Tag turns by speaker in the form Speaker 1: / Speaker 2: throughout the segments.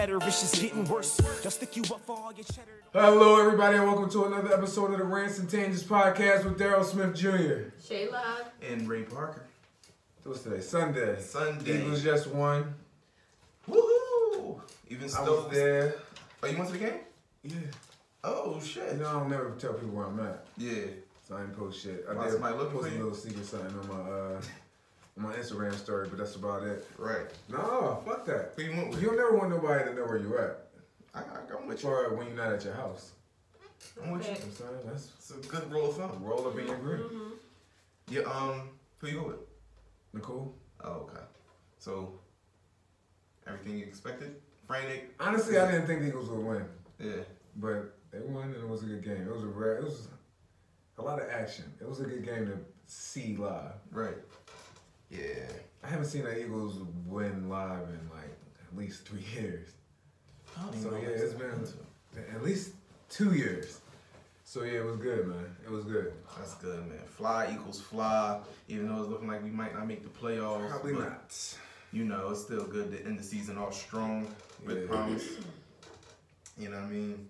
Speaker 1: better, it's just getting worse. They'll stick you up for all your cheddar.
Speaker 2: Hello, everybody, and welcome to another episode of the Rants and Tangents podcast with Daryl Smith Jr.
Speaker 3: Shayla.
Speaker 4: And Ray Parker.
Speaker 2: What's today? Sunday.
Speaker 4: Sunday.
Speaker 2: Eagles just won.
Speaker 4: Woohoo! Even
Speaker 2: I
Speaker 4: still
Speaker 2: was there.
Speaker 4: Oh, you went to the game?
Speaker 2: Yeah.
Speaker 4: Oh, shit.
Speaker 2: You know, I don't never tell people where I'm at.
Speaker 4: Yeah.
Speaker 2: So I didn't post shit. I
Speaker 4: Wow,
Speaker 2: did
Speaker 4: somebody looking
Speaker 2: post
Speaker 4: for
Speaker 2: a
Speaker 4: you?
Speaker 2: little secret something on my Instagram story, but that's about it.
Speaker 4: Right.
Speaker 2: No, fuck that.
Speaker 4: Who you went with?
Speaker 2: You'll never want nobody to know where you at.
Speaker 4: I'm with you.
Speaker 2: Or when you're not at your house.
Speaker 4: I'm with you.
Speaker 2: I'm sorry, that's
Speaker 4: It's a good rule of thumb.
Speaker 2: roll up in your group.
Speaker 3: Mm-hmm.
Speaker 4: Yeah, who you go with?
Speaker 2: Nicole?
Speaker 4: Oh, okay. So, everything you expected? Frantic?
Speaker 2: Honestly, I didn't think the Eagles would win.
Speaker 4: Yeah.
Speaker 2: But they won and it was a good game. It was a lot of action. It was a good game to see live.
Speaker 4: Right. Yeah.
Speaker 2: I haven't seen the Eagles win live in like at least 3 years. So yeah, it's been at least 2 years. So yeah, it was good, man. It was good.
Speaker 4: That's good, man. Fly equals fly. Even though it's looking like we might not make the playoffs.
Speaker 2: Probably
Speaker 4: but,
Speaker 2: not.
Speaker 4: You know, it's still good to end the season off strong with promise. You know what I mean?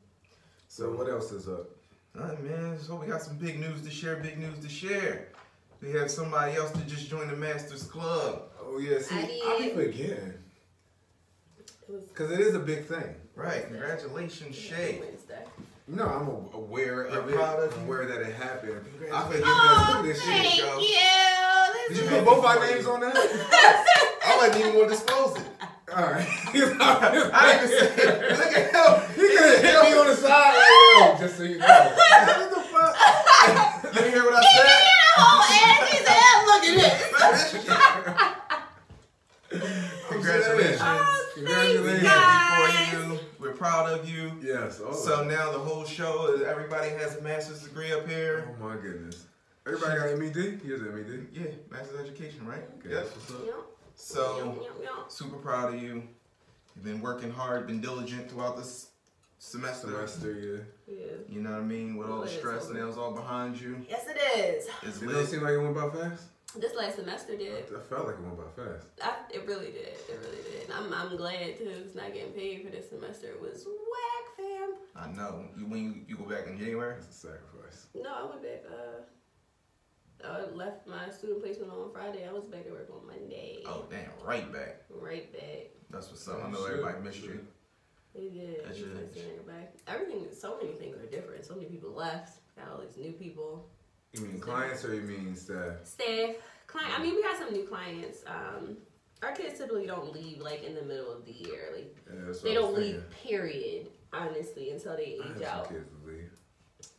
Speaker 2: So what else is up?
Speaker 4: Man, so we got some big news to share. We have somebody else that just joined the Masters Club.
Speaker 2: Oh yeah, see, I be forgetting. Because it is a big thing.
Speaker 4: Right, congratulations, Shay.
Speaker 2: No, I'm aware of it.
Speaker 4: Proud of
Speaker 2: I'm
Speaker 4: you.
Speaker 2: aware that it happened. I
Speaker 4: Congratulations.
Speaker 2: forget that. Look at this shit, yo.
Speaker 3: Thank you.
Speaker 2: Did you put both our names on that?
Speaker 4: I wasn't even going to disclose it.
Speaker 2: Alright.
Speaker 4: I didn't even say it. Look at him.
Speaker 2: He could have hit me on the side like, yo, just so you know. What the fuck?
Speaker 4: Let me hear what I said. Congratulations.
Speaker 2: Congratulations.
Speaker 4: We're happy for you. We're proud of you.
Speaker 2: Yes.
Speaker 4: So now the whole show is everybody has a master's degree up here.
Speaker 2: Oh my goodness. Everybody got MED? He has an MED?
Speaker 4: Yeah, master's education, right?
Speaker 2: Okay,
Speaker 4: Yep.
Speaker 2: that's what's up.
Speaker 4: So super proud of you. You've been working hard, been diligent throughout this semester.
Speaker 2: Yeah.
Speaker 4: You know what I mean? With all the stress now it's all behind you.
Speaker 3: Yes, it is.
Speaker 4: It's
Speaker 2: It
Speaker 4: lit.
Speaker 2: don't seem like it went by fast?
Speaker 3: This last semester did.
Speaker 2: I felt like it went by fast.
Speaker 3: It really did. It really did. And I'm glad too. It's not getting paid for this semester. It was whack, fam.
Speaker 4: I know. When you go back in January?
Speaker 2: It's a sacrifice.
Speaker 3: No, I went back. I left my student placement on Friday. I was back to work on Monday.
Speaker 4: Oh damn! Right back.
Speaker 3: Right back.
Speaker 4: That's what's up. I know everybody missed you.
Speaker 3: They did.
Speaker 4: That's
Speaker 3: It's nice seeing everybody. Everything. So many things are different. So many people left. Got all these new people.
Speaker 2: You mean clients or you mean staff?
Speaker 3: Staff, client. I mean, we got some new clients. Our kids typically don't leave like in the middle of the year. Like they don't leave. Period. Honestly, until they age out.
Speaker 2: Some kids would leave.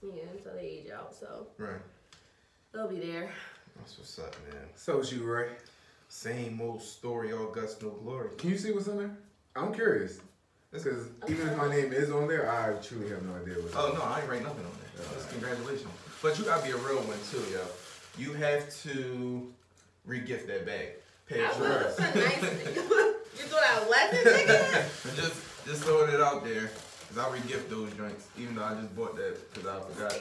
Speaker 3: Yeah, until they age out. So
Speaker 4: Right.
Speaker 3: they'll be there.
Speaker 4: That's what's up, man.
Speaker 2: So it's you, Ray.
Speaker 4: Same old story, all guts, no glory.
Speaker 2: Can you see what's on there? I'm curious. Because even if my name is on there, I truly have no idea what's on
Speaker 4: Oh
Speaker 2: there.
Speaker 4: no, I ain't write nothing on there. Just congratulations. But you gotta be a real one too, yo. You have to re-gift that bag. Pay it
Speaker 3: I will.
Speaker 4: yours.
Speaker 3: So nice. You thought I wasn't thinking?
Speaker 4: Just throwing it out there. Cause I'll re-gift those joints. Even though I just bought that because I forgot.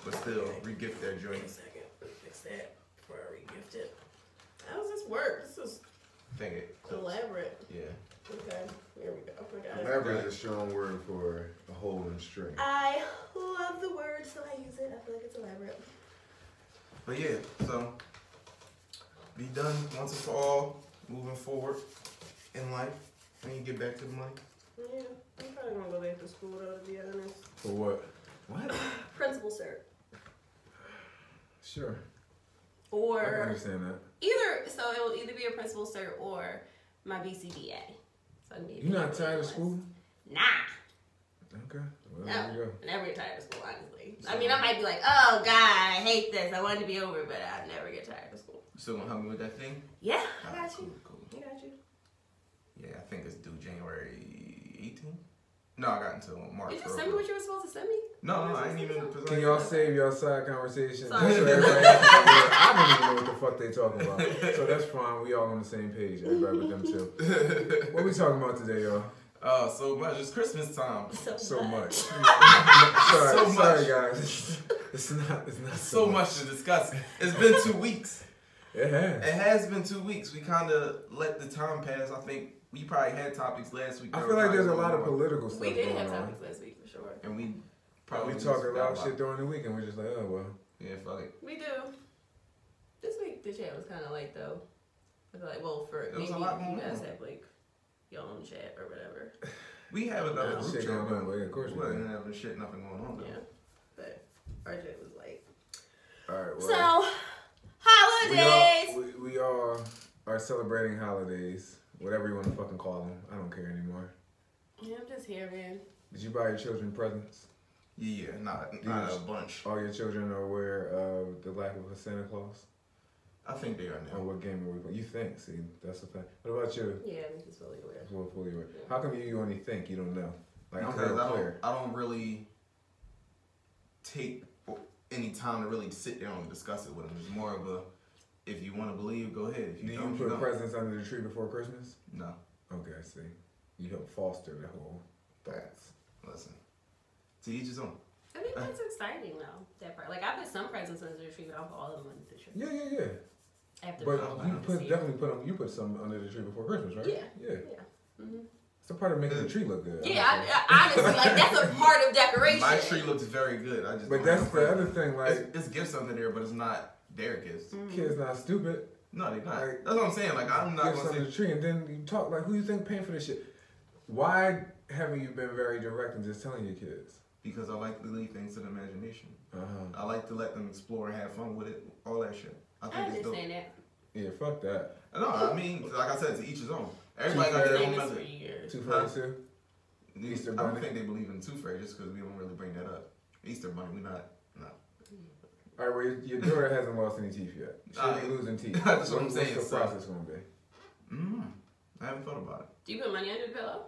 Speaker 4: But still, re-gift that joint.
Speaker 3: Wait a second. Fix that before I re-gift it. How does this work? This is
Speaker 4: Think it.
Speaker 3: elaborate.
Speaker 4: Yeah.
Speaker 3: Okay, here we go. I got it.
Speaker 2: Elaborate is a strong word for a hole in string.
Speaker 3: I love the word, so I use it. I feel like it's elaborate.
Speaker 4: But yeah, so be done once and for all, moving forward in life. When you get back to the money.
Speaker 3: Yeah, I'm probably gonna go back to school though, to be honest.
Speaker 2: For what? What?
Speaker 3: Principal cert.
Speaker 2: Sure. I can
Speaker 3: Or
Speaker 2: understand that.
Speaker 3: so it will either be a principal cert or my BCBA. So I need
Speaker 2: You not tired of school?
Speaker 3: Nah.
Speaker 2: Okay. Well,
Speaker 3: No.
Speaker 2: there you go.
Speaker 3: I never get tired of school, honestly. I mean, I might be like, oh, God, I hate this. I want it to be over, but I never get tired of school.
Speaker 4: You still gonna help me with that thing?
Speaker 3: Yeah, I got you.
Speaker 4: Cool.
Speaker 3: I got you.
Speaker 4: Yeah, I think it's due January 18th. No, I got until March.
Speaker 3: Did you send me what you were supposed to send me?
Speaker 4: No, I ain't even.
Speaker 2: Can y'all save y'all side conversation?
Speaker 3: Sorry.
Speaker 2: So everybody else can know. I don't even know what the fuck they talking about. So that's fine. We all on the same page. Everybody with them too. What we talking about today, y'all?
Speaker 4: So much. It's Christmas time.
Speaker 2: So much.
Speaker 4: So
Speaker 2: Sorry, guys. It's not
Speaker 4: So much to discuss. It's been 2 weeks.
Speaker 2: It has.
Speaker 4: It has been 2 weeks. We kind of let the time pass. I think we probably had topics last week.
Speaker 2: I feel like there's a lot of political stuff.
Speaker 3: We did have topics last week for sure.
Speaker 4: And we
Speaker 2: talked a lot of shit during the week, and we're just like, oh well.
Speaker 4: Yeah, fuck it.
Speaker 3: We do. This week the chat was kind of light though. I feel like, well, for maybe you guys have like your own chat or whatever.
Speaker 4: We have another group
Speaker 2: shit
Speaker 4: chat,
Speaker 2: going on, but yeah, of course we
Speaker 4: didn't have shit, nothing going on though.
Speaker 3: Yeah, but our chat was light.
Speaker 2: All right. Well,
Speaker 3: so holidays.
Speaker 2: We all are celebrating holidays, whatever you want to fucking call them. I don't care anymore.
Speaker 3: Yeah, I'm just here, man.
Speaker 2: Did you buy your children presents?
Speaker 4: Yeah, not a bunch.
Speaker 2: All your children are aware of the lack of a Santa Claus?
Speaker 4: I think they are now.
Speaker 2: Or what game are we playing? You think, see, that's the fact. What about you?
Speaker 3: Yeah, I'm just fully aware.
Speaker 2: Well, fully aware. Yeah. How come you only think, you don't know? Like,
Speaker 4: because I don't really take any time to really sit down and discuss it with them. It's more of a, if you want to believe, go ahead. If you
Speaker 2: don't, you put presents under the tree before Christmas?
Speaker 4: No.
Speaker 2: Okay, I see. You help foster the whole thoughts.
Speaker 4: Listen. To each his own.
Speaker 3: I mean, that's exciting though. That part, like I put some presents under the tree, but I put all of them under the tree.
Speaker 2: Yeah.
Speaker 3: After
Speaker 2: but you put some under the tree before Christmas, right?
Speaker 3: Yeah. Mm-hmm.
Speaker 2: It's a part of making the tree look good.
Speaker 3: Yeah, I honestly, like that's a part of decoration.
Speaker 4: My tree looks very good.
Speaker 2: But that's the other thing, like
Speaker 4: it's gifts under there, but it's not their gifts.
Speaker 2: Mm-hmm. Kids not stupid.
Speaker 4: No, they not. Like, that's what I'm saying. Like I'm not
Speaker 2: gonna say the tree, and then you talk like, who you think paying for this shit? Why haven't you been very direct in just telling your kids?
Speaker 4: Because I like to leave things to the imagination. I like to let them explore and have fun with it, all that shit. I think it's dope.
Speaker 3: That.
Speaker 2: Yeah, fuck that.
Speaker 4: No, I mean, like I said, to each his own. Everybody got their own method.
Speaker 2: Tooth Fairy too? Easter Bunny?
Speaker 4: I don't think they believe in Tooth Fairy just because we don't really bring that up. Easter Bunny, we not. No.
Speaker 2: All right, well, your daughter hasn't lost any teeth yet. She'll be losing teeth.
Speaker 4: That's what I'm saying.
Speaker 2: What's the process going to be?
Speaker 4: I haven't thought about it.
Speaker 3: Do you put money under the pillow?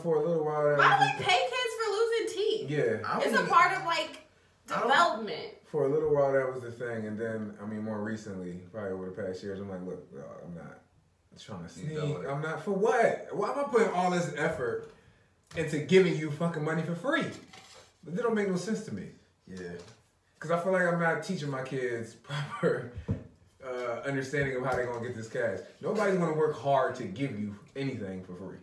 Speaker 2: For a little while.
Speaker 3: Why do we pay kids for losing teeth?
Speaker 2: Yeah.
Speaker 3: It's a part of, like, development.
Speaker 2: For a little while, that was the thing. And then, I mean, more recently, probably over the past years, I'm like, look, I'm not trying to sneak. I'm not, for what? Why am I putting all this effort into giving you fucking money for free? That don't make no sense to me.
Speaker 4: Yeah.
Speaker 2: Because I feel like I'm not teaching my kids proper understanding of how they're going to get this cash. Nobody's going to work hard to give you anything for free.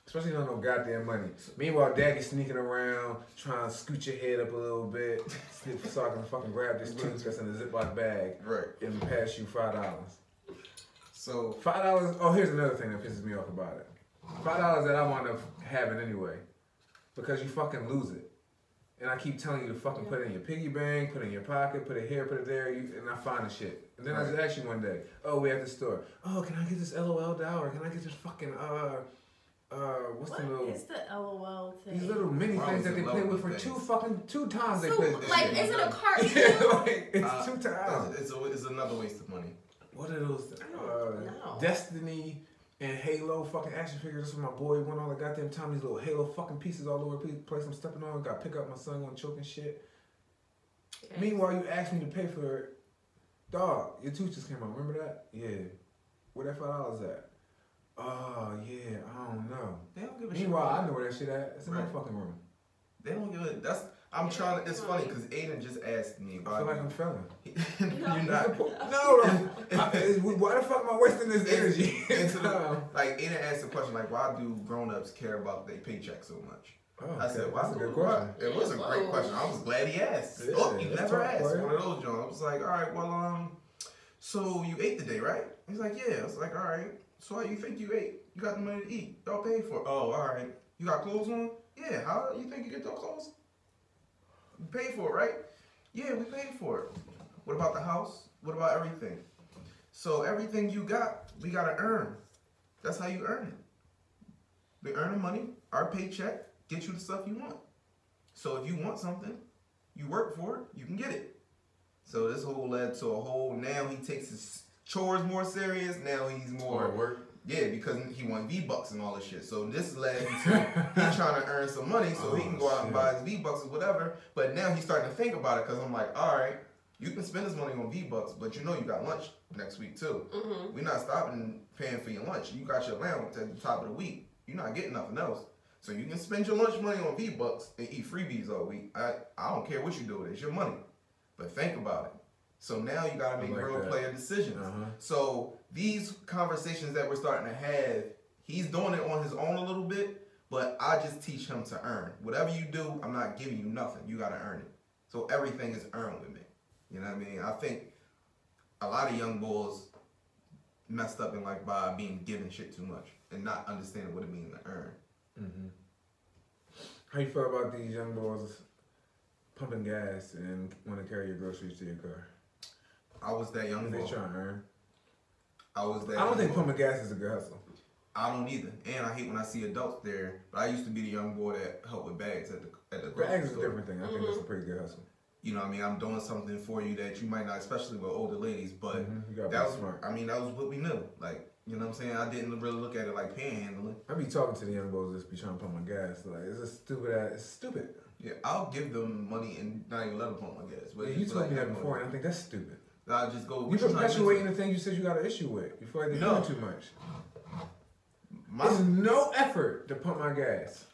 Speaker 2: Especially on no goddamn money. Meanwhile, daddy's sneaking around, trying to scoot your head up a little bit, so I can fucking grab this tooth that's in the Ziploc bag, and pass you $5. So $5. Oh, here's another thing that pisses me off about it. $5 that I wind up having anyway, because you fucking lose it. And I keep telling you to fucking put it in your piggy bank, put it in your pocket, put it here, put it there, and I find the shit. And then I just ask you one day, oh, we at the store. Oh, can I get this LOL doll, or can I get this fucking what's the little?
Speaker 3: It's the LOL thing.
Speaker 2: These little mini things that they play with for two times. They play this
Speaker 3: like,
Speaker 2: shit.
Speaker 3: is it a cartoon?
Speaker 2: Yeah, like, it's 2 times.
Speaker 4: It's another waste of money.
Speaker 2: What are those? Destiny and Halo fucking action figures. That's what my boy won all the goddamn time. These little Halo fucking pieces all over the place. I'm stepping on. Got to pick up my son on choking shit. Okay. Meanwhile, you asked me to pay for it. Dog, your tooth just came out. Remember that? Yeah. Where that $5 at? Oh, yeah, I don't know.
Speaker 4: They don't give a shit.
Speaker 2: Meanwhile, I know where that shit at. It's in my fucking room.
Speaker 4: They don't give it. I'm trying to. It's funny because Aiden just asked me.
Speaker 2: I feel like I'm failing.
Speaker 4: You're not.
Speaker 2: No. Why the fuck am I wasting this energy?
Speaker 4: Like Aiden asked the question, like, why do grown-ups care about their paycheck so much?
Speaker 2: Oh,
Speaker 4: I said,
Speaker 2: well, that's a good question.
Speaker 4: It was a great question. I was glad he asked.
Speaker 2: Yeah,
Speaker 4: you never asked. One of those Jones. I was like, all right, well, so you ate today, right? He's like, yeah. I was like, all right. So how you think you ate? You got the money to eat. Y'all paid for it. Oh, all right. You got clothes on? Yeah. How you think you get those clothes? You paid for it, right? Yeah, we paid for it. What about the house? What about everything? So everything you got, we got to earn. That's how you earn it. We earn the money. Our paycheck gets you the stuff you want. So if you want something, you work for it, you can get it. So this whole led to a whole, now he takes his chores more serious. Now he's more
Speaker 2: work.
Speaker 4: Yeah, because he won V-Bucks and all this shit. So this led to he's trying to earn some money so he can go out and buy his V-Bucks or whatever. But now he's starting to think about it because I'm like, all right, you can spend this money on V-Bucks, but you know you got lunch next week too. Mm-hmm. We're not stopping paying for your lunch. You got your allowance at the top of the week. You're not getting nothing else. So you can spend your lunch money on V-Bucks and eat freebies all week. I don't care what you do with it. It's your money. But think about it. So now you gotta make real player decisions. So these conversations that we're starting to have, he's doing it on his own a little bit, but I just teach him to earn. Whatever you do, I'm not giving you nothing. You gotta earn it. So everything is earned with me. You know what I mean? I think a lot of young boys messed up in life by being given shit too much and not understanding what it means to earn.
Speaker 2: How you feel about these young boys pumping gas and want to carry your groceries to your car?
Speaker 4: I was that young boy.
Speaker 2: They trying to earn.
Speaker 4: I was that.
Speaker 2: I don't think pumping gas is a good hustle.
Speaker 4: I don't either, and I hate when I see adults there. But I used to be the young boy that helped with bags at the grocery
Speaker 2: bags is
Speaker 4: store.
Speaker 2: a different thing. I think that's a pretty good hustle.
Speaker 4: You know what I mean? I'm doing something for you that you might not, especially with older ladies, but
Speaker 2: you
Speaker 4: that was
Speaker 2: smart.
Speaker 4: I mean, that was what we knew. Like, you know what I'm saying? I didn't really look at it like panhandling.
Speaker 2: I be talking to the young boys that be trying to pump my gas. Like, it's just stupid ass. It's stupid.
Speaker 4: Yeah, I'll give them money and not even let them pump my gas. But
Speaker 2: yeah, you told me that before, and I think that's stupid.
Speaker 4: I just go.
Speaker 2: You perpetuating the thing you said you got an issue with. You feel like they're doing too much. There's no effort to pump my gas.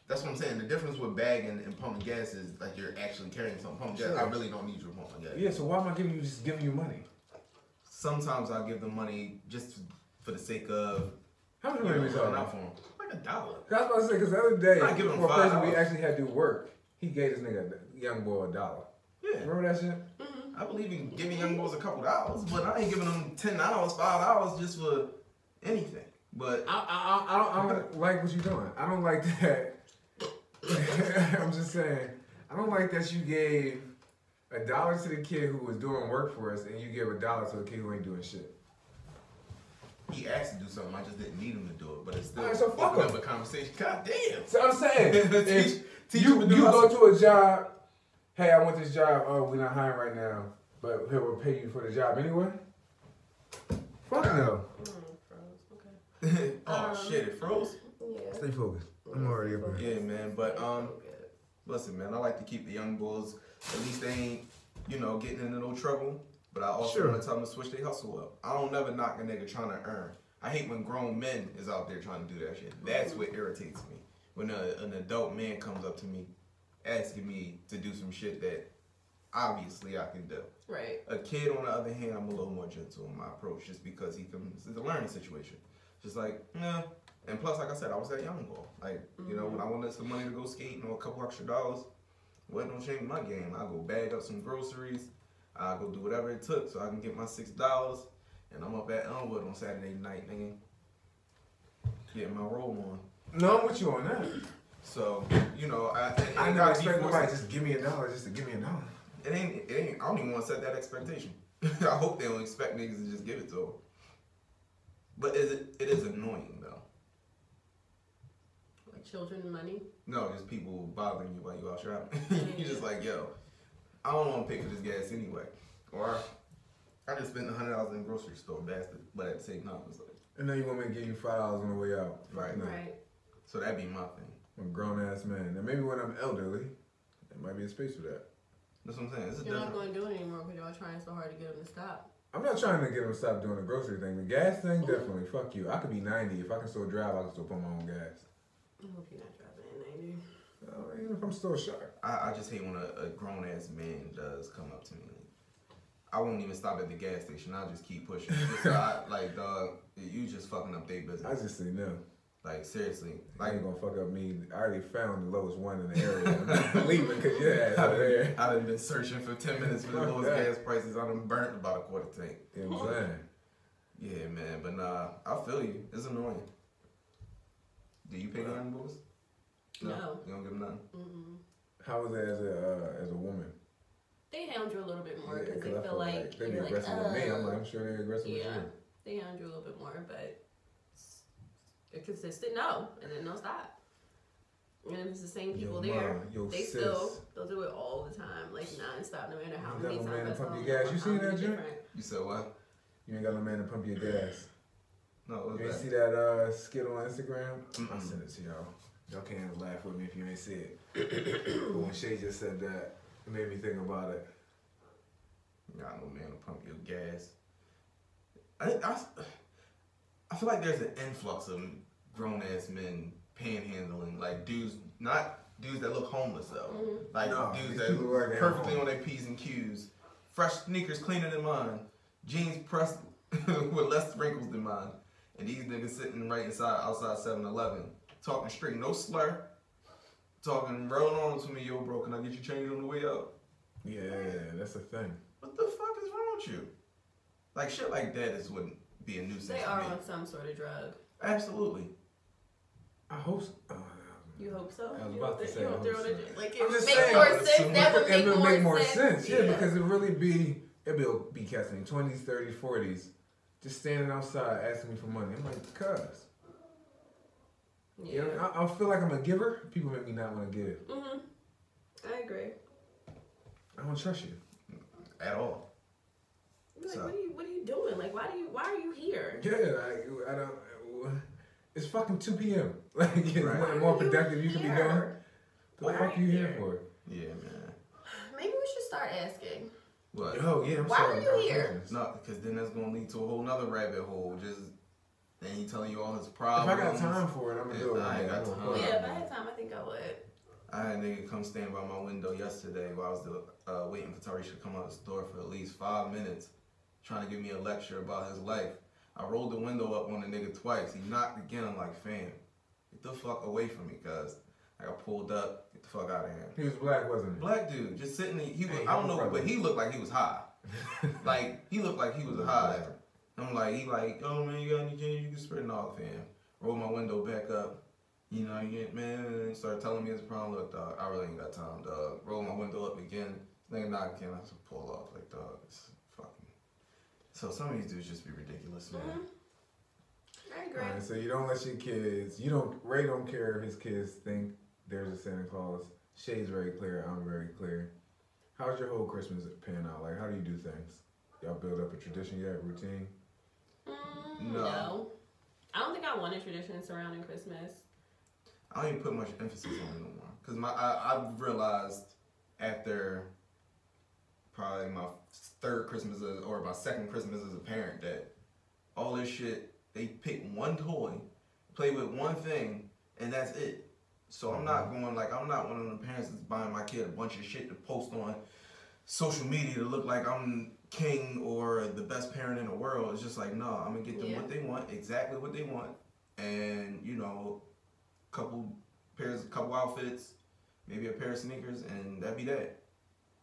Speaker 4: That's what I'm saying. The difference with bagging and pumping gas is like you're actually carrying something. Pumping gas, I really don't need you to pump my gas.
Speaker 2: Yeah, so why am I just giving you money?
Speaker 4: Sometimes I give them money just for the sake of.
Speaker 2: How much money are we talking
Speaker 4: about for them? Like $1.
Speaker 2: I was about to say, because the other day,
Speaker 4: for
Speaker 2: a person we actually had to do work, he gave this nigga, young boy, $1.
Speaker 4: Yeah.
Speaker 2: Remember that shit?
Speaker 4: I believe in giving young boys a couple dollars, but I ain't giving them $10, $5 just for anything. But
Speaker 2: I don't like what you're doing. I don't like that. I'm just saying, I don't like that you gave $1 to the kid who was doing work for us, and you give $1 to the kid who ain't doing shit.
Speaker 4: He asked to do something, I just didn't need him to do it, but it's still
Speaker 2: right, so fuck
Speaker 4: up a conversation. God damn.
Speaker 2: So I'm saying, if you go to a job, hey, I want this job, oh, we're not hiring right now, but we'll pay you for the job anyway? Fuck no.
Speaker 3: Okay.
Speaker 4: Oh shit, it froze?
Speaker 3: Yeah.
Speaker 2: Stay focused. I'm already up here.
Speaker 4: Yeah, man, but listen, man, I like to keep the young bulls, at least they ain't, getting into no trouble. But I also want to tell them to switch their hustle up. I don't never knock a nigga trying to earn. I hate when grown men is out there trying to do that shit. That's what irritates me. When an adult man comes up to me asking me to do some shit that obviously I can do.
Speaker 3: Right.
Speaker 4: A kid, on the other hand, I'm a little more gentle in my approach just because it's a learning situation. Just like, nah. And plus, like I said, I was that young boy. Like, when I wanted some money to go skating or a couple extra dollars, wasn't no change in my game. I go bag up some groceries. I go do whatever it took so I can get my $6, and I'm up at Elmwood on Saturday night, nigga, getting my roll on.
Speaker 2: No, I'm with you on that.
Speaker 4: So,
Speaker 2: I never expect nobody just give me $1 just to give me $1.
Speaker 4: It ain't. I don't even want to set that expectation. I hope they don't expect niggas to just give it to them. But it is annoying though.
Speaker 3: Like children money?
Speaker 4: No, just people bothering you while you out shopping. You just like, yo, I don't want to pay for this gas anyway. Or I just spent $100 in the grocery store bastard, but at the same time, it's like.
Speaker 2: And then you want me to give you $5 on the way out.
Speaker 4: Right.
Speaker 2: No.
Speaker 3: Right.
Speaker 4: So that'd be my thing.
Speaker 2: I'm a grown ass man. And maybe when I'm elderly, there might be a space for that.
Speaker 4: That's what I'm saying.
Speaker 3: You're not going to do it anymore because y'all trying so hard to get them to stop.
Speaker 2: I'm not trying to get them to stop doing the grocery thing. The gas thing, definitely. Fuck you. I could be 90. If I can still drive, I can still put my own gas.
Speaker 3: I hope you're not driving at 90.
Speaker 2: Even if I'm still sharp.
Speaker 4: I just hate when a grown ass man does come up to me. I won't even stop at the gas station. I'll just keep pushing. Dog, you just fucking up their business.
Speaker 2: I just say no.
Speaker 4: Like, seriously.
Speaker 2: Like, ain't gonna fuck up me. I already found the lowest one in the area. I'm not leaving because your ass out there.
Speaker 4: I done been searching for 10 minutes for the lowest gas prices. I done burnt about a quarter tank.
Speaker 2: You know what I'm saying?
Speaker 4: Yeah, man. But nah, I feel you. It's annoying. Do you pay young boys?
Speaker 3: No.
Speaker 4: You don't give them nothing?
Speaker 3: Mm-mm.
Speaker 2: How was it as a woman?
Speaker 3: They hound you a little bit more
Speaker 2: Yeah,
Speaker 3: because they feel like
Speaker 2: they be
Speaker 3: you're
Speaker 2: aggressive
Speaker 3: like,
Speaker 2: with me. I'm sure they're aggressive with
Speaker 3: yeah,
Speaker 2: you.
Speaker 3: they hound you a little bit more, but they're consistent. No, and then they'll stop. And if it's the same people they'll do it all the time, like nonstop, no matter how many times.
Speaker 2: You ain't got no man to pump your gas. You seen that, Jim?
Speaker 4: You said what?
Speaker 2: You ain't got no man to pump your gas.
Speaker 4: No,
Speaker 2: you ain't see that skit on Instagram? I sent it to y'all. Y'all can't laugh with me if you ain't see it. But when Shay just said that, it made me think about it.
Speaker 4: Got no man to pump your gas. I feel like there's an influx of grown ass men panhandling, like dudes, not dudes that look homeless though, like dudes that look perfectly on their P's and Q's, fresh sneakers cleaner than mine, jeans pressed with less wrinkles than mine, and these niggas sitting right outside 7-Eleven, talking straight, no slur, talking real normal to me. Yo, bro, can I get you change on the way up?
Speaker 2: Yeah, that's the thing.
Speaker 4: What the fuck is wrong with you? Like shit like that wouldn't be a nuisance.
Speaker 3: They are on some sort of drug.
Speaker 4: Absolutely.
Speaker 2: I hope so.
Speaker 3: You hope so?
Speaker 2: I was about to say.
Speaker 3: Like
Speaker 2: it would
Speaker 3: make more sense. That would
Speaker 2: make more sense. Yeah, because it'd be cats in 20s, 30s, 40s, just standing outside asking me for money. I'm like, cuz. Yeah. You know, I feel like I'm a giver. People make me not want to give.
Speaker 3: I agree.
Speaker 2: I don't trust you
Speaker 4: at all.
Speaker 3: Like, so. What are you doing? Like, why are you here?
Speaker 2: Yeah, I don't. It's fucking 2 p.m. Like, it's right. More productive you can be doing. What the fuck are you here for?
Speaker 4: Yeah, man.
Speaker 3: Maybe we should start asking.
Speaker 4: What?
Speaker 2: Oh, yeah,
Speaker 3: why are you here?
Speaker 4: No, because then that's going to lead to a whole nother rabbit hole. Then he telling you all his problems.
Speaker 2: If I got time for it, I'm going to do it.
Speaker 3: I ain't got time. Yeah, if I had time, I think I would.
Speaker 4: I had a nigga come stand by my window yesterday while I was waiting for Tarisha to come out of the store for at least 5 minutes, trying to give me a lecture about his life. I rolled the window up on the nigga twice. He knocked again. I'm like, fam, get the fuck away from me, cuz. I got pulled up. Get the fuck out of here.
Speaker 2: He was black, wasn't he?
Speaker 4: Black dude, just sitting there. I don't know, but he looked like he was high. Like, he looked like he was high. I'm like, oh man, you got any change? You can spread it off, fam. Roll my window back up. You know, man, started telling me it's a problem. Look, dog, I really ain't got time, dog. Roll my window up again. Nigga knock again. I have to pull off. Like, dog, it's fucking. So some of these dudes just be ridiculous, man.
Speaker 3: I agree.
Speaker 2: Right, so you don't let your kids. Ray don't care if his kids think there's a Santa Claus. Shay's very clear. I'm very clear. How's your whole Christmas pan out? Like, how do you do things? Y'all build up a tradition yet? Routine?
Speaker 3: No. I don't think I want a tradition surrounding Christmas.
Speaker 4: I don't even put much emphasis on it no more. Because I've realized after probably my third Christmas or my second Christmas as a parent that all this shit, they pick one toy, play with one thing, and that's it. So I'm not one of the parents that's buying my kid a bunch of shit to post on social media to look like I'm king or the best parent in the world. It's just like, no, I'm going to get them what they want, exactly what they want. And, you know, couple outfits, maybe a pair of sneakers, and that'd be that.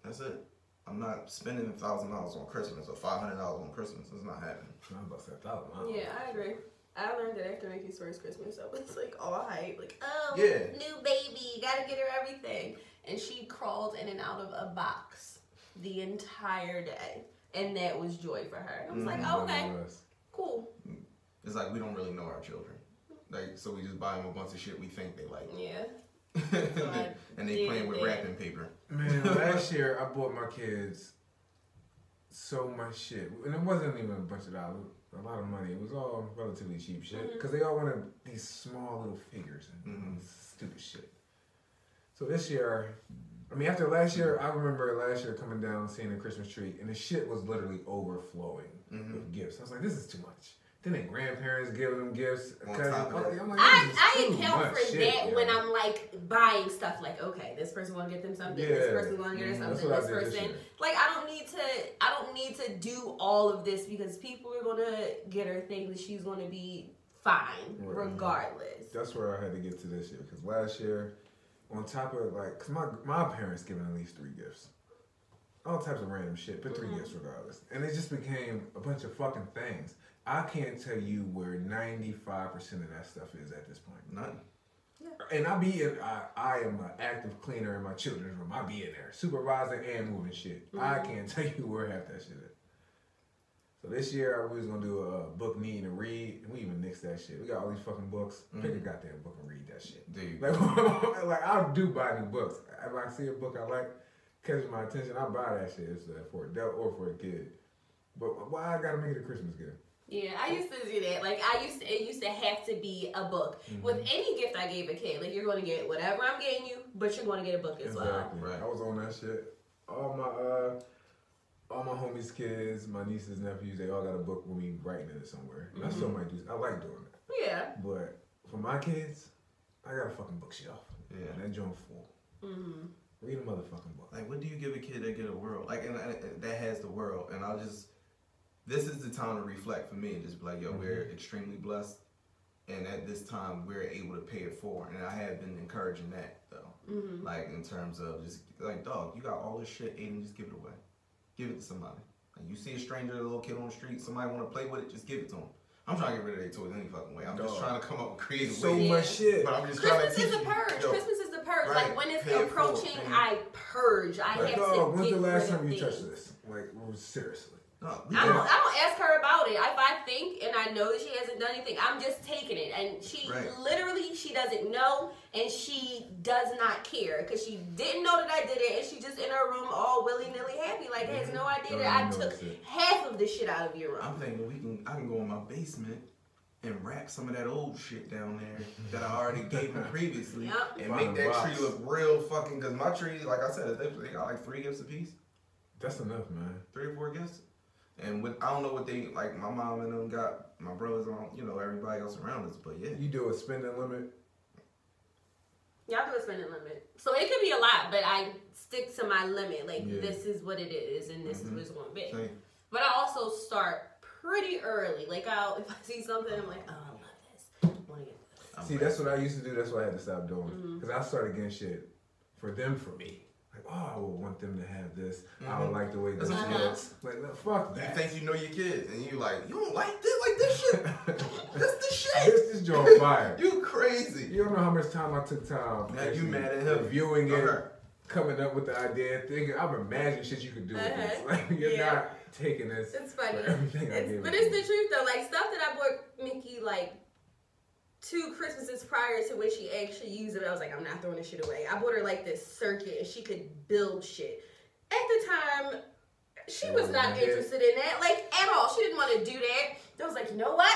Speaker 4: That's it. I'm not spending $1,000 on Christmas or $500 on Christmas. It's not happening.
Speaker 2: I'm about to say $1,000.
Speaker 3: Yeah, I agree. I learned that after Mickey's first Christmas, I was like all hype, like, oh,
Speaker 4: yeah,
Speaker 3: new baby, gotta get her everything. And she crawled in and out of a box the entire day, and that was joy for her. And I was like, oh, okay, cool.
Speaker 4: It's like we don't really know our children. Like, so we just buy them a bunch of shit we think they like.
Speaker 3: Yeah.
Speaker 4: And they playing with wrapping paper.
Speaker 2: Man, last year I bought my kids so much shit. And it wasn't even a bunch of dollars, a lot of money. It was all relatively cheap shit. Because they all wanted these small little figures and stupid shit. So this year, after last year, I remember last year coming down and seeing a Christmas tree, and the shit was literally overflowing with gifts. I was like, this is too much. Then their grandparents giving them gifts.
Speaker 3: I account for that when I'm like buying stuff. Like, okay, this person want to get them something. Yeah. This person want to get her something. This person, like, I don't need to do all of this because people are gonna get her things and she's gonna be fine regardless.
Speaker 2: That's where I had to get to this year because last year, on top of cause my parents given at least 3 gifts. All types of random shit, but 3 gifts regardless. And it just became a bunch of fucking things. I can't tell you where 95% of that stuff is at this point.
Speaker 4: None.
Speaker 3: Yeah.
Speaker 2: And I am an active cleaner in my children's room. I be in there, supervising and moving shit. I can't tell you where half that shit is. So this year we was gonna do a book meeting and read, and we even nixed that shit. We got all these fucking books. Pick a goddamn book and read that shit.
Speaker 4: Dude.
Speaker 2: Like I do buy new books. If I see a book I like, catches my attention, I buy that shit. It's for an adult or for a kid. But why I gotta make it a Christmas gift?
Speaker 3: Yeah, I used to do that. Like, it used to have to be a book. With any gift I gave a kid, like, you're going to get whatever I'm getting you, but you're going to get a book as well.
Speaker 2: Right. I was on that shit. All my homies' kids, my nieces, nephews, they all got a book with me writing in it somewhere. And I still might do. I like doing that.
Speaker 3: Yeah.
Speaker 2: But for my kids, I got a fucking bookshelf.
Speaker 4: Yeah.
Speaker 2: And that joint full. Read a motherfucking book.
Speaker 4: Like, what do you give a kid that get a world? Like, and that has the world. And this is the time to reflect for me and just be like, yo, we're extremely blessed. And at this time, we're able to pay it forward. And I have been encouraging that, though.
Speaker 3: Mm-hmm.
Speaker 4: Like, in terms of just, like, dog, you got all this shit, Aiden, just give it away. Give it to somebody. Like, you see a stranger, a little kid on the street, somebody want to play with it, just give it to them. I'm trying to get rid of their toys any fucking way. I'm just trying to come up with creative ways.
Speaker 2: So much shit.
Speaker 4: But I'm just
Speaker 3: Christmas
Speaker 4: trying to
Speaker 3: is a purge. Christmas is the purge.
Speaker 4: Right.
Speaker 3: Like, when it's
Speaker 4: Pay it
Speaker 3: approaching,
Speaker 4: forward,
Speaker 3: I purge. I have to
Speaker 2: when's
Speaker 3: get
Speaker 2: the last
Speaker 3: rid of
Speaker 2: time you
Speaker 3: things.
Speaker 2: touched this? Like, seriously.
Speaker 4: No,
Speaker 3: I don't ask her about it. If I think and I know that she hasn't done anything, I'm just taking it. And she literally, she doesn't know and she does not care because she didn't know that I did it and she just in her room all willy-nilly happy. Like, has no idea that I took half of the shit out of your room.
Speaker 4: I'm thinking I can go in my basement and wrap some of that old shit down there that I already gave him previously and make that tree look real fucking, because my tree, like I said, they got like 3 gifts apiece.
Speaker 2: That's enough, man.
Speaker 4: 3 or 4 gifts. And I don't know what they, like my mom and them got, my brothers on, you know, everybody else around us, but yeah.
Speaker 2: You do a spending limit?
Speaker 3: Yeah, I do a spending limit. So it could be a lot, but I stick to my limit. Like, this is what it is, and this is what it's going to be.
Speaker 4: Same.
Speaker 3: But I also start pretty early. Like, if I see something, I'm like, oh, I love this. I want to get this.
Speaker 2: See, that's what I used to do. That's what I had to stop doing. Because I started getting shit for me. Like, oh, I would want them to have this. I don't like the way this looks. Like, no, fuck that.
Speaker 4: You think you know your kids, and you like, you don't like this? Like, this shit? That's the shit.
Speaker 2: This joint fire.
Speaker 4: You crazy.
Speaker 2: You don't know how much time I took time.
Speaker 4: Now you mad at him.
Speaker 2: Reviewing it, coming up with the idea, thinking, I've imagined shit you could do with this. Like, you're not taking this.
Speaker 3: It's funny.
Speaker 2: Everything I gave
Speaker 3: But it's the truth, though. Like, stuff that I bought Mickey, like, 2 Christmases prior to when she actually used it, I was like, I'm not throwing this shit away. I bought her like this circuit and she could build shit. At the time, she was not interested in that, like, at all. She didn't want to do that. I was like, you know what?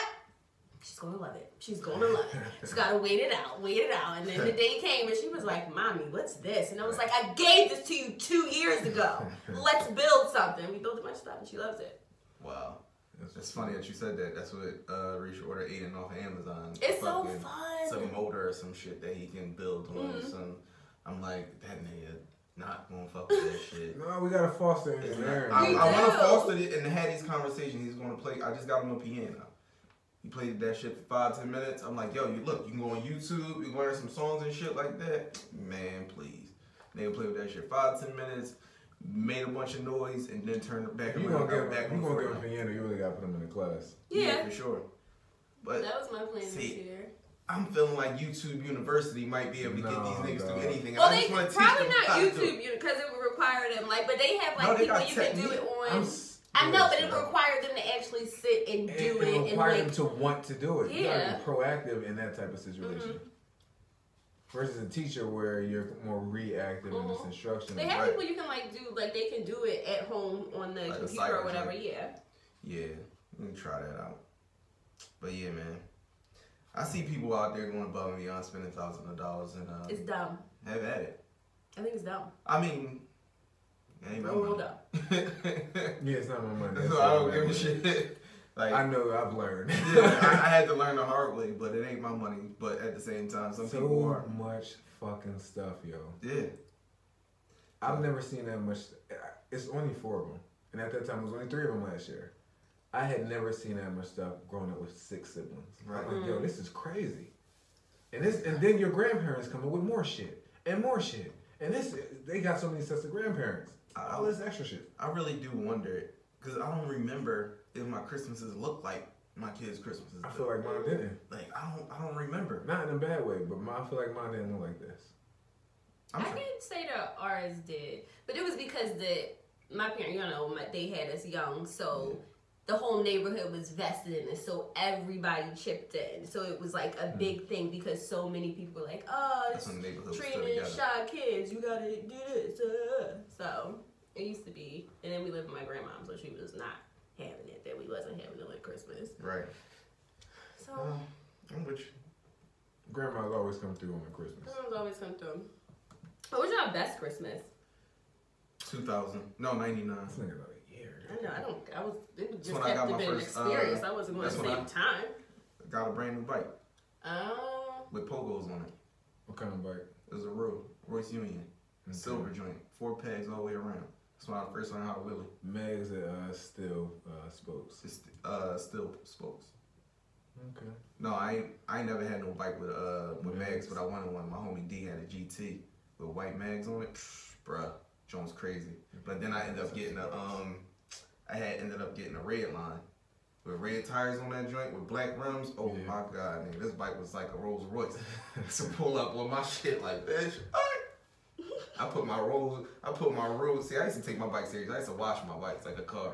Speaker 3: She's gonna love it. She's gonna love it. Just gotta wait it out. And then the day came and she was like, Mommy, what's this? And I was like, I gave this to you 2 years ago. Let's build something. We built a bunch of stuff and she loves it.
Speaker 4: Wow. It's funny that you said that. That's what Risha ordered Aiden off of Amazon.
Speaker 3: It's so fun.
Speaker 4: Some motor or some shit that he can build on. I'm like, that nigga not gonna fuck with that shit.
Speaker 2: No, we gotta foster it.
Speaker 4: I want to foster it and have these conversations. He's gonna play. I just got him a piano. He played that shit for 5-10 minutes. I'm like, yo, you can go on YouTube. You can learn some songs and shit like that. Man, please. Nigga play with that shit 5-10 minutes. Made a bunch of noise and then turned it back.
Speaker 2: You gonna give him a piano? You really gotta put him in the class.
Speaker 3: Yeah,
Speaker 4: for sure. But
Speaker 3: that was my plan this year.
Speaker 4: I'm feeling like YouTube University might be able to get these niggas through anything.
Speaker 3: Well, they probably not YouTube because it would require them. Like, but they have like people you can do it on. I know, but it would require them to actually sit and do it.
Speaker 2: It require them to want to do it.
Speaker 3: Yeah.
Speaker 2: You gotta be proactive in that type of situation. Versus a teacher where you're more reactive in this instruction.
Speaker 3: They have people you can like do, like they can do it at home on the computer or whatever, Yeah,
Speaker 4: we can try that out. But yeah, man. I see people out there going above and beyond, spending thousands of dollars, and
Speaker 3: it's dumb.
Speaker 4: Have at it.
Speaker 3: I think it's dumb.
Speaker 4: I mean, it ain't
Speaker 3: real dumb.
Speaker 2: Yeah, it's not my money.
Speaker 4: So I don't give a shit. Like,
Speaker 2: I know, I've learned.
Speaker 4: Yeah, I had to learn the hard way, but it ain't my money. But at the same time, some people are.
Speaker 2: So much fucking stuff, yo.
Speaker 4: Yeah.
Speaker 2: I've never seen that much. It's only 4 of them. And at that time, it was only 3 of them last year. I had never seen that much stuff growing up with 6 siblings. Right. Like, yo, this is crazy. And then your grandparents coming with more shit. And more shit. And they got so many sets of grandparents. All this extra shit.
Speaker 4: I really do wonder, because I don't remember if my Christmases look like my kids' Christmases.
Speaker 2: I feel like mine didn't.
Speaker 4: Like, I don't remember.
Speaker 2: Not in a bad way, but I feel like mine didn't look like this.
Speaker 3: I can say that ours did, but it was because my parents, they had us young, so the whole neighborhood was vested in it, so everybody chipped in. So it was like a big thing because so many people were like, oh, it's training shy kids, you gotta do this. So it used to be, and then we lived with my grandma, so she was not having it, that we wasn't having it like Christmas.
Speaker 4: Right.
Speaker 3: So
Speaker 4: I'm with you.
Speaker 2: Grandma's always come through on Christmas.
Speaker 3: Grandma's always come through. What was your best Christmas?
Speaker 4: 2000. No, 99.
Speaker 2: That's like about a year.
Speaker 3: It just kept to be an experience. I wasn't going to save time.
Speaker 4: I got a brand new bike.
Speaker 3: Oh.
Speaker 4: With pogos on it.
Speaker 2: What kind of bike?
Speaker 4: It was a Royce Union. Silver joint. 4 pegs all the way around. That's when I first learned how to wheelie.
Speaker 2: Megs and steel spokes.
Speaker 4: It's steel spokes.
Speaker 2: Okay.
Speaker 4: No, I ain't never had no bike with mags, but I wanted one. My homie D had a GT with white mags on it. Bruh, Jones crazy. But then I ended up getting a red line with red tires on that joint with black rims. Oh my god, nigga, this bike was like a Rolls Royce. So pull up on my shit like, bitch. I put my rolls. See, I used to take my bike serious. I used to wash my bikes like a car.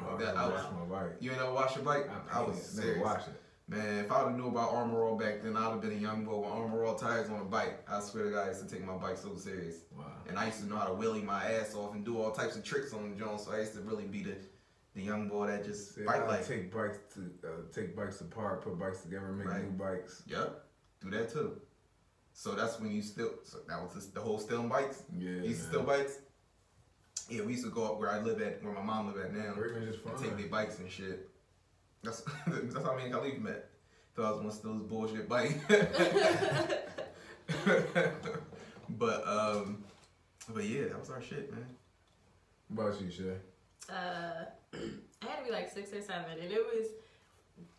Speaker 2: Oh, I wash my bike.
Speaker 4: You ain't never wash your bike? I was serious.
Speaker 2: Never watched it.
Speaker 4: Man, if I would have knew about Armor All back then, I'd have been a young boy with Armor All tires on a bike. I swear to God, I used to take my bike so serious.
Speaker 2: Wow.
Speaker 4: And I used to know how to wheelie my ass off and do all types of tricks on the Jones. So I used to really be the young boy that just bike like.
Speaker 2: Take bikes apart, put bikes together, make new bikes.
Speaker 4: Yep, do that too. So that's when you still. So that was the whole stealing bikes.
Speaker 2: Yeah.
Speaker 4: You used to steal bikes. Yeah, we used to go up where I live at, where my mom live at now, and take their bikes and shit. That's how me and Khalif met. Thought I was gonna steal his bullshit bike. But yeah, that was our shit, man.
Speaker 2: What about you, Shay?
Speaker 3: I had to be like 6 or 7, and it was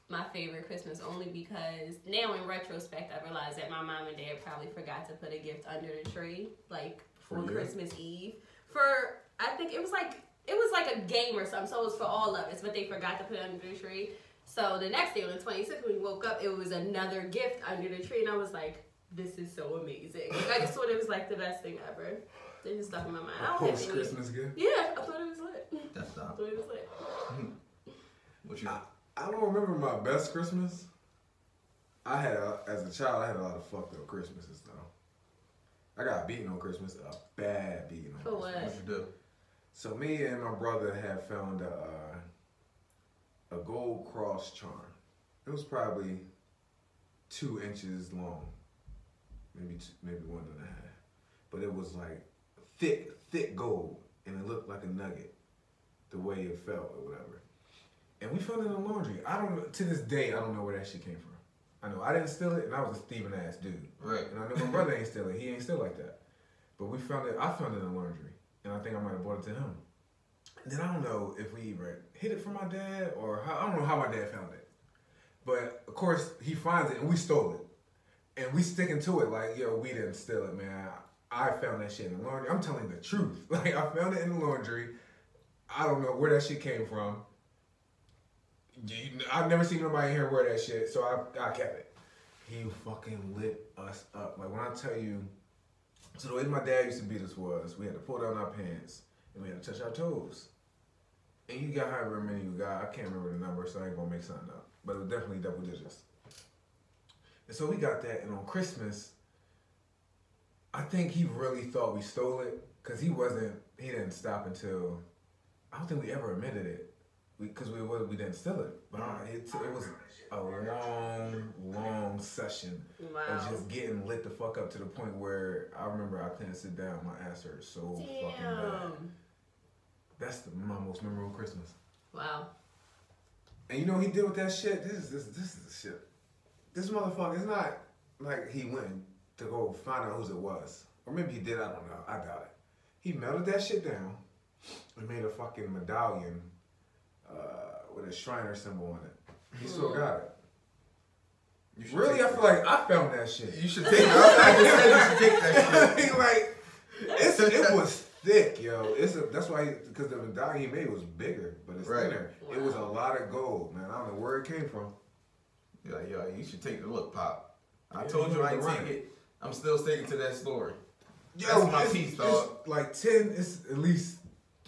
Speaker 3: my favorite Christmas only because now in retrospect I realized that my mom and dad probably forgot to put a gift under the tree, like on Christmas Eve. I think it was like a game or something, so it was for all of us, but they forgot to put it under the tree. So the next day on the 26th, when we woke up, it was another gift under the tree, and I was like, this is so amazing. Like, I just thought it was like the best thing ever. It just stuck in my mind. I don't have any
Speaker 2: Christmas gift?
Speaker 3: Yeah, I thought it was lit.
Speaker 4: That's not.
Speaker 3: I thought it was lit.
Speaker 4: What you?
Speaker 2: I don't remember my best Christmas. As a child, I had a lot of fucked up Christmases though. I got beaten on Christmas, a bad beating on Christmas.
Speaker 3: What?
Speaker 4: What'd you do?
Speaker 2: So me and my brother had found a gold cross charm. It was probably 2 inches long, maybe 1.5. But it was like thick gold, and it looked like a nugget, the way it felt or whatever. And we found it in the laundry. To this day, I don't know where that shit came from. I know I didn't steal it, and I was a thieving ass dude.
Speaker 4: Right.
Speaker 2: And I know my brother ain't steal it. He ain't steal like that. But I found it in the laundry, and I think I might have brought it to him. And then I don't know if we even hid it from my dad or I don't know how my dad found it. But of course, he finds it, and we stole it. And we sticking to it like, yo, we didn't steal it, man. I found that shit in the laundry. I'm telling the truth. Like, I found it in the laundry. I don't know where that shit came from. I've never seen nobody in here wear that shit, so I kept it. He fucking lit us up. Like, when I tell you, so the way my dad used to beat us was, we had to pull down our pants, and we had to touch our toes. And you got however many you got. I can't remember the number, so I ain't gonna make something up. But it was definitely double digits. And so we got that, and on Christmas, I think he really thought we stole it, because he didn't stop until, I don't think we ever admitted it. Because we didn't steal it. But it was a long session of just getting lit the fuck up to the point where I remember I couldn't sit down. My ass hurt so fucking bad. That's my most memorable Christmas.
Speaker 3: Wow.
Speaker 2: And you know what he did with that shit? This is shit. This motherfucker, it's not like he went to go find out whose it was. Or maybe he did, I don't know. I doubt it. He melted that shit down and made a fucking medallion with a Shriner symbol on it. He still got it. Really? I feel like I found that shit.
Speaker 4: You should take it. I just said you should take that shit.
Speaker 2: Like, it was thick, yo. That's why, because the medallion he made was bigger, but it's thinner. Wow. It was a lot of gold, man. I don't know where it came from.
Speaker 4: You're like, yo, you should take the look, Pop. I told you I ain't take it. I'm still sticking to that story. Yo, that's my piece, dog.
Speaker 2: It's like it's at least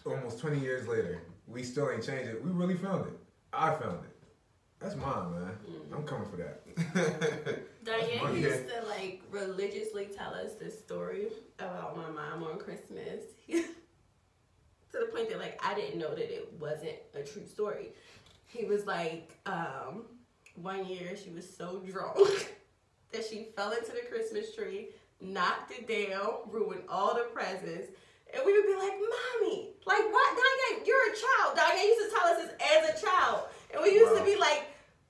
Speaker 2: almost 20 years later. We still ain't changed it. We really found it. I found it. That's mine, man. I'm coming for that.
Speaker 3: Diane used to like religiously tell us this story about my mom on Christmas. To the point that like I didn't know that it wasn't a true story. He was like, one year she was so drunk that she fell into the Christmas tree, knocked it down, ruined all the presents. And we would be like, Mommy, like what? Diane, you're a child. Diane used to tell us this as a child. And we used to be like,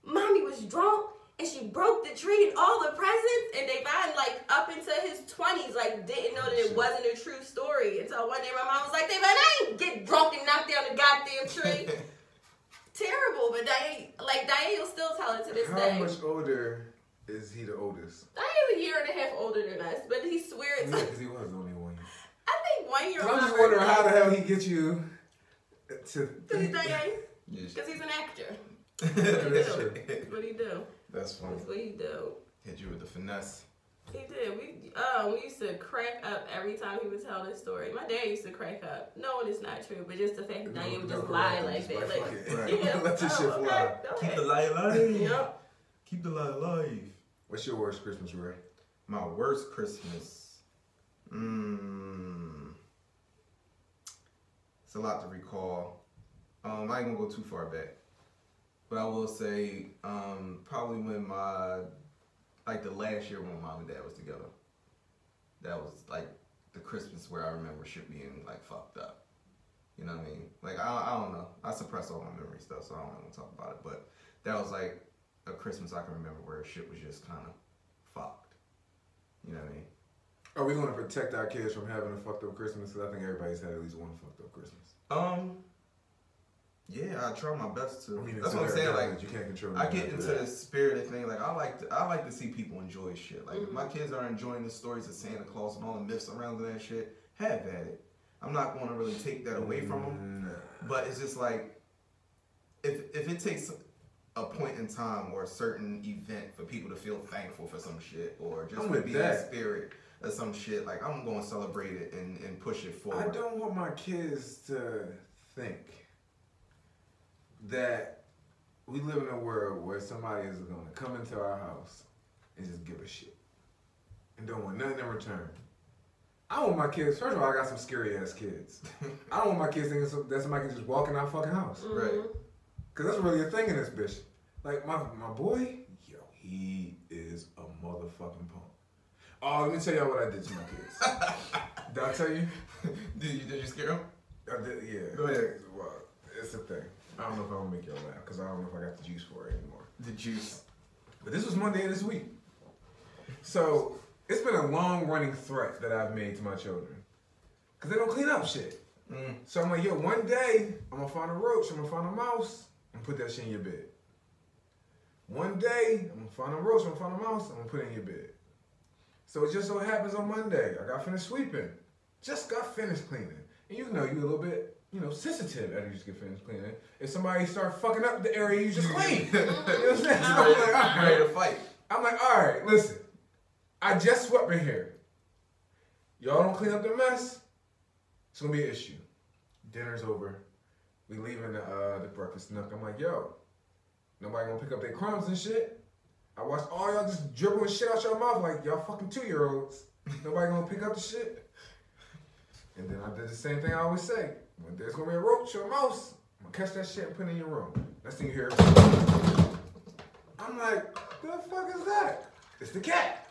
Speaker 3: Mommy was drunk and she broke the tree and all the presents, and Davon, like, up into his 20s, like, didn't know that it wasn't a true story until one day my mom was like, Davon, I ain't get drunk and knock down the goddamn tree. Terrible, but Diane will still tell it to this day.
Speaker 2: How much older is he the oldest?
Speaker 3: Diane's a year and a half older than us, but he swears.
Speaker 2: Yeah, because he was only 1 year.
Speaker 3: I think 1 year older.
Speaker 2: I'm just wondering how the hell he gets you to...
Speaker 3: Diane? Because he's an actor.
Speaker 2: That's true.
Speaker 3: That's what he do.
Speaker 4: That's funny.
Speaker 3: That's what he do.
Speaker 4: Hit you with the finesse.
Speaker 3: He did. We used to crack up every time he would tell this story. My dad used to crack up. Knowing it's not true, but just the fact that Diane would just lie like that. Like,
Speaker 2: yeah, let this shit fly.
Speaker 3: Okay.
Speaker 4: Keep the lie alive.
Speaker 3: Yep.
Speaker 4: Keep the lie alive.
Speaker 2: What's your worst Christmas, Ray?
Speaker 4: My worst Christmas. It's a lot to recall. I ain't gonna go too far back. But I will say, probably when the last year when mom and dad was together. That was like the Christmas where I remember shit being like fucked up. You know what I mean? Like, I don't know. I suppress all my memory stuff, so I don't want to talk about it. But that was like a Christmas I can remember where shit was just kind of fucked. You know what I mean?
Speaker 2: Are we going to protect our kids from having a fucked up Christmas? Because I think everybody's had at least one fucked up Christmas.
Speaker 4: Yeah, I try my best to.
Speaker 2: I mean,
Speaker 4: that's what I'm saying. Like,
Speaker 2: you can't control.
Speaker 4: I get into the spirit of thing. Like, I like to see people enjoy shit. Like, if my kids are enjoying the stories of Santa Claus and all the myths around that shit, have at it. I'm not going to really take that away from them. But it's just like, if it takes a point in time or a certain event for people to feel thankful for some shit, or just to be in the spirit of some shit, like, I'm going to celebrate it and push it forward.
Speaker 2: I don't want my kids to think that we live in a world where somebody is going to come into our house and just give a shit and don't want nothing in return. I want my kids, first of all, I got some scary ass kids. I don't want my kids thinking that somebody can just walk in our fucking house.
Speaker 4: Right.
Speaker 2: Because that's really a thing in this bitch. Like, my boy, yo, he is a motherfucking punk. Oh, let me tell y'all what I did to my kids. Did I tell you?
Speaker 4: Did you scare them?
Speaker 2: I did, yeah.
Speaker 4: Go ahead.
Speaker 2: Well, it's the thing. I don't know if I'm going to make y'all laugh because I don't know if I got the juice for it anymore.
Speaker 4: The juice.
Speaker 2: But this was Monday of this week. So, it's been a long-running threat that I've made to my children. Because they don't clean up shit. So I'm like, yo, one day, I'm going to find a roach, I'm going to find a mouse, and put that shit in your bed. One day, I'm going to find a roach, I'm going to find a mouse, I'm going to put it in your bed. So it just so happens on Monday, I got finished sweeping. Just got finished cleaning. And you know, you a little bit, sensitive after you just get finished cleaning. If somebody start fucking up the area you just cleaned. You know what I'm saying? So I'm like, all right.
Speaker 4: Ready to fight.
Speaker 2: I'm like, all right, listen. I just swept in here. Y'all don't clean up the mess, it's gonna be an issue. Dinner's over. We leaving the breakfast nook. I'm like, yo, nobody gonna pick up their crumbs and shit. I watched all y'all just dribbling shit out your mouth like y'all fucking 2-year-olds. Nobody gonna pick up the shit. And then I did the same thing I always say. When there's gonna be a roach or a mouse, I'm gonna catch that shit and put it in your room. Next thing you hear, I'm like, what the fuck is that? It's the cat.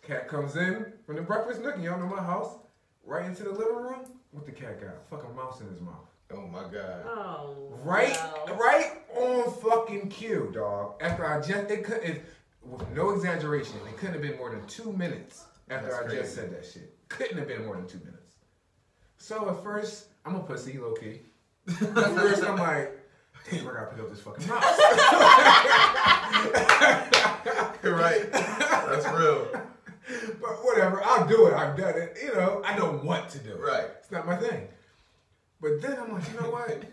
Speaker 2: Cat comes in from the breakfast nook, and y'all know my house, right into the living room. What the cat got? A fucking mouse in his mouth.
Speaker 4: Oh my God.
Speaker 3: Oh.
Speaker 2: Right,
Speaker 3: wow.
Speaker 2: right on fucking cue, dog. After I just, with no exaggeration, it couldn't have been more than 2 minutes after
Speaker 4: That's crazy.
Speaker 2: just said that shit. Couldn't have been more than 2 minutes. So at first, I'm a pussy, low key. At first, I'm like, damn, I gotta pick up this fucking mouse.
Speaker 4: Right. That's real.
Speaker 2: But whatever, I'll do it. I've done it. I don't want to do it.
Speaker 4: Right.
Speaker 2: It's not my thing. But then I'm like, you know what?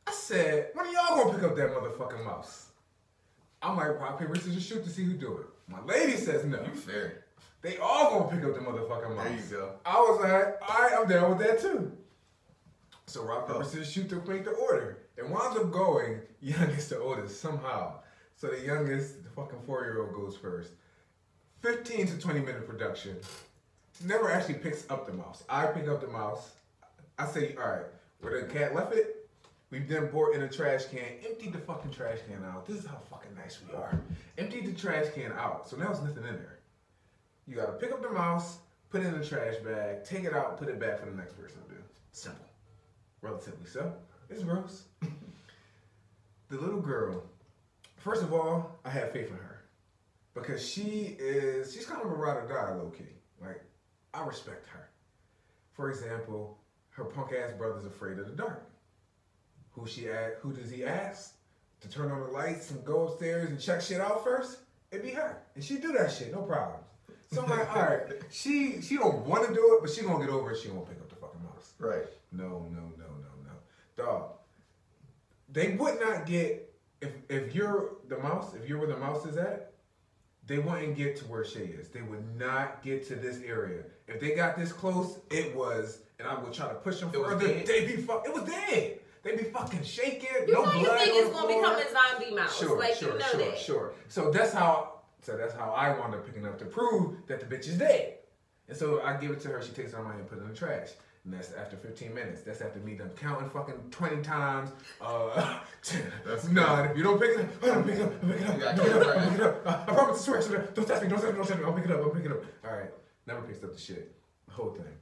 Speaker 2: I said, when are y'all gonna pick up that motherfucking mouse? I'm like, rock, paper, scissors, shoot to see who do it. My lady says no.
Speaker 4: You fair.
Speaker 2: They all gonna pick up the motherfucking mouse.
Speaker 4: There you go.
Speaker 2: I was like, all right, I'm down with that too. So rock, paper, scissors, shoot to make the order. It winds up going youngest to oldest somehow. So the youngest, the fucking 4-year-old goes first. 15 to 20 minute production. Never actually picks up the mouse. I pick up the mouse. I say, all right, where the cat left it, we've then brought in a trash can, emptied the fucking trash can out. This is how fucking nice we are. Emptied the trash can out. So now there's nothing in there. You gotta pick up the mouse, put it in the trash bag, take it out, put it back for the next person to do. Simple. Relatively so. It's gross. The little girl, first of all, I have faith in her. because she's kind of a ride or die, low key. Like, I respect her. For example, her punk ass brother's afraid of the dark. Who does he ask to turn on the lights and go upstairs and check shit out first? It'd be her, and she do that shit, no problem. So I'm like, all right, she don't want to do it, but she gonna get over it. She won't pick up the fucking mouse.
Speaker 4: Right.
Speaker 2: No, dog. They would not get if you're where the mouse is at. They wouldn't get to where Shay is. They would not get to this area. If they got this close, it was, and I would try to push them further. It was dead. They be fucking shaking.
Speaker 3: You think it's gonna become a zombie mouse?
Speaker 2: Sure. So that's how I wound up picking up to prove that the bitch is dead. And so I give it to her. She takes it on my hand and put it in the trash. And that's after 15 minutes. That's after me done counting fucking 20 times. Nah, if you don't pick it up, I'll pick it up. I promise to swear. Don't touch me. I'll pick it up. All right. Never picks up the shit. The whole thing.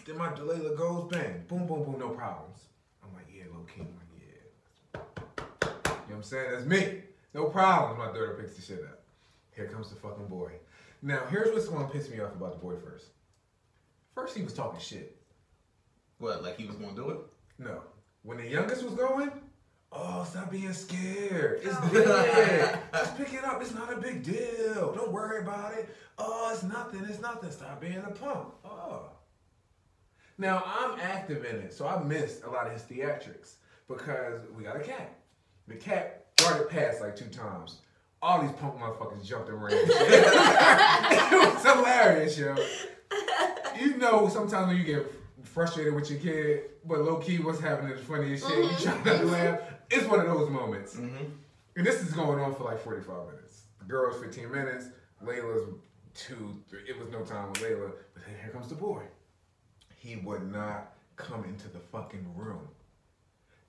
Speaker 2: Then my Delilah goes, bang, boom, no problems. I'm like, yeah, low key. I'm like, yeah. You know what I'm saying? That's me. No problems. My daughter picks the shit up. Here comes the fucking boy. Now, here's what's going to piss me off about the boy first. First, he was talking shit.
Speaker 4: What, like he was going to do it?
Speaker 2: No. When the youngest was going, oh, stop being scared. It's dead. Just pick it up. It's not a big deal. Don't worry about it. Oh, it's nothing. Stop being a punk. Oh. Now, I'm active in it, so I missed a lot of his theatrics because we got a cat. The cat darted past like 2 times. All these punk motherfuckers jumped and ran. It was hilarious, yo. You know, sometimes when you get frustrated with your kid, but low key, what's happening is funny as shit. You try not to laugh. It's one of those moments. Mm-hmm. And this is going on for like 45 minutes. The girl's 15 minutes. Layla's 2, 3. It was no time with Layla. But then here comes the boy. He would not come into the fucking room.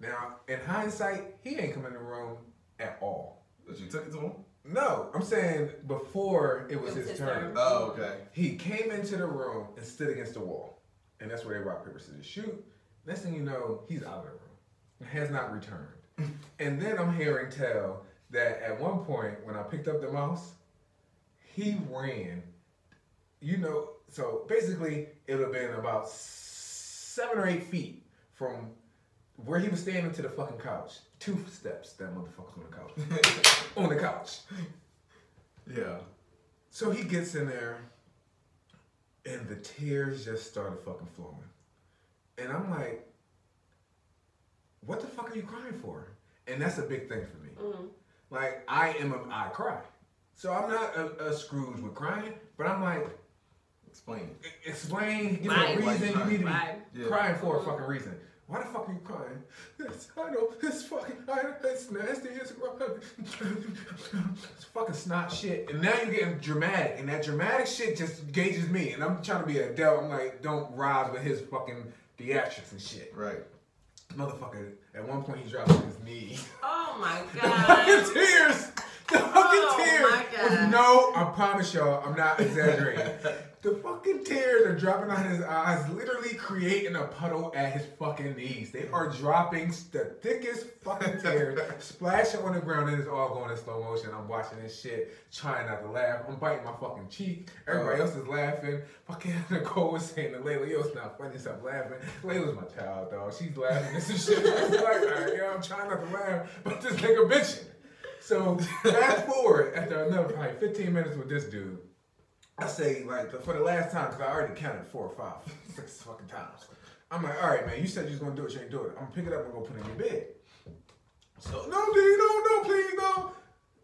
Speaker 2: Now, in hindsight, he ain't come in the room at all.
Speaker 4: But you took it to him?
Speaker 2: No, I'm saying before it was his turn.
Speaker 4: Oh, okay.
Speaker 2: He came into the room and stood against the wall. And that's where they rock, paper, scissors, shoot. Next thing you know, he's out of the room. Has not returned. And then I'm hearing tell that at one point, when I picked up the mouse, he ran. You know, so basically, it would have been about 7 or 8 feet from where he was standing to the fucking couch. 2 steps, that motherfucker's on the couch. On the couch.
Speaker 4: Yeah.
Speaker 2: So he gets in there, and the tears just started fucking flowing. And I'm like, what the fuck are you crying for? And that's a big thing for me. Mm-hmm. Like, I cry. So I'm not a Scrooge with crying, but I'm like, Explain, give me a reason. You need to be crying for a fucking reason. Why the fuck are you crying? I know, it's nasty. It's fucking snot shit. And now you're getting dramatic. And that dramatic shit just gauges me. And I'm trying to be an adult. I'm like, don't rise with his fucking theatrics and shit.
Speaker 4: Right.
Speaker 2: Motherfucker, at one point he dropped on his knee.
Speaker 3: Oh my
Speaker 2: The
Speaker 3: God.
Speaker 2: fucking tears. The fucking tears.
Speaker 3: My God.
Speaker 2: No, I promise y'all, I'm not exaggerating. The fucking tears are dropping out his eyes, literally creating a puddle at his fucking knees. They are dropping the thickest fucking tears, splashing on the ground, and it's all going in slow motion. I'm watching this shit, trying not to laugh. I'm biting my fucking cheek. Everybody else is laughing. Fucking Nicole was saying to Layla, yo, it's not funny, stop laughing. Layla's my child, dog. She's laughing. This is shit. I'm like, all right, yo, I'm trying not to laugh, but this nigga bitching. So, fast forward, after another probably 15 minutes with this dude, I say, like, for the last time, because I already counted 4 or 5, 6 fucking times. I'm like, all right, man, you said you was going to do it, you ain't do it. I'm going to pick it up and go put it in your bed. So, no, dude, no, please, no.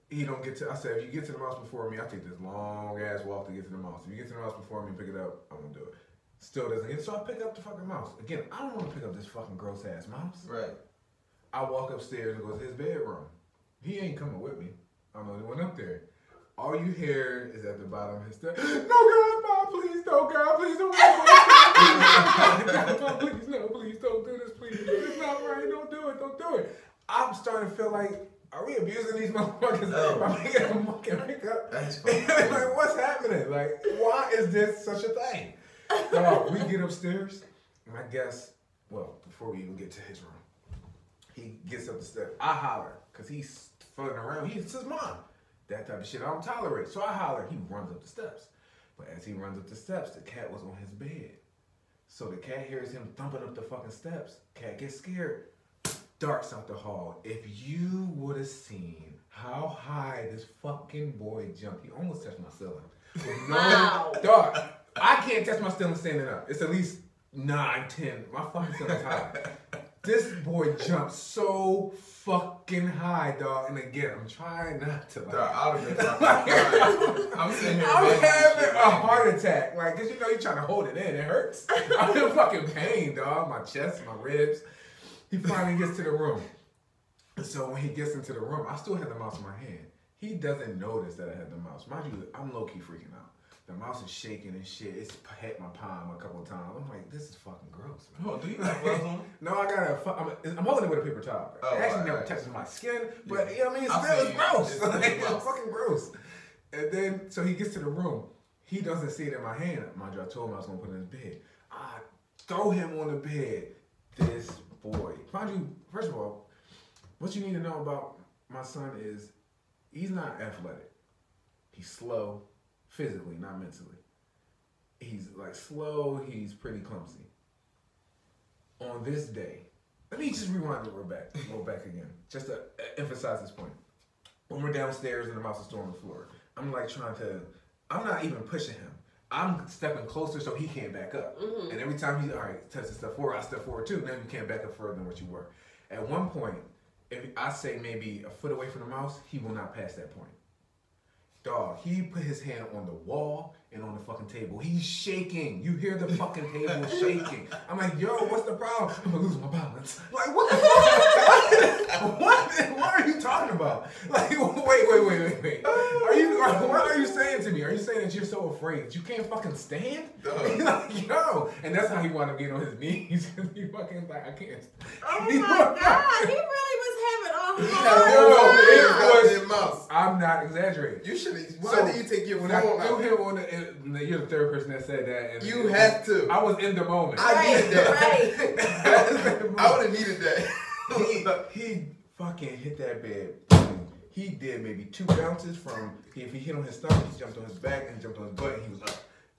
Speaker 2: He don't get to, I said, if you get to the mouse before me, I take this long-ass walk to get to the mouse. If you get to the mouse before me, pick it up, I'm going to do it. Still doesn't get it, so I pick up the fucking mouse. Again, I don't want to pick up this fucking gross-ass mouse.
Speaker 4: Right.
Speaker 2: I walk upstairs and go to his bedroom. He ain't coming with me. I'm the only one up there. All you hear is at the bottom of his step, no, God, please don't, God, please don't. God, please, no, please don't do this, please. It's not right, don't do it. I'm starting to feel like, are we abusing these motherfuckers? I'm making them fucking wake up.
Speaker 4: That's funny.
Speaker 2: Like, what's happening? Like, why is this such a thing? So we get upstairs, and I guess, well, before we even get to his room, he gets up the steps. I holler, because he's floating around. He says, Mom, That type of shit I don't tolerate. So I holler. He runs up the steps. But as he runs up the steps, the cat was on his bed. So the cat hears him thumping up the fucking steps. Cat gets scared. Darts out the hall. If you would have seen how high this fucking boy jumped, he almost touched my ceiling.
Speaker 3: Wow.
Speaker 2: Dog, I can't touch my ceiling standing up. It's at least 9, 10. My fucking ceiling's high. This boy jumped so fucking high, dog. And again, I'm trying not to. Like,
Speaker 4: dog, I'm sitting here.
Speaker 2: I'm having a heart attack. Like, cause you know you're trying to hold it in. It hurts. I'm in fucking pain, dog. My chest, my ribs. He finally gets to the room. And so when he gets into the room, I still have the mouse in my hand. He doesn't notice that I have the mouse. Mind you, I'm low-key freaking out. The mouse is shaking and shit. It's hit my palm a couple of times. I'm like, this is fucking gross, man.
Speaker 4: Oh, do you have gloves on?
Speaker 2: No, I got I'm holding it with a paper towel.
Speaker 4: Oh,
Speaker 2: it actually never touches my skin, but
Speaker 4: yeah.
Speaker 2: You know what I mean? It's gross. It's fucking gross. And then, so he gets to the room. He doesn't see it in my hand. Mind you, I told him I was going to put it in his bed. I throw him on the bed. This boy. Mind you, first of all, what you need to know about my son is he's not athletic. He's slow. Physically, not mentally. He's like slow, he's pretty clumsy. On this day, let me just rewind a little back again, just to emphasize this point. When we're downstairs and the mouse is still on the floor, I'm like I'm not even pushing him. I'm stepping closer so he can't back up. Mm-hmm. And every time he, all right, touches step forward, I step forward too. Now you can't back up further than what you were. At one point, if I say maybe a foot away from the mouse, he will not pass that point. Dog, he put his hand on the wall and on the fucking table. He's shaking. You hear the fucking table shaking. I'm like, yo, what's the problem? I'm gonna lose my balance. Like, what the fuck? What are you talking about? Like, wait. What are you saying to me? Are you saying that you're so afraid that you can't fucking stand? Like, yo. And that's how he wound up getting on his knees. He fucking like, I can't.
Speaker 3: Oh my God. He really was having a hard
Speaker 2: mouse. I'm not exaggerating.
Speaker 4: You should. Why did you take your phone out?
Speaker 2: When I threw him on you're the third person that said that. And
Speaker 4: you had to.
Speaker 2: I was in the moment.
Speaker 4: I needed that.
Speaker 3: Right.
Speaker 4: I would have needed that.
Speaker 2: He fucking hit that bed. He did maybe 2 bounces from, if he hit on his stomach, he jumped on his back and jumped on his butt and he was up.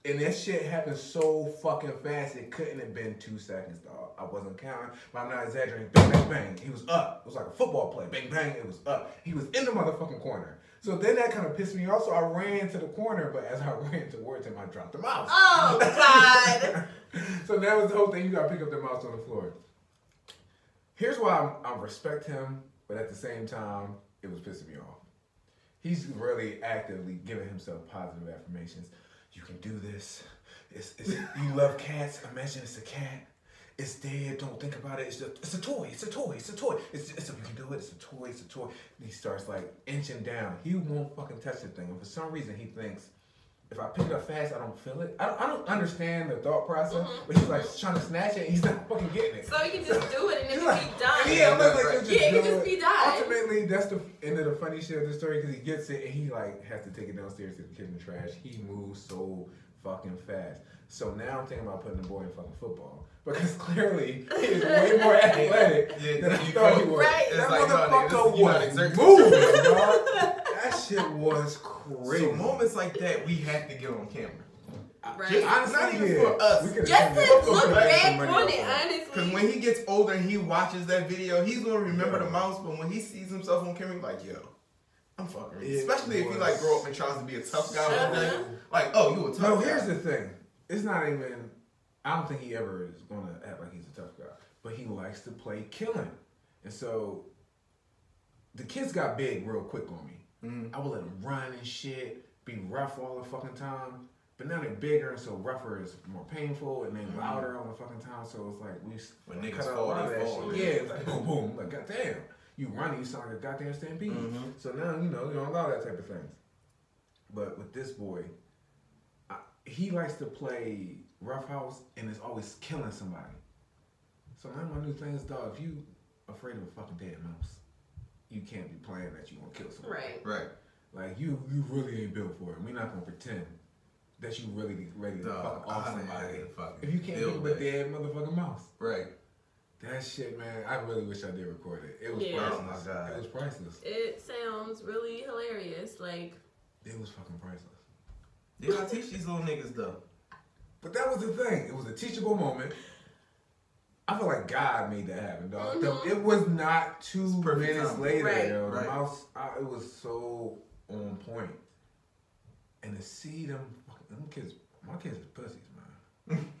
Speaker 2: And that shit happened so fucking fast, it couldn't have been 2 seconds, dog. I wasn't counting, but I'm not exaggerating. Bang, bang, bang. He was up. It was like a football play. Bang, bang, it was up. He was in the motherfucking corner. So then that kind of pissed me off, so I ran to the corner, but as I ran towards him, I dropped the mouse.
Speaker 3: Oh, God.
Speaker 2: So that was the whole thing. You got to pick up the mouse on the floor. Here's why I respect him, but at the same time, it was pissing me off. He's really actively giving himself positive affirmations. You can do this. You love cats. Imagine it's a cat. It's dead. Don't think about it. It's a toy. It's a toy. It's a toy. You can do it. It's a toy. It's a toy. And he starts like inching down. He won't fucking touch the thing. And for some reason, he thinks if I pick it up fast, I don't feel it. I don't understand the thought process, but he's like trying to snatch it and he's not fucking getting it.
Speaker 3: So he can just do it and it can be done.
Speaker 2: Yeah,
Speaker 3: it can just be done.
Speaker 2: Ultimately, that's the end of the funny shit of the story because he gets it and he like has to take it downstairs to the kitchen trash. He moves so fucking fast. So now I'm thinking about putting the boy in fucking football. Because clearly he is way more athletic than I thought he was.
Speaker 3: Right.
Speaker 2: That
Speaker 4: like,
Speaker 2: motherfucker was moving, dog. That shit was crazy.
Speaker 4: So moments like that, we have to get on camera.
Speaker 3: Right.
Speaker 4: Just, honestly, not even for us.
Speaker 3: Just to look back on it, honestly.
Speaker 4: Because when he gets older and he watches that video, he's going to remember the mouse. But when he sees himself on camera, he's like, yo, I'm fucking. Especially if he like grow up and tries to be a tough guy one day. Like, oh, you a tough guy.
Speaker 2: No, here's the thing. It's not even, I don't think he ever is going to act like he's a tough guy. But he likes to play killing. And so, the kids got big real quick on me. I would let them run and shit, be rough all the fucking time. But now they're bigger, and so rougher is more painful, and then louder all the fucking time. So it's like,
Speaker 4: when niggas
Speaker 2: cut out a
Speaker 4: fall,
Speaker 2: lot of that
Speaker 4: fall.
Speaker 2: shit. Yeah, it's like boom, boom. Like, goddamn. You running, you sound like a goddamn stampede. So now, you don't allow that type of things. But with this boy, he likes to play roughhouse and is always killing somebody. So now my new thing is, dog, if you afraid of a fucking dead mouse, you can't be playing that you want to kill somebody.
Speaker 4: Right.
Speaker 2: Like, you really ain't built for it. We're not going to pretend that you really ready to fuck off somebody. If you can't kill a dead motherfucking mouse.
Speaker 4: Right.
Speaker 2: That shit, man, I really wish I did record it. It was priceless. Oh my God. It was priceless.
Speaker 3: It sounds really hilarious. Like,
Speaker 2: it was fucking priceless.
Speaker 4: You gotta teach these little niggas though.
Speaker 2: But that was the thing. It was a teachable moment. I feel like God made that happen, dog. Mm-hmm. It was not 2 minutes later,
Speaker 3: right.
Speaker 2: Yo. The mouse, it was so on point. And to see them kids, my kids are pussies, man.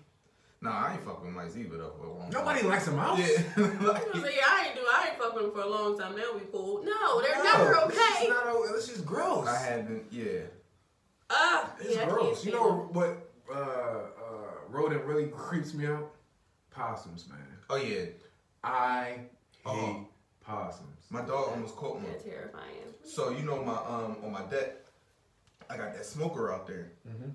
Speaker 4: Nah, I ain't fucking with mice either though for a long time.
Speaker 2: Nobody likes a mouse.
Speaker 3: Yeah. I ain't fucking them for a long time. They'll be cool. No, they're never okay.
Speaker 2: It's just gross.
Speaker 4: I haven't, yeah.
Speaker 2: It's gross. You know what rodent really creeps me out? Possums, man.
Speaker 4: Oh yeah.
Speaker 2: I hate possums.
Speaker 4: My dog almost caught one.
Speaker 3: They're terrifying.
Speaker 4: So you know my on my deck, I got that smoker out there. Mm-hmm.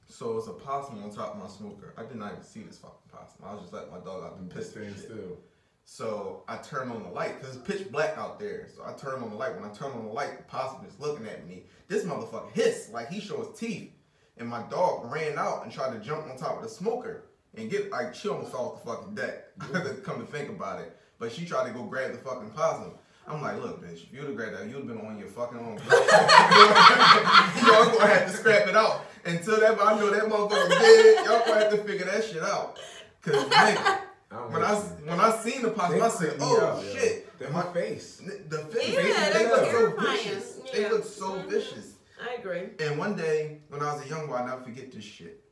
Speaker 4: So it's a possum on top of my smoker. I did not even see this fucking possum. I was just letting my dog out and pissed and shit. Still. So I turned on the light because it's pitch black out there. So I turned on the light. When I turned on the light, the possum is looking at me. This motherfucker hissed like he showed his teeth. And my dog ran out and tried to jump on top of the smoker and get like she almost fell off the fucking deck. Come to think about it, but she tried to go grab the fucking possum. I'm like, look, bitch, if you'd have grabbed that, you'd have been on your fucking own. Y'all gonna have to scrap it out. Until that, I know that motherfucker dead. Y'all gonna have to figure that shit out. Cause nigga, when I seen the possum, I said, oh shit,
Speaker 2: my face.
Speaker 4: The face, they look so vicious. Yeah. They look so vicious.
Speaker 3: I agree.
Speaker 4: And one day, when I was a young boy, I'll never forget this shit.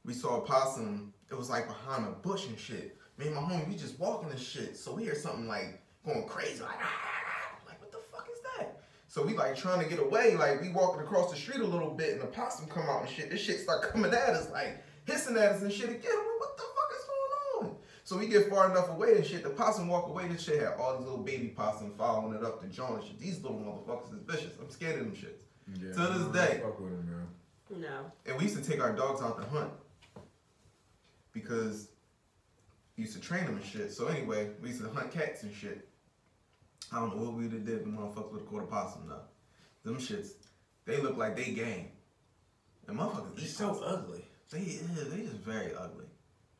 Speaker 4: We saw a possum. It was like behind a bush and shit. Me and my homie, we just walking and shit. So we hear something like going crazy, like what the fuck is that? So we like trying to get away, like we walking across the street a little bit, and the possum come out and shit. This shit start coming at us, like hissing at us and shit again. Like, what the fuck is going on? So we get far enough away and shit. The possum walk away. This shit had all these little baby possum following it up the joint and shit. These little motherfuckers is vicious. I'm scared of them shits.
Speaker 2: Yeah,
Speaker 4: to this day.
Speaker 2: Fuck with them, man.
Speaker 3: No.
Speaker 4: And we used to take our dogs out to hunt because we used to train them and shit. So anyway, we used to hunt cats and shit. I don't know what we would have did. The motherfuckers would have caught a possum though. Them shits, they look like they game. And motherfuckers eat
Speaker 2: so ugly.
Speaker 4: They just very ugly.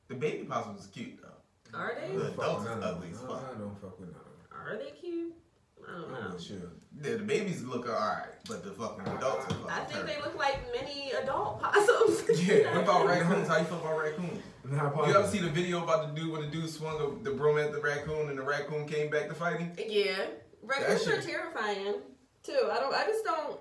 Speaker 4: The baby possum is cute though.
Speaker 3: Are they?
Speaker 4: The adults is ugly as fuck.
Speaker 2: I don't fuck with none of them.
Speaker 3: Are they cute? I don't know.
Speaker 2: Sure.
Speaker 4: Yeah, the babies look alright, but the fucking adults are fucking
Speaker 3: I think
Speaker 4: terrible.
Speaker 3: they look like mini adult possums.
Speaker 4: Yeah. What about raccoons? How you feel about raccoons? You ever see the video about the dude when the dude swung the broom at the raccoon and the raccoon came back to fight him?
Speaker 3: Yeah. Raccoons are terrifying too. I just don't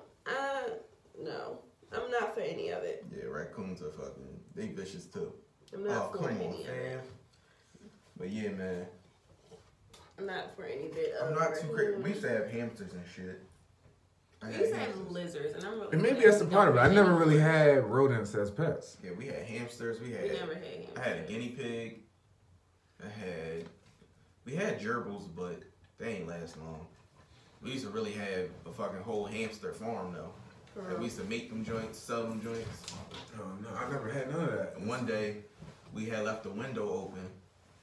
Speaker 3: no. I'm not for any of it.
Speaker 4: Yeah, raccoons are fucking they vicious too.
Speaker 3: I'm not for any of it.
Speaker 4: But yeah, man.
Speaker 3: I'm not for any bit of
Speaker 4: I'm not too crazy. We used to have hamsters and shit.
Speaker 3: We used to have lizards, and I'm really.
Speaker 2: And maybe that's the part of it. I never really had rodents as pets.
Speaker 4: Yeah, we had hamsters. We never had hamsters. I had a guinea pig. We had gerbils, but they ain't last long. We used to really have a fucking whole hamster farm though. And we used to make them joints, sell them joints.
Speaker 2: Oh no, I never had none of that.
Speaker 4: And one day, we had left the window open.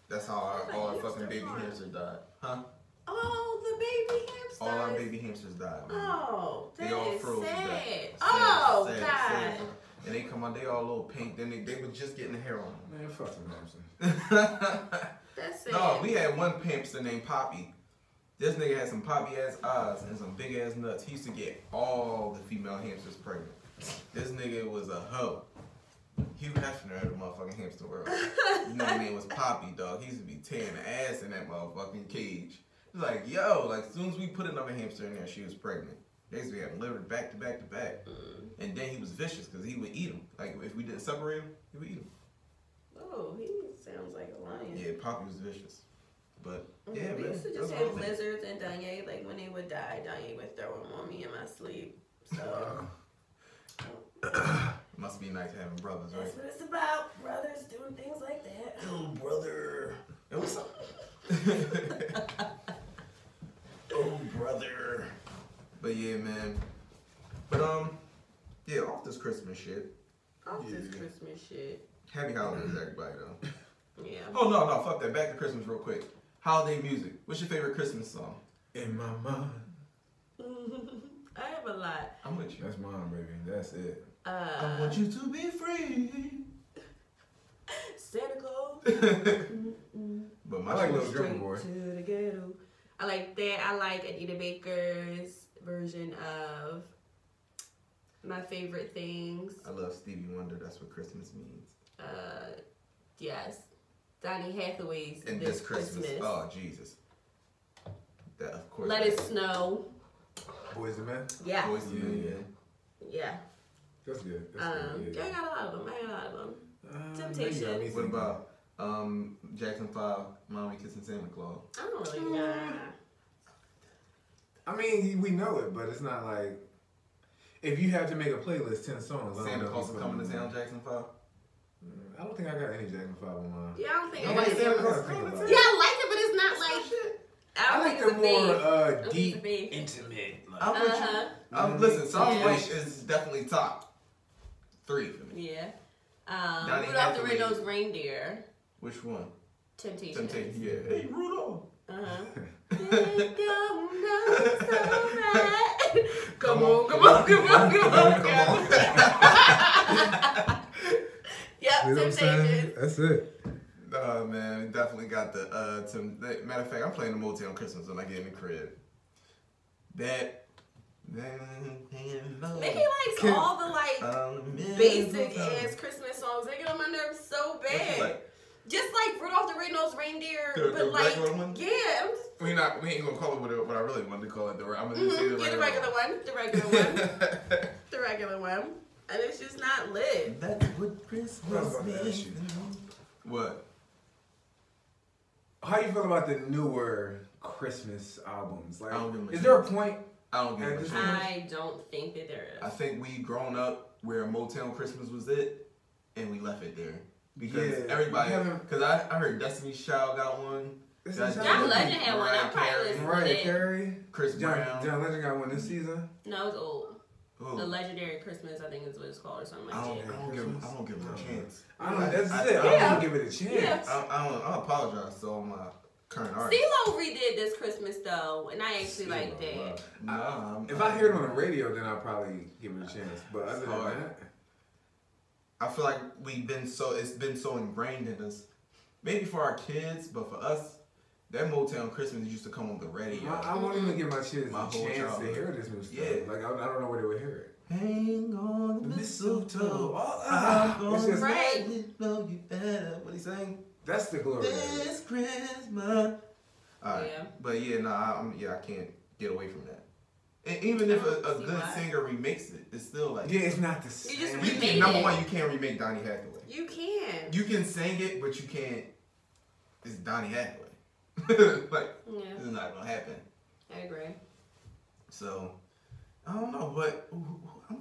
Speaker 4: That's how all our fucking baby hamsters died. Huh?
Speaker 3: Oh, the baby hamsters.
Speaker 4: All our baby hamsters died. Man.
Speaker 3: Oh,
Speaker 4: they all froze
Speaker 3: sad.
Speaker 4: to death.
Speaker 3: Oh,
Speaker 4: sad,
Speaker 3: God.
Speaker 4: sad. And they come out, they all a little pink. Then they were just getting the hair on them.
Speaker 2: Man, fuck them hamsters.
Speaker 3: That's sad.
Speaker 4: No, we had one hamster named Poppy. This nigga had some poppy ass eyes and some big ass nuts. He used to get all the female hamsters pregnant. This nigga was a hoe. Hugh Hefner of the motherfucking hamster world. His name was Poppy, dog. He used to be tearing the ass in that motherfucking cage. He's like, yo, like as soon as we put another hamster in there, she was pregnant. They used to be having liver back to back to back. And then he was vicious because he would eat them. Like if we didn't separate him, he would eat them.
Speaker 3: Oh, he sounds like a lion.
Speaker 4: Yeah, Poppy was vicious. But yeah,
Speaker 3: we
Speaker 4: man.
Speaker 3: used to just have lizards and Danye. Like when they would die, Danye would throw them on me in my sleep. So.
Speaker 4: Must be nice having brothers, right?
Speaker 3: That's what it's about. Brothers doing things like that.
Speaker 4: Oh, brother. It was oh, brother. But yeah, man. But yeah, off this Christmas shit. Happy holidays, everybody, though.
Speaker 3: Yeah.
Speaker 4: Oh no, fuck that. Back to Christmas real quick. Holiday music. What's your favorite Christmas song?
Speaker 2: In my mind.
Speaker 3: I have a lot.
Speaker 4: I'm with you.
Speaker 2: That's mine, baby. That's it.
Speaker 4: I want you to be free.
Speaker 3: Santa Claus.
Speaker 4: But
Speaker 2: I like Little Drummer Boy.
Speaker 3: I like that. I like Anita Baker's version of My Favorite Things.
Speaker 4: I love Stevie Wonder. That's what Christmas means.
Speaker 3: Yes. Donny Hathaway's
Speaker 4: And This Christmas. Oh, Jesus. That, of course.
Speaker 3: Let It Snow.
Speaker 2: Boys and Men?
Speaker 3: Yeah.
Speaker 4: Boys and Men,
Speaker 3: yeah.
Speaker 2: That's good.
Speaker 3: I got a lot of them. Temptation.
Speaker 4: What about Jackson 5, Mommy Kissing Santa Claus?
Speaker 3: I don't really know.
Speaker 2: I mean, we know it, but it's not like... If you had to make a playlist, 10 songs...
Speaker 4: Santa Claus is coming to town, Jackson 5?
Speaker 2: I don't think I got any Jackson 5 on mine.
Speaker 3: Yeah, I don't think
Speaker 2: I like Santa Claus.
Speaker 3: Yeah, I like it, but it's not like...
Speaker 2: I like the more deep, intimate. Like,
Speaker 4: listen, Song White is definitely top 3 for me.
Speaker 3: Yeah. Rudolph the Red-Nosed Reindeer.
Speaker 4: Which one?
Speaker 3: Temptation.
Speaker 4: Yeah. Hey, Rudolph.
Speaker 3: Come on. Yep, Temptation.
Speaker 2: That's it.
Speaker 4: Man, definitely got the matter of fact, I'm playing the Motown Christmas when I get in the crib.
Speaker 3: Mickey likes all the basic ass Christmas songs. They get on my nerves so bad. Just like Rudolph the Red-Nosed Reindeer,
Speaker 4: the regular one?
Speaker 3: Yeah.
Speaker 4: We ain't gonna call it what I really wanted to call it. I'm gonna just say the
Speaker 3: regular one. The regular one. And it's just not lit.
Speaker 4: That's what Christmas means. What?
Speaker 2: How you feel about the newer Christmas albums? Like, is
Speaker 4: there
Speaker 2: a point?
Speaker 4: I don't get it.
Speaker 3: I don't think that there is.
Speaker 4: I think we grown up where Motown Christmas was it, and we left it there. Because everybody, because I heard Destiny's Child got one.
Speaker 3: John Legend had one. I'm probably listening to
Speaker 2: Mariah Carey.
Speaker 4: Chris Brown.
Speaker 2: John Legend got one this season.
Speaker 3: No, it's old.
Speaker 4: Ooh.
Speaker 3: The Legendary Christmas, I think is what it's called, or something like that.
Speaker 4: I don't give it a chance.
Speaker 2: I don't give it a chance.
Speaker 4: I apologize to all my current artists.
Speaker 3: CeeLo redid This Christmas though, and I actually like that.
Speaker 2: If I hear it on the radio, then I'll probably give it a chance. But other than that,
Speaker 4: I feel like it's been so ingrained in us. Maybe for our kids, but for us, that Motown Christmas used to come on the radio.
Speaker 2: I won't even give my kids a chance to hear this new stuff.
Speaker 4: Yeah.
Speaker 2: Like, I don't know where they would hear it.
Speaker 4: Hang on the mistletoe.
Speaker 2: It's just
Speaker 3: right.
Speaker 4: What he saying?
Speaker 2: That's the glory.
Speaker 4: This Christmas. Alright.
Speaker 3: Yeah.
Speaker 4: But I can't get away from that. And even if a good singer remakes it, it's still like...
Speaker 2: Yeah, it's not the same.
Speaker 3: You just remake it.
Speaker 4: Number one, you can't remake Donny Hathaway.
Speaker 3: You can.
Speaker 4: You can sing it, but you can't... It's Donny Hathaway. It's not gonna happen.
Speaker 3: I agree.
Speaker 4: So, I don't know, but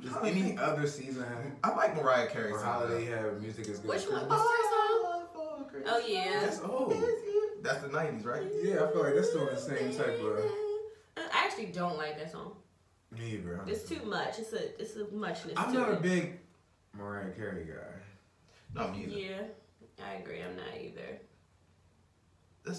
Speaker 2: does any other season have?
Speaker 4: I like Mariah Carey.
Speaker 2: Or holiday have music as good.
Speaker 3: Which one? What's her song? Oh yeah.
Speaker 2: That's old.
Speaker 4: That's the 90s, right?
Speaker 2: Yeah, I feel like that's still the same type of.
Speaker 3: I actually don't like that song.
Speaker 2: Me either.
Speaker 3: It's too much. It's a muchness.
Speaker 2: I'm not a big Mariah Carey guy.
Speaker 4: No, me either.
Speaker 3: Yeah, I agree. I'm not either.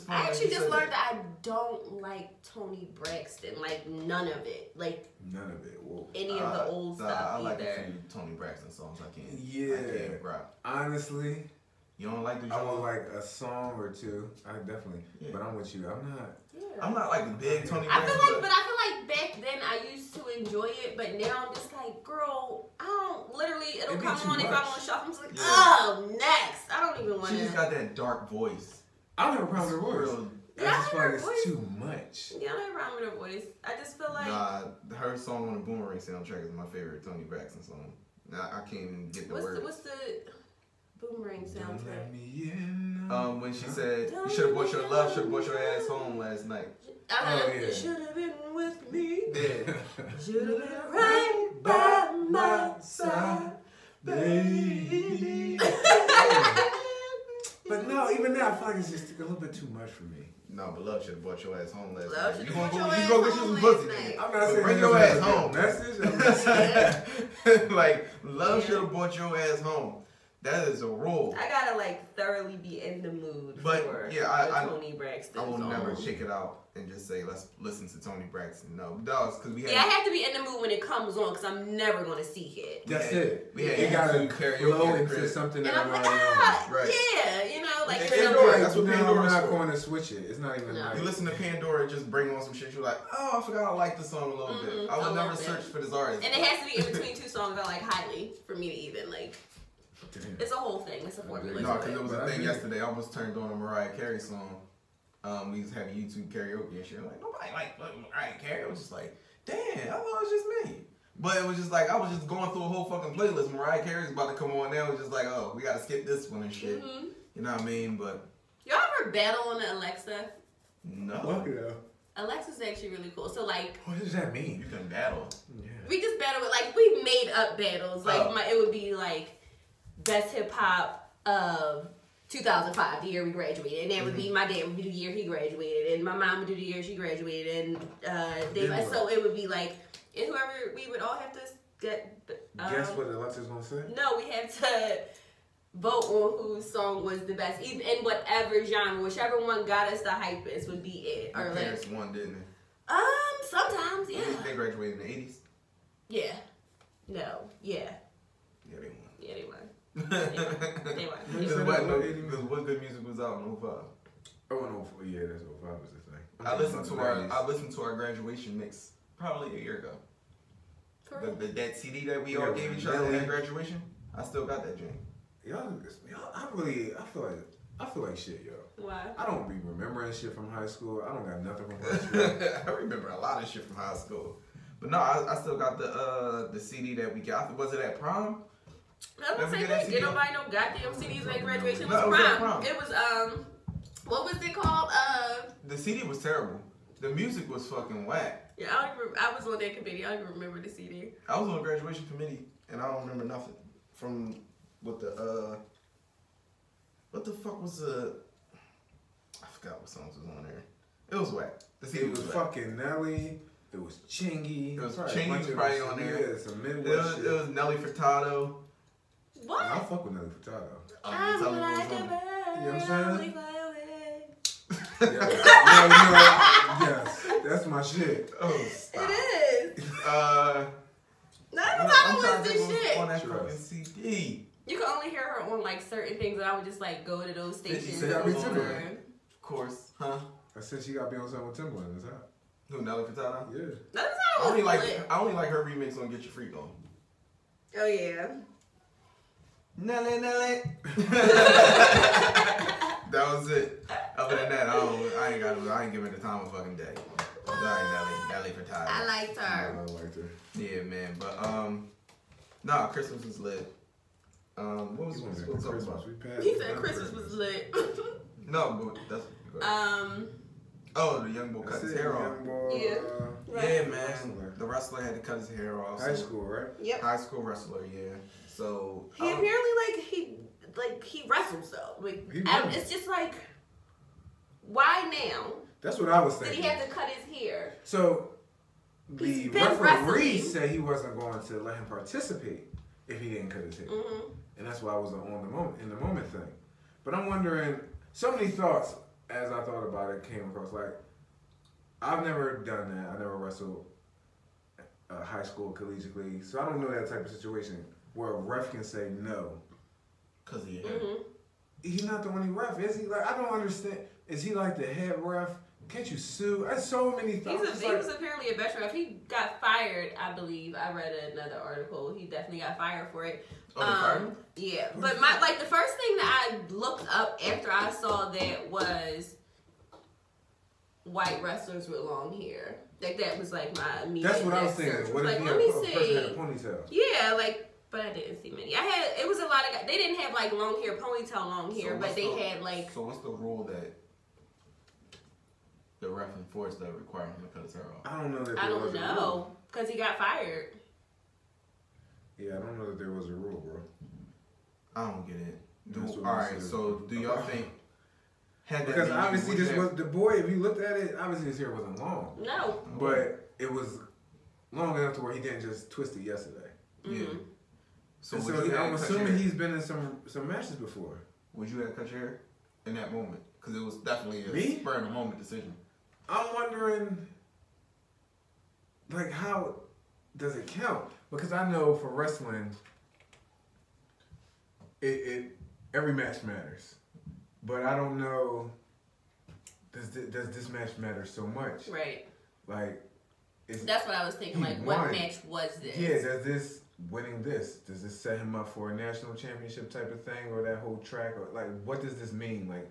Speaker 4: I
Speaker 3: actually just learned that I don't like Toni Braxton. Like none of it. Like
Speaker 2: none of it. Whoa.
Speaker 3: Any of the old stuff
Speaker 4: I like
Speaker 3: either.
Speaker 4: a few Toni Braxton songs. I can't rap.
Speaker 2: Honestly,
Speaker 4: you don't like the.
Speaker 2: I would like a song or two. I definitely. Yeah. But I'm with you. I'm not.
Speaker 3: Yeah.
Speaker 4: I'm not like a big Toni Braxton.
Speaker 3: I feel like back then I used to enjoy it, but now I'm just like, girl, I don't. Literally, it'll come on if I'm on the shop. I'm just like, oh, next. I don't even want to.
Speaker 4: She just got that dark voice.
Speaker 2: I don't have a problem with her voice. I just feel like it's too much.
Speaker 3: Yeah, I don't have a problem with her voice. I just feel like...
Speaker 4: Nah, her song on the Boomerang soundtrack is my favorite Toni Braxton song. Now, I can't even get the words.
Speaker 3: What's the Boomerang soundtrack?
Speaker 4: When she said, you should have brought your love, should have brought your ass home last night.
Speaker 3: You should have been with me.
Speaker 4: Yeah.
Speaker 3: Should have been right by my side, baby.
Speaker 2: But no, even now I feel like it's just a little bit too much for me.
Speaker 4: No, but love should have brought your ass home last
Speaker 3: night.
Speaker 4: You gonna go get you some pussy.
Speaker 2: I'm not saying
Speaker 4: bring your ass home.
Speaker 2: Message.
Speaker 4: Like love should have brought your ass home. That is a rule.
Speaker 3: I gotta like thoroughly be in the mood for Tony Braxton.
Speaker 4: I will never check it out and just say let's listen to Tony Braxton. No, dogs, because we had.
Speaker 3: Yeah, I have to be in the mood when it comes on because I'm never gonna seek it.
Speaker 2: That's it.
Speaker 4: You gotta
Speaker 2: flow into something that I'm
Speaker 3: like,
Speaker 4: right.
Speaker 3: Yeah, you know, like
Speaker 4: Pandora. That's what
Speaker 2: Pandora's
Speaker 4: Pandora's
Speaker 2: not
Speaker 4: for.
Speaker 2: going to switch it. It's not even.
Speaker 3: No.
Speaker 2: Like,
Speaker 4: You listen to Pandora, just bring on some shit. You're like, oh, I forgot I like this song a little bit. I would never search for this artist.
Speaker 3: And it has to be in between two songs I like highly for me to even like. It's a whole thing. It's a formula.
Speaker 4: No, because it was a thing yesterday. I almost turned on a Mariah Carey song. We was having YouTube karaoke and shit. Like, nobody like Mariah Carey. I was just like, damn, I thought it was just me. But it was just like, I was just going through a whole fucking playlist. Mariah Carey's about to come on there. It was just like, oh, we got to skip this one and shit. Mm-hmm. You know what I mean? But
Speaker 3: y'all ever battle on the Alexa?
Speaker 4: No.
Speaker 2: Fuck it.
Speaker 3: Alexa's actually really cool. So like,
Speaker 2: what does that mean?
Speaker 4: You can battle.
Speaker 2: Yeah.
Speaker 3: We just battle with like we made up battles. Like it would be like best hip hop of 2005, the year we graduated, and that would be my dad would be the year he graduated, and my mom would do the year she graduated, and so it would be like, and whoever we would all have to get.
Speaker 2: Guess what Alexa's gonna say?
Speaker 3: No, we have to vote on whose song was the best, even in whatever genre, whichever one got us the hypest would be it.
Speaker 4: Your parents won, didn't they?
Speaker 3: Sometimes, yeah.
Speaker 4: They graduated in the 80s.
Speaker 3: Yeah. No. Yeah.
Speaker 4: Yeah, they won.
Speaker 3: Yeah, they won. They won.
Speaker 4: What good music was out in 05?
Speaker 2: Oh, no, yeah, that's 05 was the thing.
Speaker 4: I listened to our graduation mix probably a year ago. That CD that we all gave each other at graduation, I still got that joint.
Speaker 2: Y'all, I feel like shit, yo.
Speaker 3: Why?
Speaker 2: I don't be remembering shit from high school. I don't got nothing from high school.
Speaker 4: I remember a lot of shit from high school. But no, I still got the CD that we got. Was it at prom?
Speaker 3: I was gonna say, did nobody know goddamn CDs at graduation? It was prom. It was, what was it called?
Speaker 4: The CD was terrible. The music was fucking whack.
Speaker 3: Yeah, I was on that committee. I don't even remember the CD.
Speaker 4: I was on the graduation committee, and I don't remember nothing from what the fuck was the... I forgot what songs was on there. It was whack. The CD
Speaker 2: was fucking Nelly. It was Chingy.
Speaker 4: It was Chingy was probably on there.
Speaker 2: Yeah, some Midwest shit.
Speaker 4: It was Nelly Furtado.
Speaker 3: What?
Speaker 2: I fuck with Nelly Furtado.
Speaker 3: I'm like a bird.
Speaker 2: You know what I'm saying? Yes, that's my shit.
Speaker 4: Oh, stop.
Speaker 3: It is. Nelly Furtado was the shit.
Speaker 4: On that fucking CD.
Speaker 3: You can only hear her on like certain things, and I would just like go to those stations.
Speaker 2: Of
Speaker 4: course, huh?
Speaker 2: I said she got to be on something with Timberland. Is that?
Speaker 4: Who, Nelly Furtado?
Speaker 2: Yeah.
Speaker 3: I only
Speaker 4: like her remix on "Get Your Freak On."
Speaker 3: Oh yeah.
Speaker 4: Nelly. That was it. Other than that, I ain't giving the time of fucking day. Sorry, Nelly Furtado.
Speaker 3: I liked her.
Speaker 2: I liked her.
Speaker 4: Yeah, man. But Christmas was lit. What was Christmas?
Speaker 3: He said Christmas was lit.
Speaker 4: No, but that's. Oh, the young boy cut his hair off.
Speaker 3: Yeah.
Speaker 4: Right. Yeah, man. The wrestler had to cut his hair off.
Speaker 2: High school, right?
Speaker 3: Yep.
Speaker 4: High school wrestler, yeah. So
Speaker 3: he apparently he wrestles though. Like it's just like, why now?
Speaker 2: That's what I was thinking.
Speaker 3: Did he have to cut his hair?
Speaker 2: So the referee said he wasn't going to let him participate if he didn't cut his hair, and that's why I was in the moment thing. But I'm wondering, so many thoughts as I thought about it came across. Like, I've never done that. I never wrestled high school collegiately, so I don't know that type of situation where a ref can say no.
Speaker 4: Cause he
Speaker 2: he's not the only ref, is he? Like, I don't understand. Is he like the head ref? Can't you sue? There's so many thoughts.
Speaker 3: He was apparently a veteran ref. He got fired, I believe. I read another article. He definitely got fired for it. Yeah, but the first thing that I looked up after I saw that was white wrestlers with long hair. Like, that was like my immediate.
Speaker 2: That's what I was thinking. What if a person had a ponytail?
Speaker 3: Yeah, but I didn't see many. It was a lot of guys. They didn't have like long hair, long hair, but they had like.
Speaker 4: So what's the rule that the ref enforced that required him to cut his hair off?
Speaker 2: I don't know that.
Speaker 3: I don't know because he got fired.
Speaker 2: Yeah, I don't know that there was a rule, bro.
Speaker 4: I don't get it. Alright, so do y'all think...
Speaker 2: Because obviously this was... The boy, if you looked at it, obviously his hair wasn't long.
Speaker 3: No.
Speaker 2: But it was long enough to where he didn't just twist it yesterday.
Speaker 4: Yeah. So
Speaker 2: I'm assuming he's been in some matches before.
Speaker 4: Would you have cut your hair in that moment? Because it was definitely a spur of the moment decision.
Speaker 2: I'm wondering, like, how does it count? Because I know for wrestling, it every match matters, but I don't know. Does this match matter so much?
Speaker 3: Right.
Speaker 2: Like,
Speaker 3: that's what I was thinking. Like, what match was this?
Speaker 2: Yeah. Does this set him up for a national championship type of thing, or that whole track, or like, what does this mean? Like,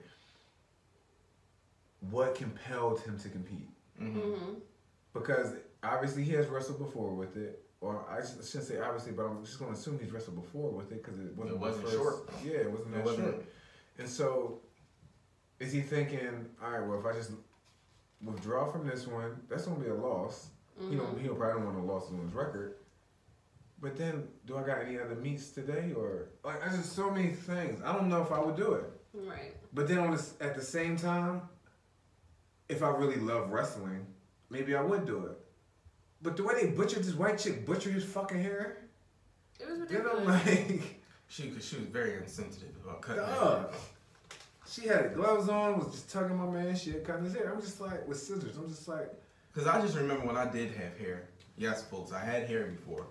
Speaker 2: what compelled him to compete?
Speaker 3: Mm-hmm.
Speaker 2: Because obviously he has wrestled before with it, or I shouldn't say obviously, but I'm just going to assume he's wrestled before with it because it wasn't
Speaker 4: short.
Speaker 2: Yeah, it wasn't that short. And so, is he thinking, all right, well, if I just withdraw from this one, that's going to be a loss.
Speaker 3: Mm-hmm.
Speaker 2: He'll probably don't want a loss on his record. But then, do I got any other meets today, or like, there's just so many things. I don't know if I would do it.
Speaker 3: Right.
Speaker 2: But then at the same time, if I really love wrestling, maybe I would do it. But the way they butchered this white chick, butchered his fucking hair,
Speaker 3: it was ridiculous.
Speaker 2: Then I'm like,
Speaker 4: she was very insensitive about cutting
Speaker 2: hair. She had gloves on, was just tugging my man shit, cutting his hair. I'm just like, with scissors. I'm just like,
Speaker 4: because I just remember when I did have hair. Yes, folks, I had hair before.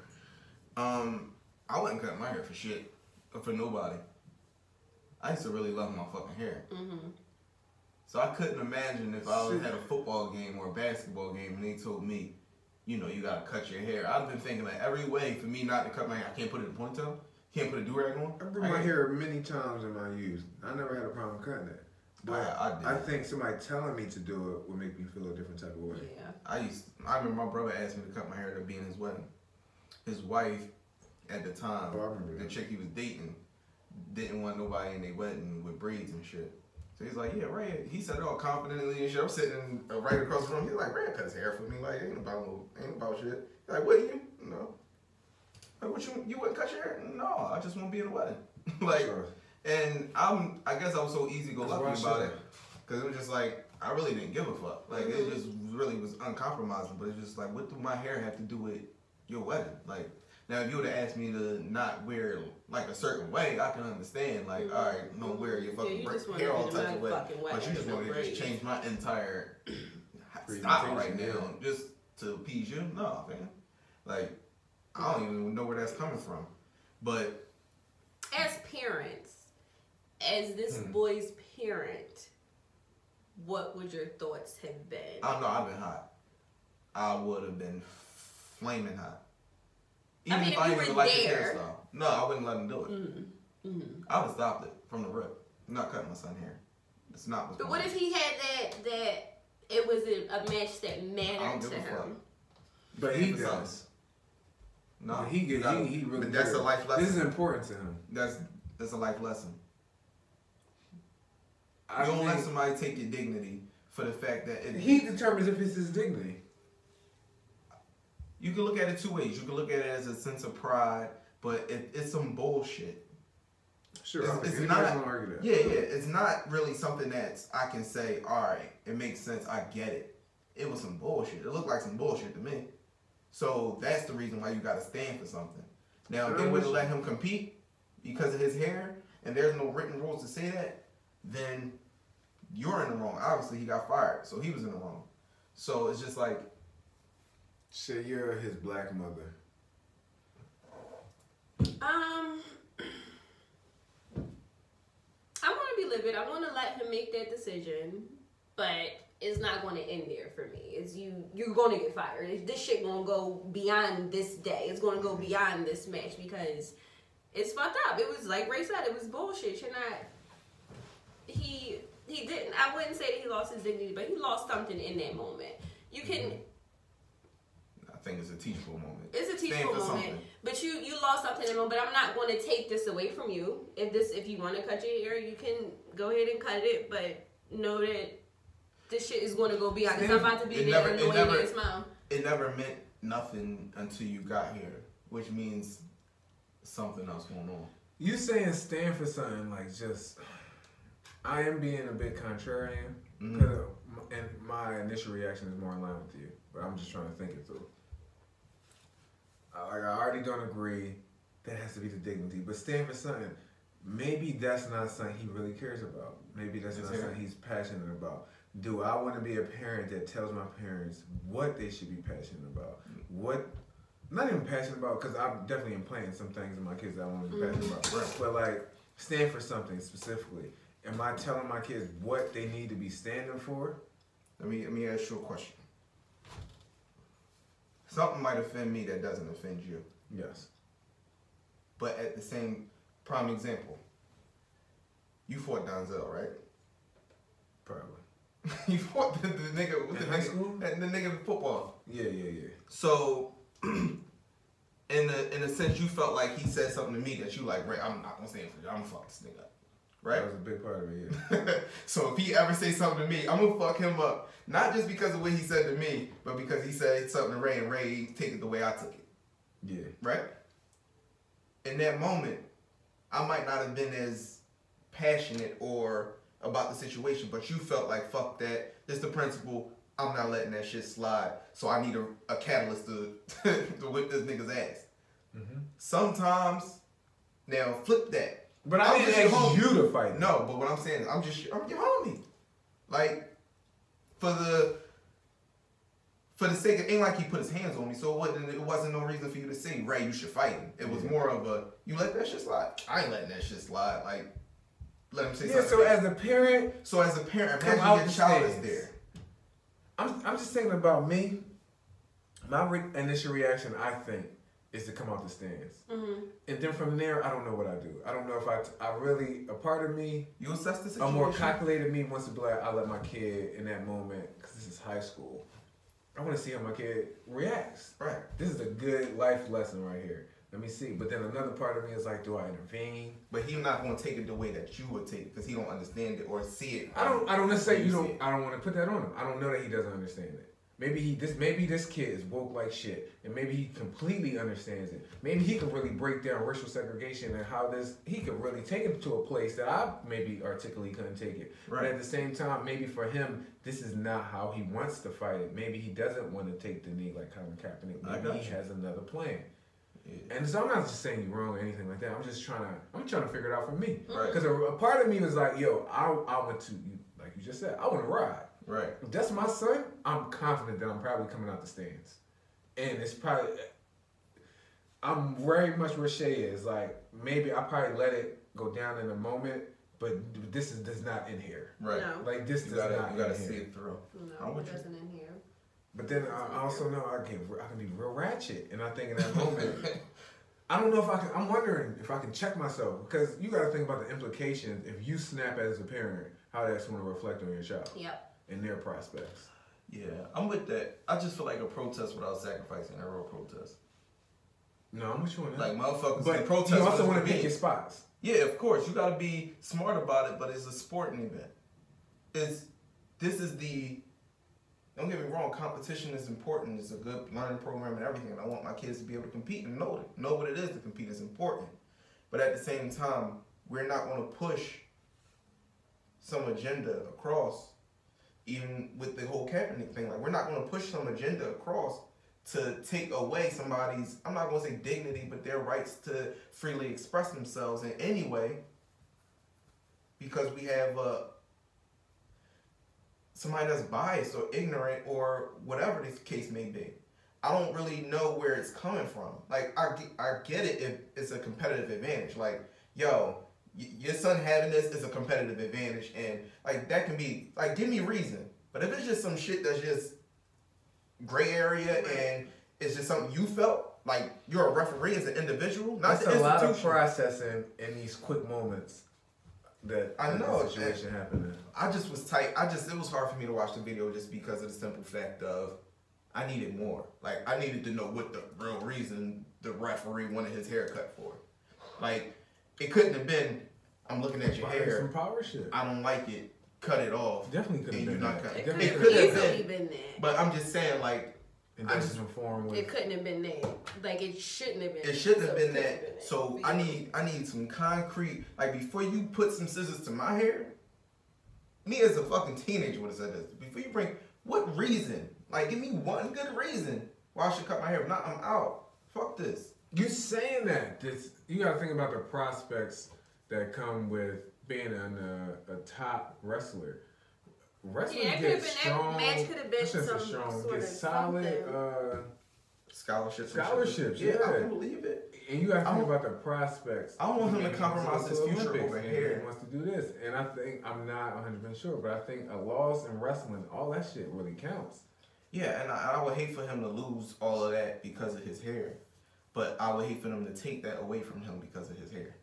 Speaker 4: I wouldn't cut my hair for shit, or for nobody. I used to really love my fucking hair.
Speaker 3: Mm-hmm.
Speaker 4: So I couldn't imagine if I had a football game or a basketball game and they told me, you know, you gotta cut your hair. I've been thinking like every way for me not to cut my hair. I can't put it in a ponytail. Can't put a do-rag on.
Speaker 2: I grew my hair many times in my youth. I never had a problem cutting it. But I think somebody telling me to do it would make me feel a different type of way.
Speaker 3: Yeah.
Speaker 4: I remember my brother asked me to cut my hair to be in his wedding. His wife at the time, the chick he was dating, didn't want nobody in their wedding with braids and shit. So he's like, yeah, Ray. He said it all confidently and shit. I'm sitting right across the room. He's like, Ray cut his hair for me. Like, ain't about shit. He's like, what you? No. Like, what you wouldn't cut your hair? No, I just want to be in the wedding. Like, sure. And I guess I was so easy-go-lucky about it. Because it was just like, I really didn't give a fuck. Like, it just really was uncompromising. But it's just like, what do my hair have to do with your wedding? Like, now if you would have asked me to not wear like a certain way, I can understand. Like, all right, don't wear your fucking hair all types of way. But you just want to just change my entire style right now just to appease you? No, man. Like, I don't even know where that's coming from. But
Speaker 3: as parents, as this boy's parent, what would your thoughts have been?
Speaker 4: I don't know. I've been hot. I would have been flaming hot. Even if I didn't like his hairstyle. No, I wouldn't let him do it.
Speaker 3: Mm-hmm. Mm-hmm.
Speaker 4: I would have stopped it from the rip. I'm not cutting my son's hair. It's not what's
Speaker 3: But what if he had that it was a match that mattered to him? Fuck.
Speaker 2: But he does.
Speaker 4: No,
Speaker 2: he really.
Speaker 4: But that's a life lesson.
Speaker 2: This is important to him.
Speaker 4: That's a life lesson. You don't let somebody take your dignity for the fact that
Speaker 2: he determines if it's his dignity.
Speaker 4: You can look at it two ways. You can look at it as a sense of pride, but it's some bullshit.
Speaker 2: Sure,
Speaker 4: it's not. Argue that. Yeah. It's not really something that I can say, all right, it makes sense. I get it. It was some bullshit. It looked like some bullshit to me. So that's the reason why you got to stand for something. Now, if they would have let him compete because of his hair, and there's no written rules to say that, then you're in the wrong. Obviously, he got fired, so he was in the wrong. So it's just like.
Speaker 2: Say you're his black mother.
Speaker 3: I want to be livid. I want to let him make that decision, but it's not going to end there for me. It's you're going to get fired. This shit going to go beyond this day. It's going to go beyond this match because it's fucked up. It was like Ray said. It was bullshit. You're not. He didn't. I wouldn't say that he lost his dignity, but he lost something in that moment. You can.
Speaker 4: I think it's a teachable moment.
Speaker 3: It's a teachable moment, something. But you lost something in the moment. But I'm not going to take this away from you. If you want to cut your hair, you can go ahead and cut it. But know that this shit is going to go beyond. Because I'm about to be there annoying and smile.
Speaker 4: It never meant nothing until you got here, which means something else going on.
Speaker 2: You saying stand for something like just? I am being a bit contrarian, and my initial reaction is more in line with you. But I'm just trying to think it through. I already don't agree that has to be the dignity. But stand for something, maybe that's not something he really cares about. Maybe that's not something he's passionate about. Do I want to be a parent that tells my parents what they should be passionate about? What, not even passionate about, because I definitely am playing some things in my kids that I want to be passionate about. Right. But like, stand for something specifically. Am I telling my kids what they need to be standing for?
Speaker 4: Let me ask you a question. Something might offend me that doesn't offend you.
Speaker 2: Yes.
Speaker 4: But at the same, prime example, you fought Donzel, right?
Speaker 2: Probably.
Speaker 4: You fought the nigga with
Speaker 2: in high school?
Speaker 4: The nigga in football.
Speaker 2: Yeah.
Speaker 4: So, in a sense, you felt like he said something to me that you like, right, I'm not gonna say it for you. I'm gonna fuck this nigga up. Right?
Speaker 2: That was a big part of it, yeah.
Speaker 4: So if he ever say something to me, I'm gonna fuck him up. Not just because of what he said to me, but because he said something to Ray and Ray take it the way I took it.
Speaker 2: Yeah.
Speaker 4: Right? In that moment, I might not have been as passionate or about the situation, but you felt like, fuck that, it's the principle, I'm not letting that shit slide, so I need a catalyst to whip this nigga's ass. Mm-hmm. Sometimes, now flip that.
Speaker 2: But I didn't ask you to fight.
Speaker 4: No, but what I'm saying is, I'm your homie. Like, for the sake of, ain't like he put his hands on me, so it wasn't no reason for you to say, Ray, you should fight him. It was more of a, you let that shit slide. I ain't letting that shit slide. Like, let him say something.
Speaker 2: Yeah, so as a parent,
Speaker 4: imagine your child is there.
Speaker 2: I'm just thinking about me. My initial reaction, I think, is to come out the stands. Mm-hmm. And then from there, I don't know what I do. I don't know if I really, a part of me,
Speaker 4: you assess the situation.
Speaker 2: A more calculated me wants to be like, I let my kid in that moment, because this is high school. I want to see how my kid reacts.
Speaker 4: Right.
Speaker 2: This is a good life lesson right here. Let me see. But then another part of me is like, do I intervene?
Speaker 4: But he's not going to take it the way that you would take it because he don't understand it or see it.
Speaker 2: I don't necessarily. I don't want to put that on him. I don't know that he doesn't understand it. Maybe this kid is woke like shit, and maybe he completely understands it. Maybe he could really break down racial segregation and how he could really take it to a place that I maybe articulately couldn't take it. Right. But at the same time, maybe for him, this is not how he wants to fight it. Maybe he doesn't want to take the knee like Colin Kaepernick. Maybe he has another plan. Yeah. And so I'm not just saying you're wrong or anything like that. I'm just trying to figure it out for me. Because a part of me was like, yo, I want to, like you just said, I want to ride.
Speaker 4: Right.
Speaker 2: If that's my son, I'm confident that I'm probably coming out the stands. And it's probably, I'm very much where Shay is. Like, maybe I probably let it go down in a moment, but this does not end here.
Speaker 4: Right.
Speaker 3: No.
Speaker 2: Like, this does not
Speaker 4: You gotta see it through.
Speaker 3: No, it doesn't end here.
Speaker 2: But then I also know I can be real ratchet. And I think in that moment, I don't know if I can, I'm wondering if I can check myself. Because you got to think about the implications if you snap as a parent, how that's going to reflect on your child.
Speaker 3: Yep.
Speaker 2: And their prospects.
Speaker 4: Yeah, I'm with that. I just feel like a protest without sacrificing a real protest.
Speaker 2: No, I'm with you on that.
Speaker 4: Like, motherfuckers,
Speaker 2: but
Speaker 4: protest.
Speaker 2: You also want to pick your spots.
Speaker 4: Yeah, of course. You got to be smart about it, but it's a sporting event. Don't get me wrong, competition is important. It's a good learning program and everything. And I want my kids to be able to compete and know what it is to compete is important. But at the same time, we're not going to push some agenda across, even with the whole Kaepernick thing. Like, we're not going to push some agenda across to take away somebody's, I'm not going to say dignity, but their rights to freely express themselves in any way, because we have somebody that's biased or ignorant or whatever this case may be. I don't really know where it's coming from. Like, I get it if it's a competitive advantage. Like, yo, your son having this is a competitive advantage, and like that can be like, give me reason. But if it's just some shit that's just gray area and it's just something you felt like you're a referee as an individual, not
Speaker 2: that's a lot of processing in these quick moments that
Speaker 4: I know
Speaker 2: the situation happened.
Speaker 4: I just was tight. It was hard for me to watch the video just because of the simple fact of I needed more. Like, I needed to know what the real reason the referee wanted his haircut for. Like, it couldn't have been, I'm looking at your hair.
Speaker 2: Some power shit.
Speaker 4: I don't like it. Cut it off.
Speaker 2: Definitely could have been that.
Speaker 3: It could have been that.
Speaker 4: But I'm just saying, like,
Speaker 3: it couldn't have been that. Like, it shouldn't have been.
Speaker 4: It shouldn't have been that. So I need some concrete. Like, before you put some scissors to my hair, me as a fucking teenager would have said this. Before you bring, what reason? Like, give me one good reason why I should cut my hair. If not, I'm out. Fuck this.
Speaker 2: You saying that? You got to think about the prospects that come with being a top wrestler. Wrestling gets strong. That match could have been some sort of solid
Speaker 4: scholarships.
Speaker 2: Yeah,
Speaker 4: I can believe it.
Speaker 2: And you got to think about the prospects.
Speaker 4: I don't want him to compromise his future over here.
Speaker 2: He wants to do this, and I think I'm not 100% sure, but I think a loss in wrestling, all that shit really counts.
Speaker 4: Yeah, and I would hate for him to lose all of that because of his hair, but I would hate for them to take that away from him because of his hair.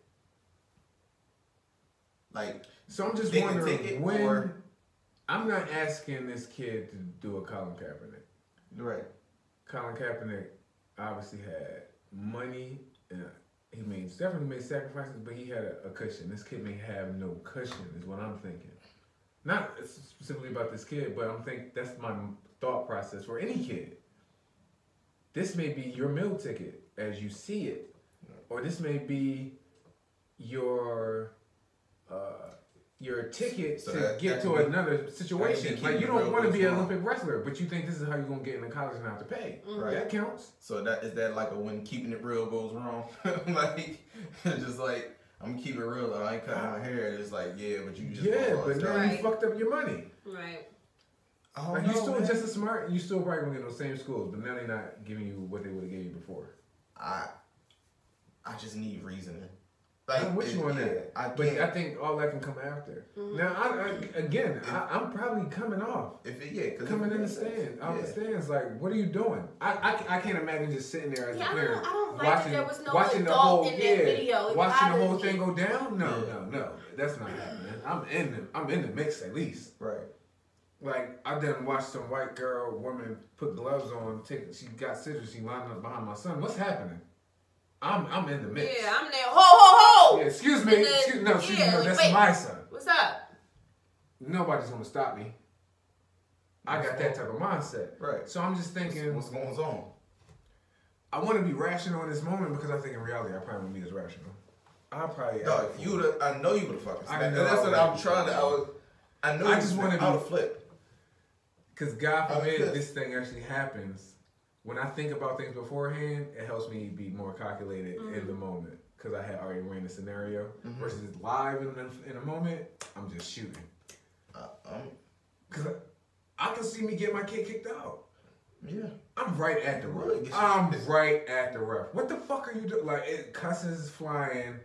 Speaker 4: Like,
Speaker 2: so I'm just wondering when. I'm not asking this kid to do a Colin Kaepernick.
Speaker 4: Right.
Speaker 2: Colin Kaepernick obviously had money. He definitely made sacrifices, but he had a cushion. This kid may have no cushion, is what I'm thinking. Not specifically about this kid, but I'm thinking that's my thought process for any kid. This may be your meal ticket as you see it, or this may be your ticket to get to another situation. Like, you don't want to be an Olympic wrestler, but you think this is how you're going to get into college and not have to pay. Right. That counts.
Speaker 4: So is that like when keeping it real goes wrong? Like, just like, I'm going to keep it real. I ain't cutting my hair. It's like, yeah, but you just...
Speaker 2: Yeah, but now you fucked up your money.
Speaker 3: Right.
Speaker 2: Like, you still just as smart, you still probably going to get those same schools, but now they're not giving you what they would have gave you before. I
Speaker 4: just need reasoning.
Speaker 2: Like, I'm with you on that. But I think all that can come after. Mm-hmm. Now, I'm probably coming off. Coming in the stands. Off the stands, like, what are you doing? I can't imagine just sitting there as a parent.
Speaker 3: I don't like that there was no adult in that video.
Speaker 2: Watching the whole thing go down? No. That's not happening. I'm in the mix at least.
Speaker 4: Right.
Speaker 2: Like, I done watched some white woman put gloves on, she got scissors, she lined up behind my son. What's happening? I'm in the mix.
Speaker 3: Yeah, I'm there. Ho!
Speaker 2: Yeah, excuse me. That's my son.
Speaker 3: What's up?
Speaker 2: Nobody's gonna stop me. I got that type of mindset.
Speaker 4: Right.
Speaker 2: So I'm just thinking,
Speaker 4: what's going on?
Speaker 2: I want to be rational in this moment because I think in reality I probably won't be as rational. I'll probably.
Speaker 4: No, I know you would have fucking snapped. And that's what I'm trying to. I just want to be flip.
Speaker 2: Because God forbid this thing actually happens. When I think about things beforehand, it helps me be more calculated in the moment because I had already ran the scenario. Versus live in a moment, I'm just shooting. Because I can see me get my kid kicked out.
Speaker 4: Yeah.
Speaker 2: I'm right at the ref. What the fuck are you doing? Like, cusses flying.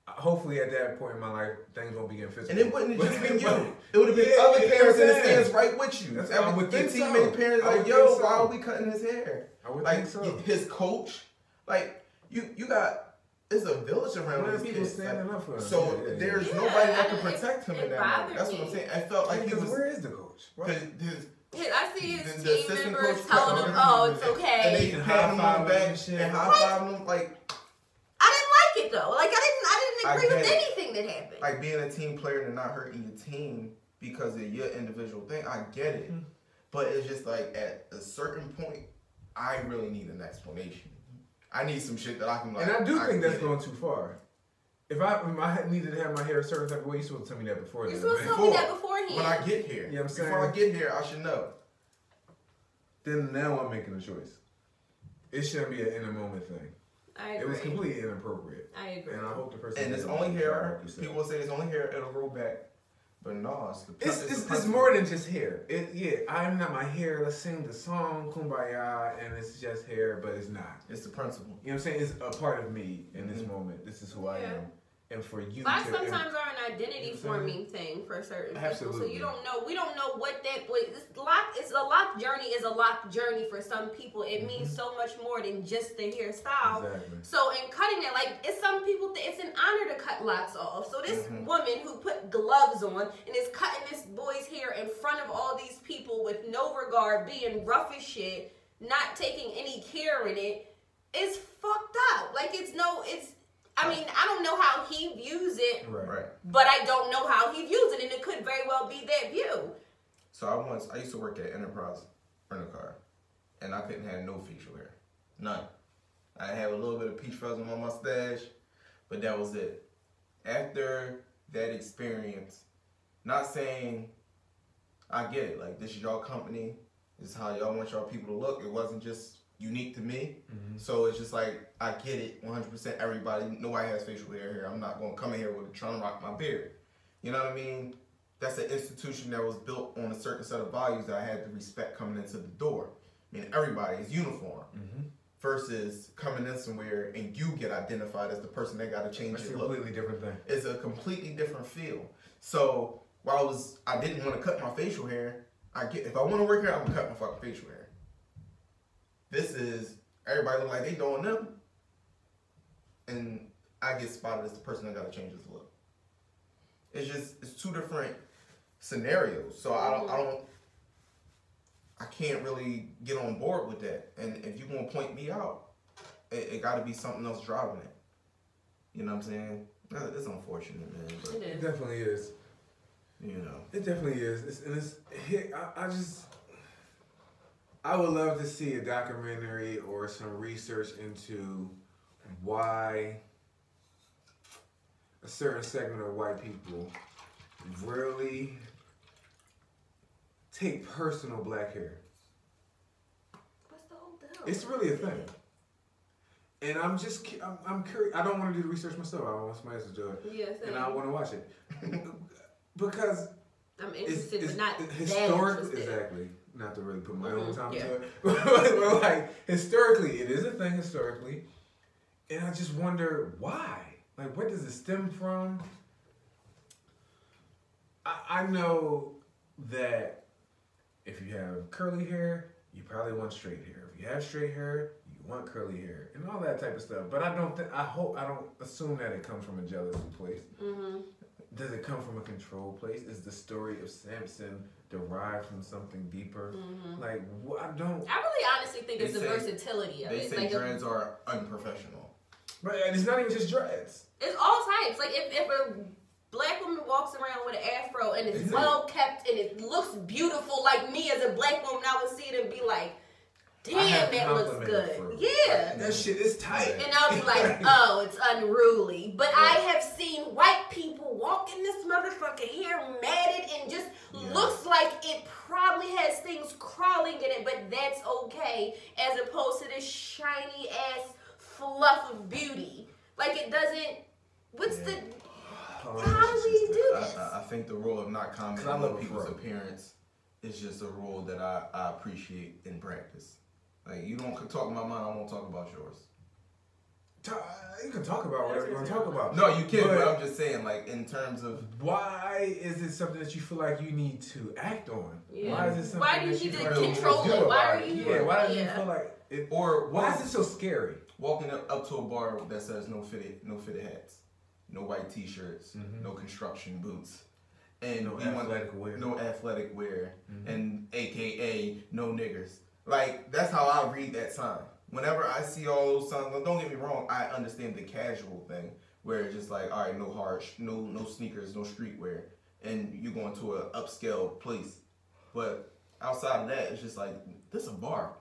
Speaker 2: Hopefully, at that point in my life, things won't be getting physical.
Speaker 4: And it wouldn't have just been you. It would have been other parents in the stands right with you.
Speaker 2: I would think
Speaker 4: teammate parents like, yo, why are we cutting his hair?
Speaker 2: I would think so.
Speaker 4: His coach, like, you got, there's a village around these
Speaker 2: people
Speaker 4: kids.
Speaker 2: standing up for him.
Speaker 4: So there's nobody that can protect him in that moment. That's what I'm saying. I felt like he was.
Speaker 2: Where is the coach?
Speaker 3: I see his team members telling him, "Oh, it's okay."
Speaker 4: And they patting him on the back and high-fiving him like.
Speaker 3: I didn't like it though. Like I didn't agree with anything that happened.
Speaker 4: Like being a team player and not hurting your team because of your individual thing, I get it. But it's just like at a certain point, I really need an explanation. I need some shit that I can like.
Speaker 2: And I do think that's going too far. If I needed to have my hair a certain type of way, you're supposed to tell me that before.
Speaker 3: You're supposed to tell me that beforehand.
Speaker 4: When I get here.
Speaker 2: You know what I'm saying?
Speaker 4: Before I get here, I should know.
Speaker 2: Then now I'm making a choice. It shouldn't be an in-the-moment thing.
Speaker 3: I agree.
Speaker 2: It was completely inappropriate.
Speaker 3: I agree.
Speaker 2: And I hope the person...
Speaker 4: And it's only hair. People will say it's only hair, it'll grow back. But no,
Speaker 2: it's more than just hair. I'm not my hair. Let's sing the song, Kumbaya, and it's just hair, but it's not.
Speaker 4: It's the principle.
Speaker 2: You know what I'm saying? It's a part of me in this moment. This is who I am. And for you
Speaker 3: Locks sometimes are an identity forming thing for certain people. So you don't know. We don't know what that was. A lock journey is a lock journey for some people. It means so much more than just the hairstyle.
Speaker 2: Exactly.
Speaker 3: So in cutting it, like it's some people it's an honor to cut locks off. So this woman who put gloves on and is cutting this boy's hair in front of all these people with no regard, being rough as shit, not taking any care in it, is fucked up. Like I mean, I don't know how he views it,
Speaker 4: right?
Speaker 3: But I don't know how he views it, and it could very well be that view.
Speaker 4: So I used to work at Enterprise Rental Car, and I couldn't have no facial hair, none. I had a little bit of peach fuzz on my mustache, but that was it. After that experience, not saying I get it, like this is y'all company, this is how y'all want y'all people to look. It wasn't just unique to me. So it's just like, I get it 100%. Everybody, nobody has facial hair here. I'm not going to come in here with trying to rock my beard. You know what I mean? That's an institution that was built on a certain set of values that I had to respect coming into the door. I mean, everybody is uniform. Versus coming in somewhere and you get identified as the person that got to change your look.
Speaker 2: It's a completely different thing.
Speaker 4: It's a completely different feel. So while I didn't want to cut my facial hair, if I want to work here, I'm going to cut my fucking facial hair. This is, everybody look like they doing them. And I get spotted as the person that got to change his look. It's two different scenarios. So I can't really get on board with that. And if you're going to point me out, it got to be something else driving it. You know what I'm saying? It's unfortunate, man. But
Speaker 2: it definitely is.
Speaker 4: You know.
Speaker 2: It definitely is. I would love to see a documentary or some research into why a certain segment of white people really take personal black hair.
Speaker 3: What's the whole deal?
Speaker 2: It's really a thing. And I'm curious. I don't want to do the research myself. I want somebody else to do it.
Speaker 3: Yeah, same.
Speaker 2: And I want to watch it. Because
Speaker 3: I'm interested, but not
Speaker 2: historically, exactly. Not to really put my own time into it. But like, historically, it is a thing historically. And I just wonder why. Like, where does it stem from? I know that if you have curly hair, you probably want straight hair. If you have straight hair, you want curly hair and all that type of stuff. But I don't assume that it comes from a jealousy place. Does it come from a control place? Is the story of Samson derived from something deeper? Like, I really
Speaker 3: honestly think it's the versatility of it.
Speaker 4: They say dreads are unprofessional.
Speaker 2: But it's not even just dreads.
Speaker 3: It's all types. Like, if a black woman walks around with an afro and it's well kept and it looks beautiful, like me as a black woman, I would see it and be like, damn, that looks good. Yeah.
Speaker 2: That shit is tight.
Speaker 3: And I'll be like, oh, it's unruly. But I have seen white people walk in this motherfucking hair matted and just looks like it probably has things crawling in it, but that's okay, as opposed to this shiny ass fluff of beauty. Like, it doesn't, how do we do this?
Speaker 4: I think the rule of not commenting on people's appearance is just a rule that I appreciate in practice. Like, you don't talk about mine, I won't talk about yours.
Speaker 2: You can talk about whatever you want to talk about.
Speaker 4: No, you can, but I'm just saying, like, in terms of...
Speaker 2: Why is it something that you feel like you need to act on?
Speaker 3: Yeah.
Speaker 2: Why is it something
Speaker 3: why do you need to control it? Why are you...
Speaker 2: why do you feel like... why is it so scary?
Speaker 4: Walking up to a bar that says no fitted hats, no white t-shirts, no construction boots, and
Speaker 2: no athletic wear,
Speaker 4: and AKA no niggers. Like, that's how I read that sign. Whenever I see all those signs, don't get me wrong, I understand the casual thing, where it's just like, all right, no sneakers, no streetwear, and you're going to an upscale place. But outside of that, it's just like, this is a bar.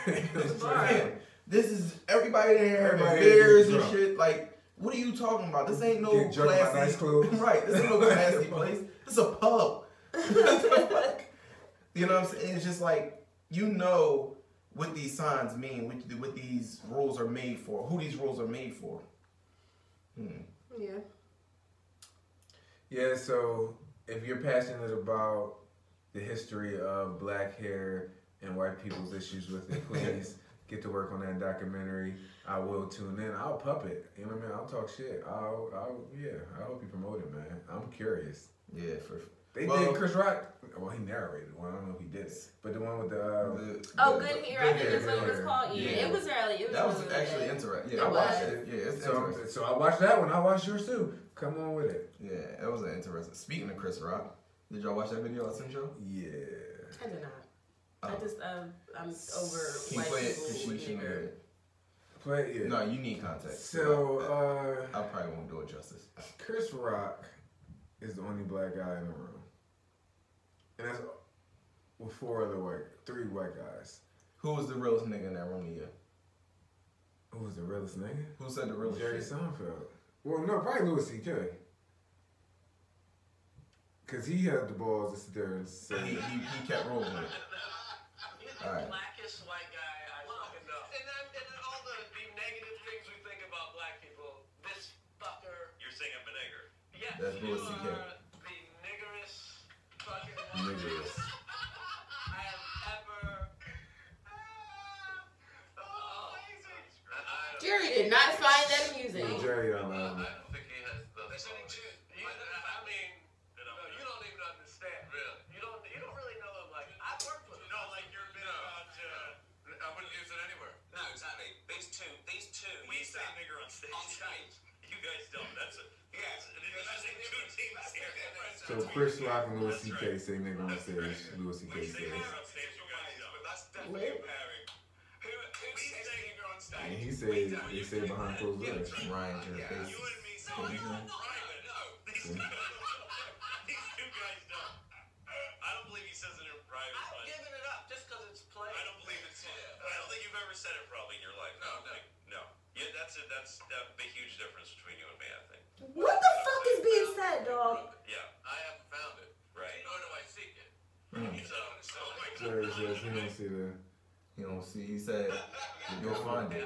Speaker 3: It's a bar.
Speaker 4: This is everybody there, beers and shit. Like, what are you talking about? This ain't no classy,
Speaker 2: nice clothes.
Speaker 4: Right? This ain't no classy place. This is a pub. You know what I'm saying? It's just like, you know what these signs mean, what these rules are made for, who these rules are made for.
Speaker 3: Yeah.
Speaker 2: Yeah. So if you're passionate about the history of black hair and white people's issues with it, please. Get to work on that documentary. I will tune in. I'll puppet. You know what I mean? I'll talk shit. I hope you promote it, man. I'm curious.
Speaker 4: Yeah,
Speaker 2: They did Chris Rock. Well, he narrated one. I don't know if he did it, but the one with the
Speaker 3: Good Hair. I think that's what it was called. Yeah, it was really.
Speaker 4: That was actually interesting. Yeah, I watched it. Yeah, it's interesting.
Speaker 2: So I watched that one. I watched yours too. Come on with it.
Speaker 4: Yeah, it was interesting. Speaking of Chris Rock, did y'all watch that video I sent y'all?
Speaker 2: Yeah.
Speaker 3: I did not. I just, I'm over
Speaker 4: white people.
Speaker 2: Play it.
Speaker 4: No, you need context.
Speaker 2: So,
Speaker 4: I probably won't do it justice.
Speaker 2: Chris Rock is the only black guy in the room. And that's with three white guys.
Speaker 4: Who was the realest nigga in that room to you?
Speaker 2: Who was the realest nigga?
Speaker 4: Who said the realest
Speaker 2: Jerry
Speaker 4: shit?
Speaker 2: Seinfeld. Well, no, probably Louis C.K. Because he had the balls to sit there and say...
Speaker 4: He kept rolling with it.
Speaker 5: He's the blackest white guy I fucking
Speaker 4: That's Louis C.K.
Speaker 5: The niggerest fucking
Speaker 2: Niggerous.
Speaker 5: I have ever.
Speaker 3: Jerry did not find that amusing.
Speaker 2: Jerry, I love him.
Speaker 5: I don't think he has the. I mean, you don't even understand. Really? You don't really know him. Like I've worked with him. You know, like you're big about. I wouldn't use it anywhere. No, exactly. These two. We say nigger on stage. On stage. You guys don't. That's a. Yes. That's two teams here.
Speaker 2: So Chris Rock and Louis C.K. say nigga on stage. Louis C.K. says.
Speaker 5: That's definitely a pairing. Who says nigger on stage?
Speaker 2: And he said they say behind closed doors.
Speaker 4: Ryan Jerry.
Speaker 5: You and me say nigger on private. No. These two guys don't. I don't believe he says it in private. I'm giving it up just because it's played. I don't believe it's. I don't think you've ever said it probably in your life. No. Yeah, that's a huge difference between you and me, I think.
Speaker 3: What the fuck is being said, dog?
Speaker 5: Yeah, I haven't found it. Right. Nor do I seek it.
Speaker 2: Jerry says he don't see the.
Speaker 4: He don't see. He said, "You'll find it."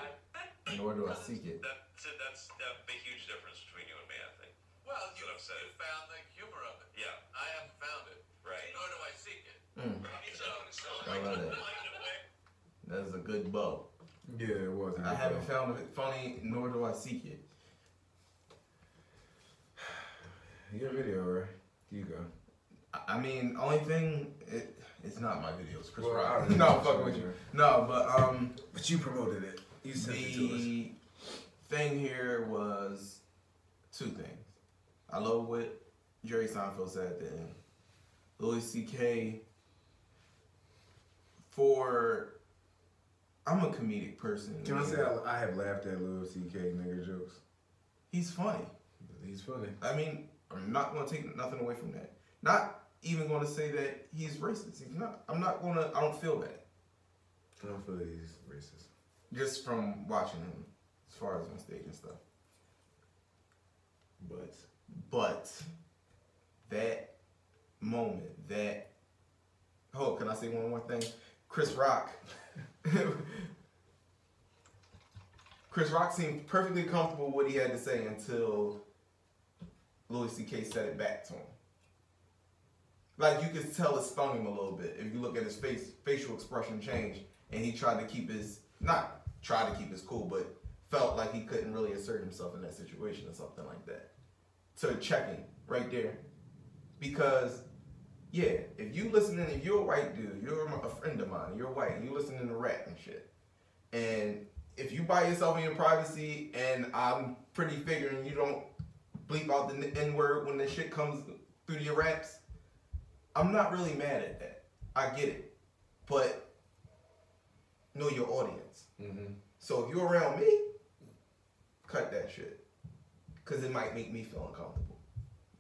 Speaker 4: Nor do I seek it.
Speaker 5: That's a huge difference between you and me, I think. Well, you found the humor of it. Yeah, I haven't found it. Right. Nor do I seek it.
Speaker 4: I love that. That's a good bow.
Speaker 2: Yeah, it was.
Speaker 4: I haven't found it funny, nor do I seek it.
Speaker 2: Your video, right? Here you go.
Speaker 4: I mean, only thing, it's not my video. It's Chris
Speaker 2: Well,
Speaker 4: Rock.
Speaker 2: I
Speaker 4: No, fucking with you. No,
Speaker 2: But you promoted it. You sent it to us.
Speaker 4: the thing here was two things. I love what Jerry Seinfeld said at the end. Louis C.K. I'm a comedic person.
Speaker 2: Can I say I have laughed at Louis C.K. nigger jokes?
Speaker 4: He's funny.
Speaker 2: He's funny.
Speaker 4: I mean, I'm not going to take nothing away from that. Not even going to say that he's racist. He's not. I don't feel that.
Speaker 2: I don't feel that he's racist.
Speaker 4: Just from watching him, as far as on stage and stuff. But that moment, can I say one more thing? Chris Rock seemed perfectly comfortable with what he had to say until Louis C.K. said it back to him. Like, you could tell it stung him a little bit. If you look at his facial expression changed, and he tried to keep his cool, but felt like he couldn't really assert himself in that situation or something like that. So checking right there. Because, yeah, if you're a white dude, you're a friend of mine, you're white, and you're listening to rap and shit. And if you by yourself in your privacy, and I'm pretty figuring you don't bleep out the N-word when the shit comes through your raps, I'm not really mad at that. I get it. But know your audience.
Speaker 2: Mm-hmm.
Speaker 4: So if you're around me, cut that shit. Because it might make me feel uncomfortable.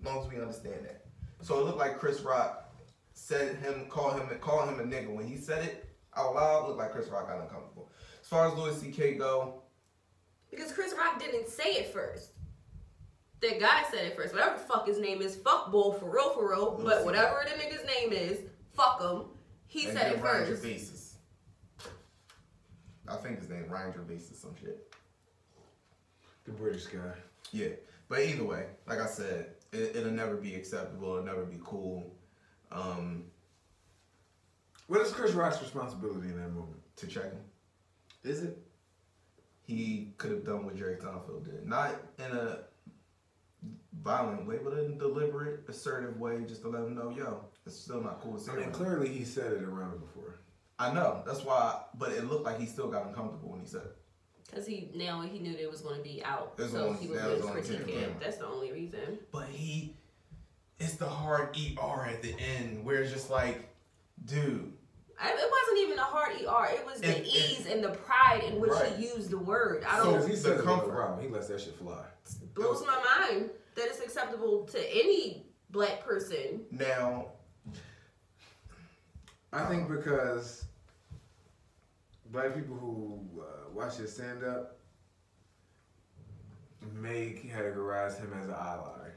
Speaker 4: As long as we understand that. So it looked like Chris Rock calling him a nigga. When he said it out loud, it looked like Chris Rock got uncomfortable. As far as Louis C.K. go.
Speaker 3: Because Chris Rock didn't say it first. That guy said it first. Whatever the fuck his name is, fuck bull for real. But whatever the nigga's name is, fuck him. He said it first.
Speaker 4: Basis. I think his name Ryan Gervais some shit.
Speaker 2: The British guy.
Speaker 4: Yeah. But either way, like I said, it'll never be acceptable. It'll never be cool.
Speaker 2: What is Chris Rock's responsibility in that moment?
Speaker 4: To check him.
Speaker 2: Is it?
Speaker 4: He could have done what Jerry Seinfeld did. Not in a violent way, but in a deliberate, assertive way, just to let him know, yo, it's still not cool.
Speaker 2: I mean, clearly he said it around it before.
Speaker 4: I know. That's why, but it looked like he still got uncomfortable when he said it.
Speaker 3: Because he knew that it was going to be out. So he was going to critique it. That's the only reason.
Speaker 4: But it's the hard ER at the end where it's just like, dude.
Speaker 3: It wasn't even a hard ER. It was the ease and the pride in which he used the word.
Speaker 2: He said the comfort. He lets that shit fly.
Speaker 3: It blows my mind that it's acceptable to any black person.
Speaker 4: Now,
Speaker 2: I think because black people who watch his stand-up may categorize him as an ally.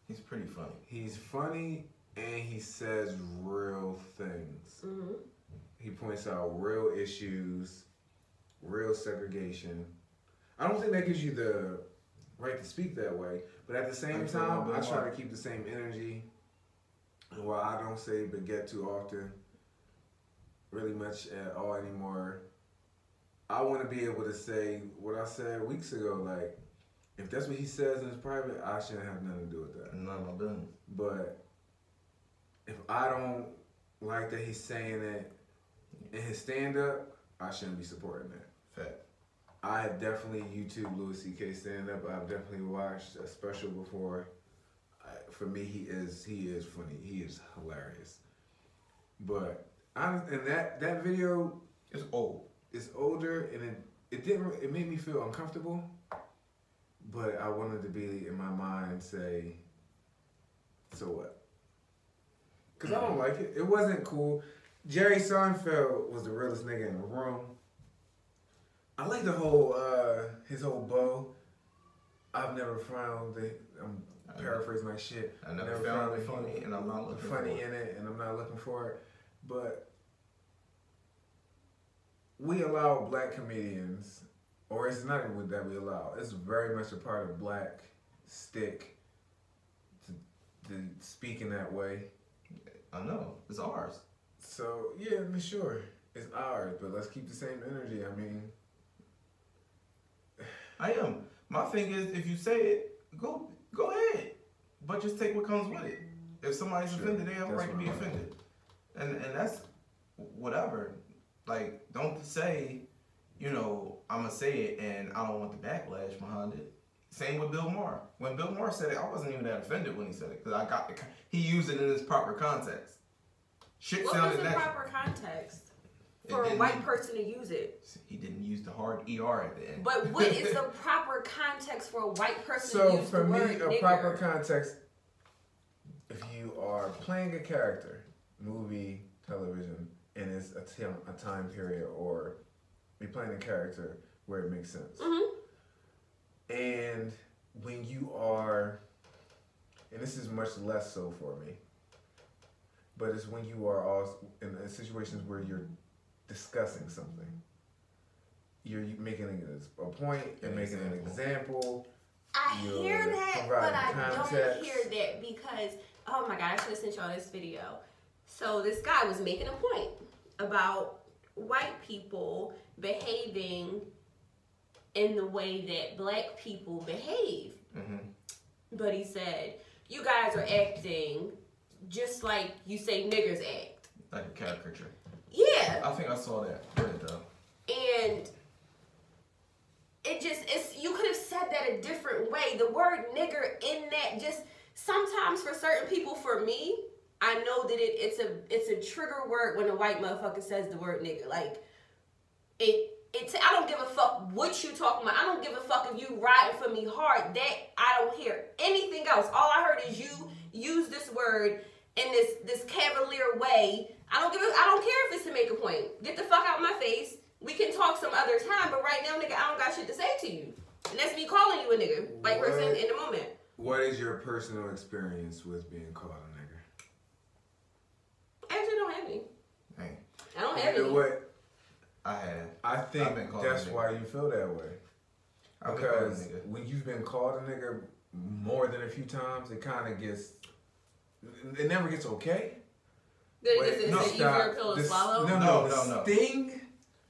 Speaker 4: He's pretty funny.
Speaker 2: He's funny and he says real things.
Speaker 3: Mm-hmm.
Speaker 2: He points out real issues, real segregation. I don't think that gives you the right to speak that way, But at the same time, I try to keep the same energy. And while I don't say baguette too often, really much at all anymore, I want to be able to say what I said weeks ago. Like, if that's what he says in his private, I shouldn't have nothing to do with that.
Speaker 4: None of my business.
Speaker 2: But if I don't like that he's saying it in his stand-up, I shouldn't be supporting that.
Speaker 4: Fact.
Speaker 2: I have definitely YouTube Louis C.K. stand-up. I've definitely watched a special before. For me, he is funny. He is hilarious. But that video
Speaker 4: is old.
Speaker 2: It's older, and it made me feel uncomfortable. But I wanted to be in my mind say, so what? Because I don't like it. It wasn't cool. Jerry Seinfeld was the realest nigga in the room. I like the whole, his whole bow. I've never found it. I'm paraphrasing my shit.
Speaker 4: I never found it funny, and I'm not looking for it.
Speaker 2: Funny in it, and I'm not looking for it. But we allow black comedians, or it's not even that we allow, it's very much a part of black stick to speak in that way.
Speaker 4: I know. It's ours.
Speaker 2: So, yeah, I mean, sure. It's ours, but let's keep the same energy. I mean...
Speaker 4: I am. My thing is, if you say it, go ahead. But just take what comes with it. If somebody's offended, they have a right to be offended. And that's whatever. Like, don't say, you know, I'm going to say it and I don't want the backlash behind it. Same with Bill Maher. When Bill Maher said it, I wasn't even that offended when he said it. Because he used it in its proper context. Shit
Speaker 3: what
Speaker 4: sounded
Speaker 3: was the
Speaker 4: natural.
Speaker 3: proper context for a white person to use it?
Speaker 4: He didn't use the hard ER at the end.
Speaker 3: But what is the proper context for a white person to use
Speaker 2: the word nigger? So for me, a proper context, if you are playing a character, movie, television, and it's a time period, or you're playing a character where it makes sense. Mm-hmm. And when you are, and this is much less so for me, but it's when you are also in situations where you're discussing something. You're making a point and making an example.
Speaker 3: I hear that, but I don't hear that because, oh my God, I should have sent y'all this video. So this guy was making a point about white people behaving in the way that black people behave. Mm-hmm. But he said, you guys are acting just like you say niggers act.
Speaker 4: Like a caricature.
Speaker 3: Yeah.
Speaker 4: I think I saw that. Read it though.
Speaker 3: And you could have said that a different way. The word nigger in that sometimes for certain people, for me, I know that it's a trigger word when a white motherfucker says the word nigger. Like, I don't give a fuck what you talking about. I don't give a fuck if you riding for me hard. That I don't hear anything else. All I heard is you use this word in this cavalier way. I don't care if it's to make a point. Get the fuck out my face. We can talk some other time, but right now, nigga, I don't got shit to say to you. And that's me calling you a nigga, white person in the moment.
Speaker 2: What is your personal experience with being called a nigger?
Speaker 3: I actually don't have any.
Speaker 4: Hey.
Speaker 3: I don't have any.
Speaker 2: You know what?
Speaker 4: I have.
Speaker 2: I think that's why you feel that way. Because when you've been called a nigger more than a few times, it kind of gets... It never gets okay.
Speaker 3: Is it easier pill to swallow?
Speaker 2: No. The sting...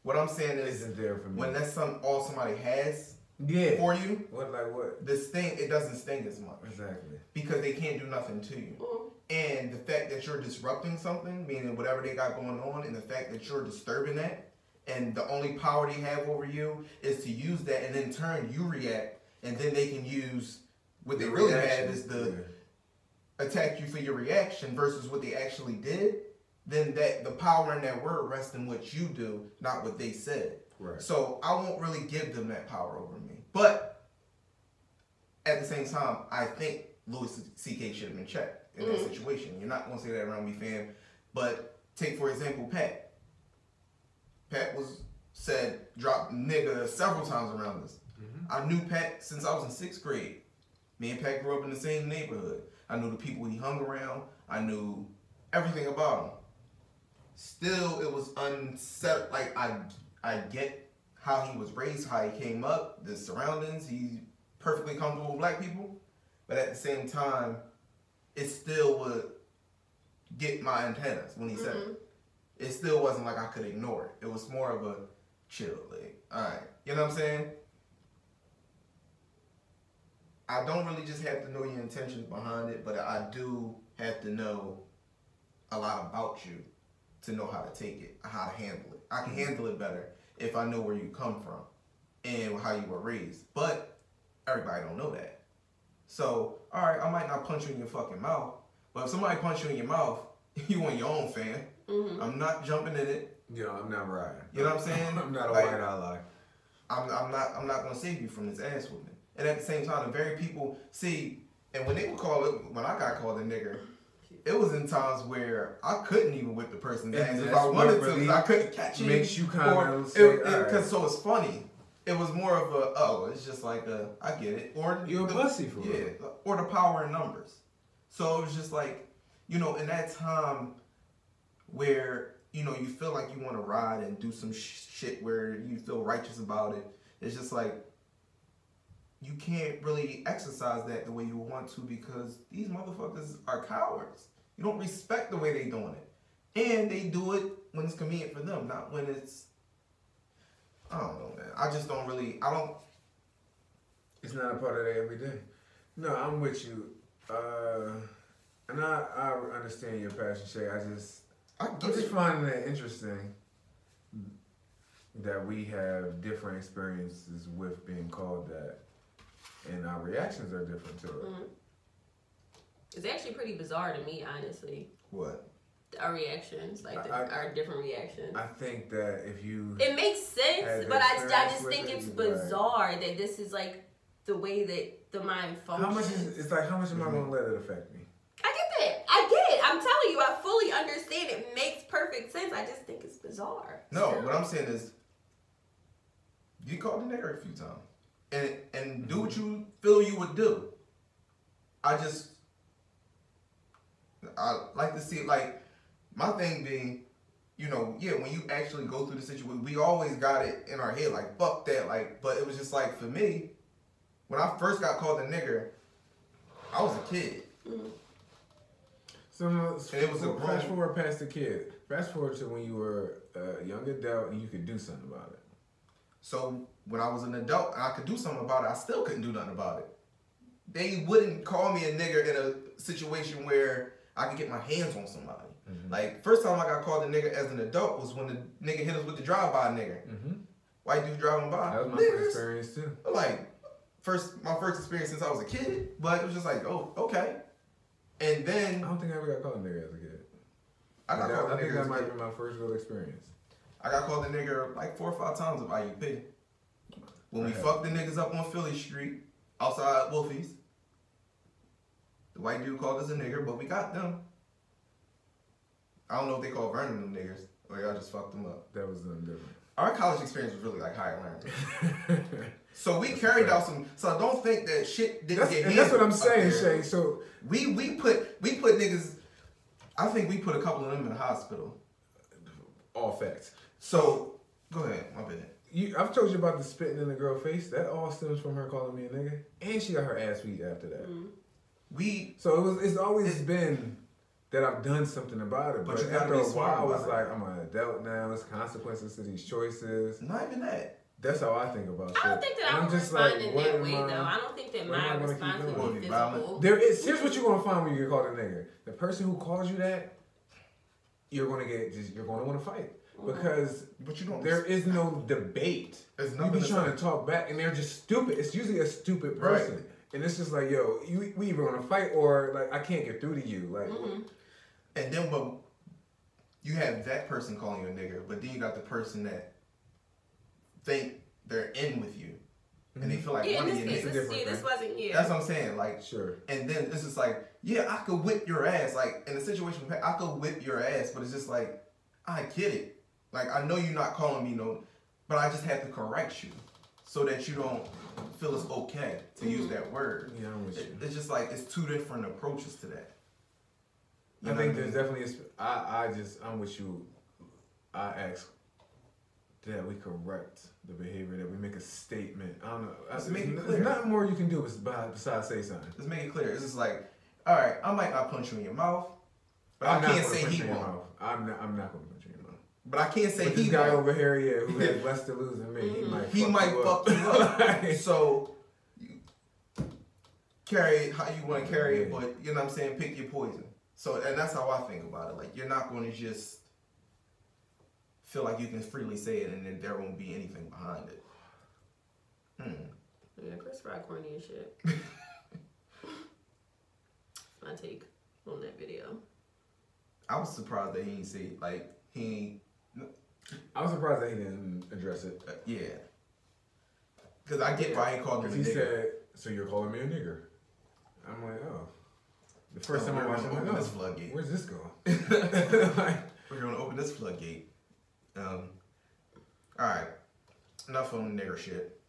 Speaker 4: What I'm saying
Speaker 2: isn't there for me.
Speaker 4: When that's all somebody has for you,
Speaker 2: what?
Speaker 4: The sting, it doesn't sting as much.
Speaker 2: Exactly.
Speaker 4: Because they can't do nothing to you. Mm-hmm. And the fact that you're disrupting something, meaning whatever they got going on, and the fact that you're disturbing that, and the only power they have over you is to use that, and in turn you react, and then they can use what they really have is to attack you for your reaction versus what they actually did. Then the power in that word rests in what you do, not what they said.
Speaker 2: Right.
Speaker 4: So I won't really give them that power over me. But at the same time, I think Louis C.K. should have been checked in that situation. You're not going to say that around me, fam. But take, for example, Pat. Pat said, drop nigga several times around us. Mm-hmm. I knew Pat since I was in 6th grade. Me and Pat grew up in the same neighborhood. I knew the people he hung around. I knew everything about him. Still, it was unsettled. Like, I get how he was raised, how he came up, the surroundings. He's perfectly comfortable with black people. But but at the same time, it still would get my antennas when he said it. It still wasn't like I could ignore it. It was more of a chill, like, all right, you know what I'm saying? I don't really just have to know your intentions behind it, but I do have to know a lot about you to know how to take it, how to handle it. I can handle it better if I know where you come from and how you were raised. But everybody don't know that. So, all right, I might not punch you in your fucking mouth, but if somebody punch you in your mouth, you on your own, fam. I'm not jumping in it.
Speaker 2: Yeah, I'm not riding.
Speaker 4: You know what I'm saying?
Speaker 2: I'm not a
Speaker 4: like,
Speaker 2: white ally.
Speaker 4: I'm not gonna save you from this ass whooping. And at the same time, the very people see, and when they would call it, when I got called a nigger, it was in times where I couldn't even whip the person's ass if I wanted to, because I couldn't catch it.
Speaker 2: Makes you kind of
Speaker 4: because so it's funny. It was more of a it's just like I get it, or
Speaker 2: you're a pussy for it,
Speaker 4: or the power in numbers. So it was just like, you know, in that time where, you know, you feel like you want to ride and do some shit where you feel righteous about it. It's just like, you can't really exercise that the way you want to because these motherfuckers are cowards. You don't respect the way they doing it. And they do it when it's convenient for them, not when it's, I don't know, man. I just don't really,
Speaker 2: it's not a part of their everyday. No, I'm with you. And I understand your passion, Shay. I'm just finding it interesting that we have different experiences with being called that. And our reactions are different to it.
Speaker 3: It's actually pretty bizarre to me, honestly.
Speaker 4: What?
Speaker 3: Our reactions, like our different reactions.
Speaker 2: I think that if you...
Speaker 3: It makes sense, but I just think it's bizarre that this is like the way that the mind functions.
Speaker 2: How much am I going to let it affect me?
Speaker 3: I get it. I'm telling you, I fully understand. It makes perfect sense. I just think it's bizarre.
Speaker 4: No, what I'm saying is, you called the nigger a few times. And do what you feel you would do. I like to see it, like, my thing being, you know, yeah, when you actually go through the situation, we always got it in our head, like, fuck that, like, but it was just like, for me, when I first got called a nigger, I was a kid.
Speaker 2: So
Speaker 4: it was
Speaker 2: fast forward past the kid. Fast forward to when you were a young adult and you could do something about it.
Speaker 4: So when I was an adult and I could do something about it, I still couldn't do nothing about it. They wouldn't call me a nigger in a situation where I could get my hands on somebody. Like, first time I got called a nigger as an adult was when the nigga hit us with the drive-by nigger. White dude driving by.
Speaker 2: That was my first experience too.
Speaker 4: Like, my first experience since I was a kid, but it was just like, oh, okay. And then...
Speaker 2: I don't think I ever got called a nigger as a kid.
Speaker 4: I
Speaker 2: think that might have been my first real experience.
Speaker 4: I got called a nigger like 4 or 5 times at IUP. When we fucked the niggas up on Philly Street, outside Wolfie's, the white dude called us a nigger, but we got them. I don't know if they called Vernon them niggers, or y'all just fucked them up.
Speaker 2: That was them different.
Speaker 4: Our college experience was really like higher learning. So we carried out some, so I don't think that shit didn't get handled.
Speaker 2: That's what I'm saying, Shay. So
Speaker 4: we put niggas, I think we put a couple of them in the hospital.
Speaker 2: All facts. So,
Speaker 4: go ahead, my bad.
Speaker 2: I've told you about the spitting in the girl's face. That all stems from her calling me a nigga. And she got her ass beat after that. It's always been that I've done something about it. But after a while, I was like, I'm an adult now. There's consequences to these choices.
Speaker 4: Not even that.
Speaker 2: That's how I think about shit.
Speaker 3: I don't think that I'm responding that way, though. I don't think that my response would be physical.
Speaker 2: Here's what you're going to find when you get called a nigger. The person who calls you that, you're going to want to fight. Because there is no debate. You be trying to talk back and they're just stupid. It's usually a stupid person. Right. And it's just like, yo, we either want to fight or like I can't get through to you. Like,
Speaker 4: and then you have that person calling you a nigger, but then you got the person that think they're in with you. And they feel like one of you niggas.
Speaker 3: This wasn't you.
Speaker 4: That's what I'm saying. Like,
Speaker 2: sure.
Speaker 4: And then it's just like, yeah, I could whip your ass. Like, in the situation, I could whip your ass, but it's just like, I get it. Like, I know you're not calling me but I just have to correct you so that you don't feel it's okay to use that word.
Speaker 2: Yeah, I'm with you.
Speaker 4: It's just like, it's 2 different approaches to that.
Speaker 2: I think there's definitely, I'm with you. I ask that we correct the behavior, that we make a statement. I don't know.
Speaker 4: Let's make it clear.
Speaker 2: There's nothing more you can do besides say something.
Speaker 4: Let's make it clear. It's just like, all right, I might not punch you in your mouth, but I can't say he won't.
Speaker 2: I'm not going to punch you in your mouth.
Speaker 4: But I can't say he won't.
Speaker 2: This guy over here, who has less to lose than me, he might fuck you up.
Speaker 4: So, you carry it how you want to carry it, but you know what I'm saying, pick your poison. So, and that's how I think about it. Like, you're not going to just feel like you can freely say it and then there won't be anything behind it.
Speaker 3: Yeah, Chris Rock corny and shit. My take on that video.
Speaker 4: I was surprised that he didn't see it. Like,
Speaker 2: I was surprised that he didn't address it.
Speaker 4: Yeah. Because I get why he called him a nigger.
Speaker 2: He said, so you're calling me a nigger. I'm like, oh. The first time I watched it, I'm like,
Speaker 4: this floodgate.
Speaker 2: Where's this going?
Speaker 4: We're going to open this floodgate. Alright. Enough on nigger shit.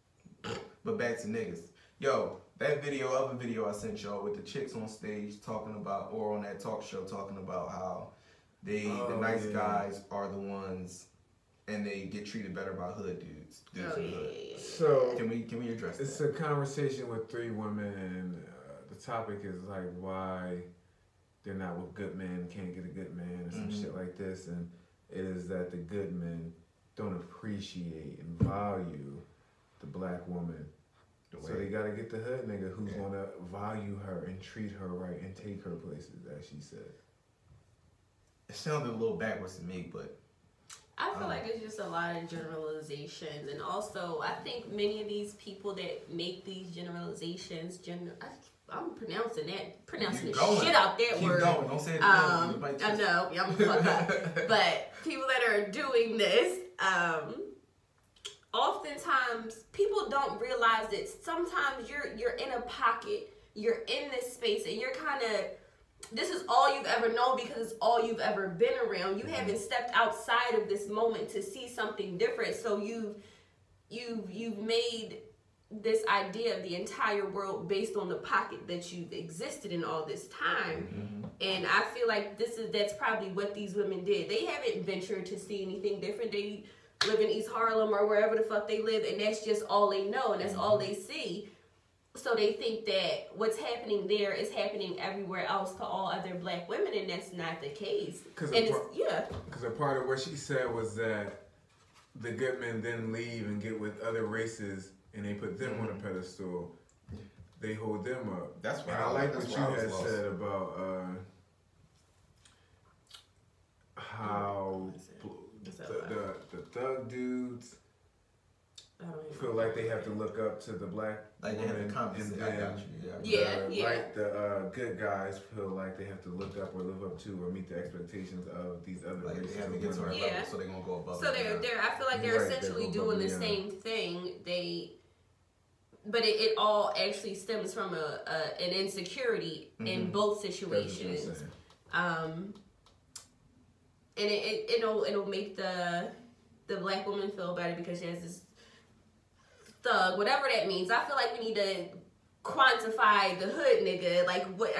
Speaker 4: But back to niggas. Yo, that other video I sent y'all with the chicks on stage talking about, or on that talk show talking about how the nice guys are the ones and they get treated better by hood dudes.
Speaker 2: So
Speaker 4: can we address
Speaker 2: it's
Speaker 4: that?
Speaker 2: It's a conversation with 3 women, and the topic is like why they're not with good men, can't get a good man, or some shit like this, and it is that the good men don't appreciate and value the black woman. So they gotta get the hood nigga who's gonna value her and treat her right and take her places, as she said.
Speaker 4: It sounded a little backwards to me, but
Speaker 3: I feel like it's just a lot of generalizations, and also I think many of these people that make these generalizations, I'm pronouncing the shit out that word.
Speaker 4: Going. Don't say it.
Speaker 3: I know, I'm fucked up. But people that are doing this, oftentimes people don't realize that sometimes you're in a pocket, you're in this space, and you're kind of, this is all you've ever known because it's all you've ever been around. You haven't stepped outside of this moment to see something different. So you've made this idea of the entire world based on the pocket that you've existed in all this time. And I feel like that's probably what these women did. They haven't ventured to see anything different. They live in East Harlem or wherever the fuck they live, and that's just all they know, and that's all they see. So they think that what's happening there is happening everywhere else to all other black women, and that's not the case. Because
Speaker 2: a part of what she said was that the good men then leave and get with other races, and they put them on a pedestal. They hold them up.
Speaker 4: That's why
Speaker 2: I like what you had said about how the thug dudes feel like they have to look up to the black woman, and then the good guys feel like they have to look up or live up to or meet the expectations of these other races.
Speaker 4: They have to get to our level, so they're gonna go above.
Speaker 3: So they're I feel like they're essentially doing the same thing. But it all actually stems from an insecurity in both situations. And it'll make the black woman feel better because she has this thug, whatever that means. I feel like we need to quantify the hood nigga. Like, what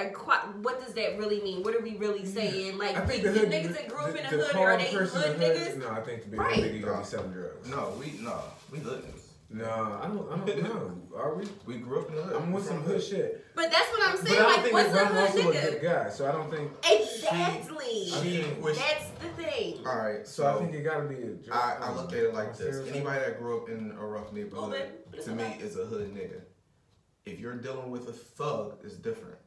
Speaker 3: does that really mean? What are we really saying? Like, the niggas that grew up in the hood, are they hood niggas?
Speaker 2: No, I think to be a hood nigga, you gotta be selling drugs.
Speaker 4: No, we hood niggas.
Speaker 2: No, I don't know. Are we?
Speaker 4: We grew up in the hood.
Speaker 2: I'm with some hood shit.
Speaker 3: But that's what I'm saying.
Speaker 2: But I don't
Speaker 3: like, what's a hood
Speaker 2: also
Speaker 3: nigga?
Speaker 2: a good guy, so I don't think.
Speaker 3: Exactly. That's the thing.
Speaker 4: All right,
Speaker 2: so I think it gotta be.
Speaker 4: I look at it like this: anybody that grew up in a rough neighborhood, to me, is a hood nigga. If you're dealing with a thug, it's different.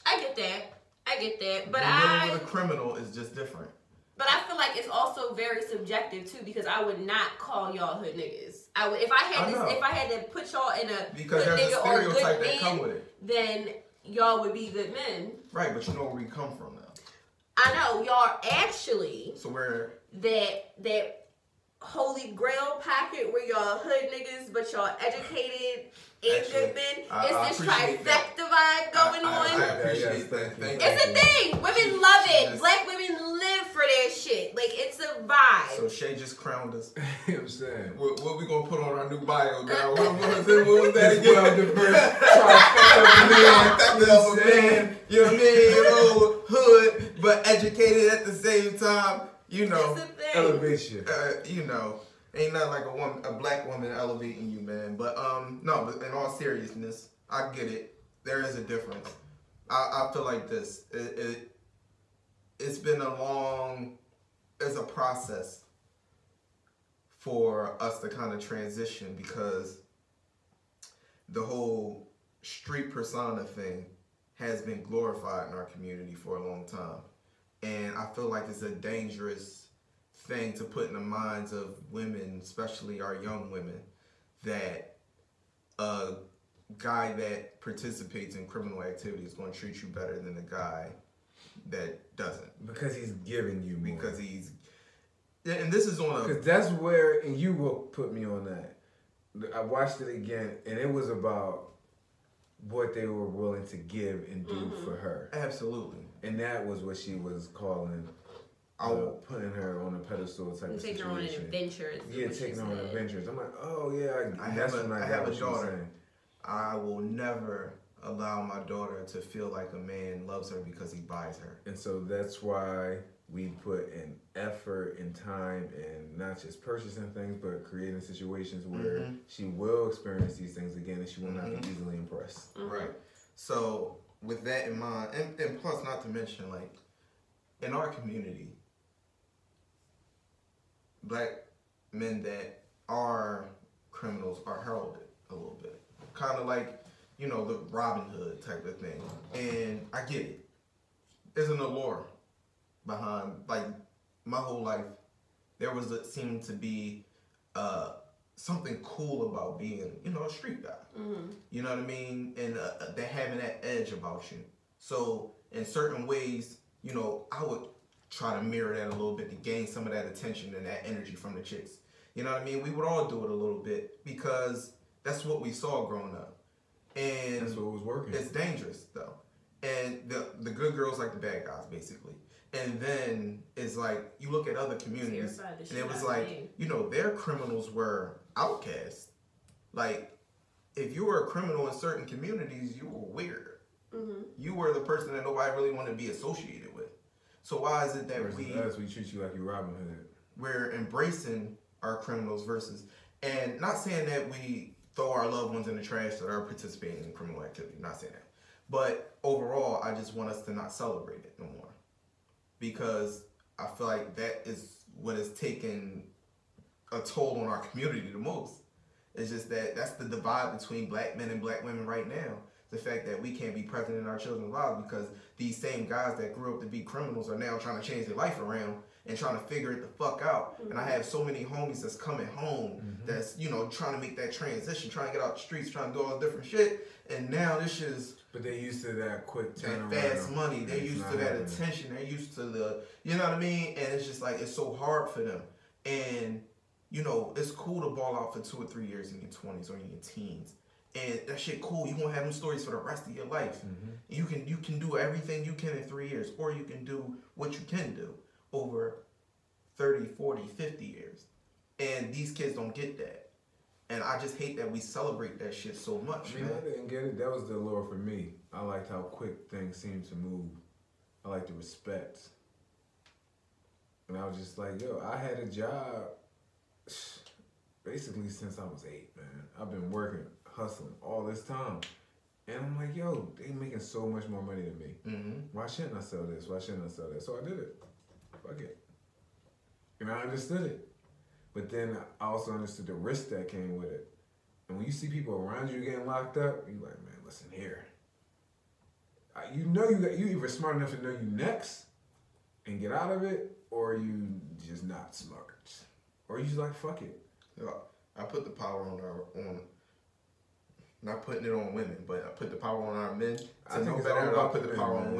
Speaker 3: I get that, but
Speaker 4: dealing with a criminal is just different.
Speaker 3: But I feel like it's also very subjective too, because I would not call y'all hood niggas. I would if I had to put y'all in a
Speaker 4: because
Speaker 3: hood
Speaker 4: there's
Speaker 3: nigga
Speaker 4: a stereotype
Speaker 3: or good
Speaker 4: that
Speaker 3: man,
Speaker 4: come with it.
Speaker 3: Then y'all would be good men.
Speaker 4: Right, but you know where we come from now.
Speaker 3: I know y'all actually.
Speaker 4: So we're
Speaker 3: that holy grail pocket where y'all hood niggas, but y'all educated and good men. It's this trifecta vibe going on.
Speaker 4: I appreciate that.
Speaker 3: It's a thing. Women love it. Black women live for that shit. Like, it's a vibe.
Speaker 4: So Shay just crowned us.
Speaker 2: You know what I'm saying?
Speaker 4: What we gonna put on our new bio now? What was that again?
Speaker 2: Well diverse
Speaker 4: trifecta man. You know what I mean? Hood, but educated at the same time. You know,
Speaker 2: elevation.
Speaker 4: You know, ain't nothing like a black woman elevating you, man. But no, but in all seriousness, I get it. There is a difference. I feel like this. It's been it's a process for us to kind of transition because the whole street persona thing has been glorified in our community for a long time. And I feel like it's a dangerous thing to put in the minds of women, especially our young women, that a guy that participates in criminal activity is going to treat you better than a guy that doesn't.
Speaker 2: Because he's giving you more.
Speaker 4: Because and this is on a...
Speaker 2: Because that's where, and you will put me on that. I watched it again, and it was about what they were willing to give and do for her.
Speaker 4: Absolutely.
Speaker 2: And that was what she was calling, putting her on a pedestal type of situation.
Speaker 3: Taking her on adventures.
Speaker 2: Yeah, taking her on adventures. I'm like, oh yeah,
Speaker 4: I have a daughter. I will never allow my daughter to feel like a man loves her because he buys her.
Speaker 2: And so that's why we put in effort and time and not just purchasing things, but creating situations where she will experience these things again and she will not be easily impressed.
Speaker 4: Right. So with that in mind, and plus not to mention, like, in our community, black men that are criminals are heralded a little bit. Kind of like, you know, the Robin Hood type of thing. And I get it. There's an allure behind, like, my whole life, there seemed to be something cool about being, you know, a street guy. You know what I mean? And they're having that edge about you. So in certain ways, you know, I would try to mirror that a little bit to gain some of that attention and that energy from the chicks. You know what I mean? We would all do it a little bit because that's what we saw growing up. And
Speaker 2: that's what was working.
Speaker 4: It's dangerous though. And the good girls like the bad guys, basically. And then it's like, you look at other communities, and it was like, you know, their criminals were outcasts. Like, if you were a criminal in certain communities, you were weird. You were the person that nobody really wanted to be associated with. So why is it that we
Speaker 2: treat you like you Robin Hood?
Speaker 4: We're embracing our criminals versus, and not saying that we throw our loved ones in the trash that are participating in criminal activity, not saying that. But overall, I just want us to not celebrate it no more. Because I feel like that is what has taken a toll on our community the most. It's just that's the divide between black men and black women right now. The fact that we can't be present in our children's lives because these same guys that grew up to be criminals are now trying to change their life around and trying to figure it the fuck out. And I have so many homies that's coming home that's, you know, trying to make that transition, trying to get out the streets, trying to do all this different shit. And now this is...
Speaker 2: But they're used to that quick turnaround.
Speaker 4: That fast money. They're used to that attention. They're used to the... You know what I mean? And it's just like, it's so hard for them. And, you know, it's cool to ball out for 2 or 3 years in your 20s or in your teens. And that shit cool. You won't have them stories for the rest of your life. You can do everything you can in 3 years. Or you can do what you can do over 30, 40, 50 years. And these kids don't get that. And I just hate that we celebrate that shit so much.
Speaker 2: I mean, I didn't get it. That was the allure for me. I liked how quick things seemed to move. I liked the respect. And I was just like, yo, I had a job basically since I was 8, man. I've been working, hustling all this time. And I'm like, yo, they making so much more money than me. Why shouldn't I sell this? Why shouldn't I sell that? So I did it. Fuck it. And I understood it. But then I also understood the risk that came with it. And when you see people around you getting locked up, you're like, man, listen here. You know you either smart enough to know you next and get out of it, or you just not smart. Or you just like, fuck it.
Speaker 4: I put the power on not putting it on women, but I put the power on our men. I think I put the power on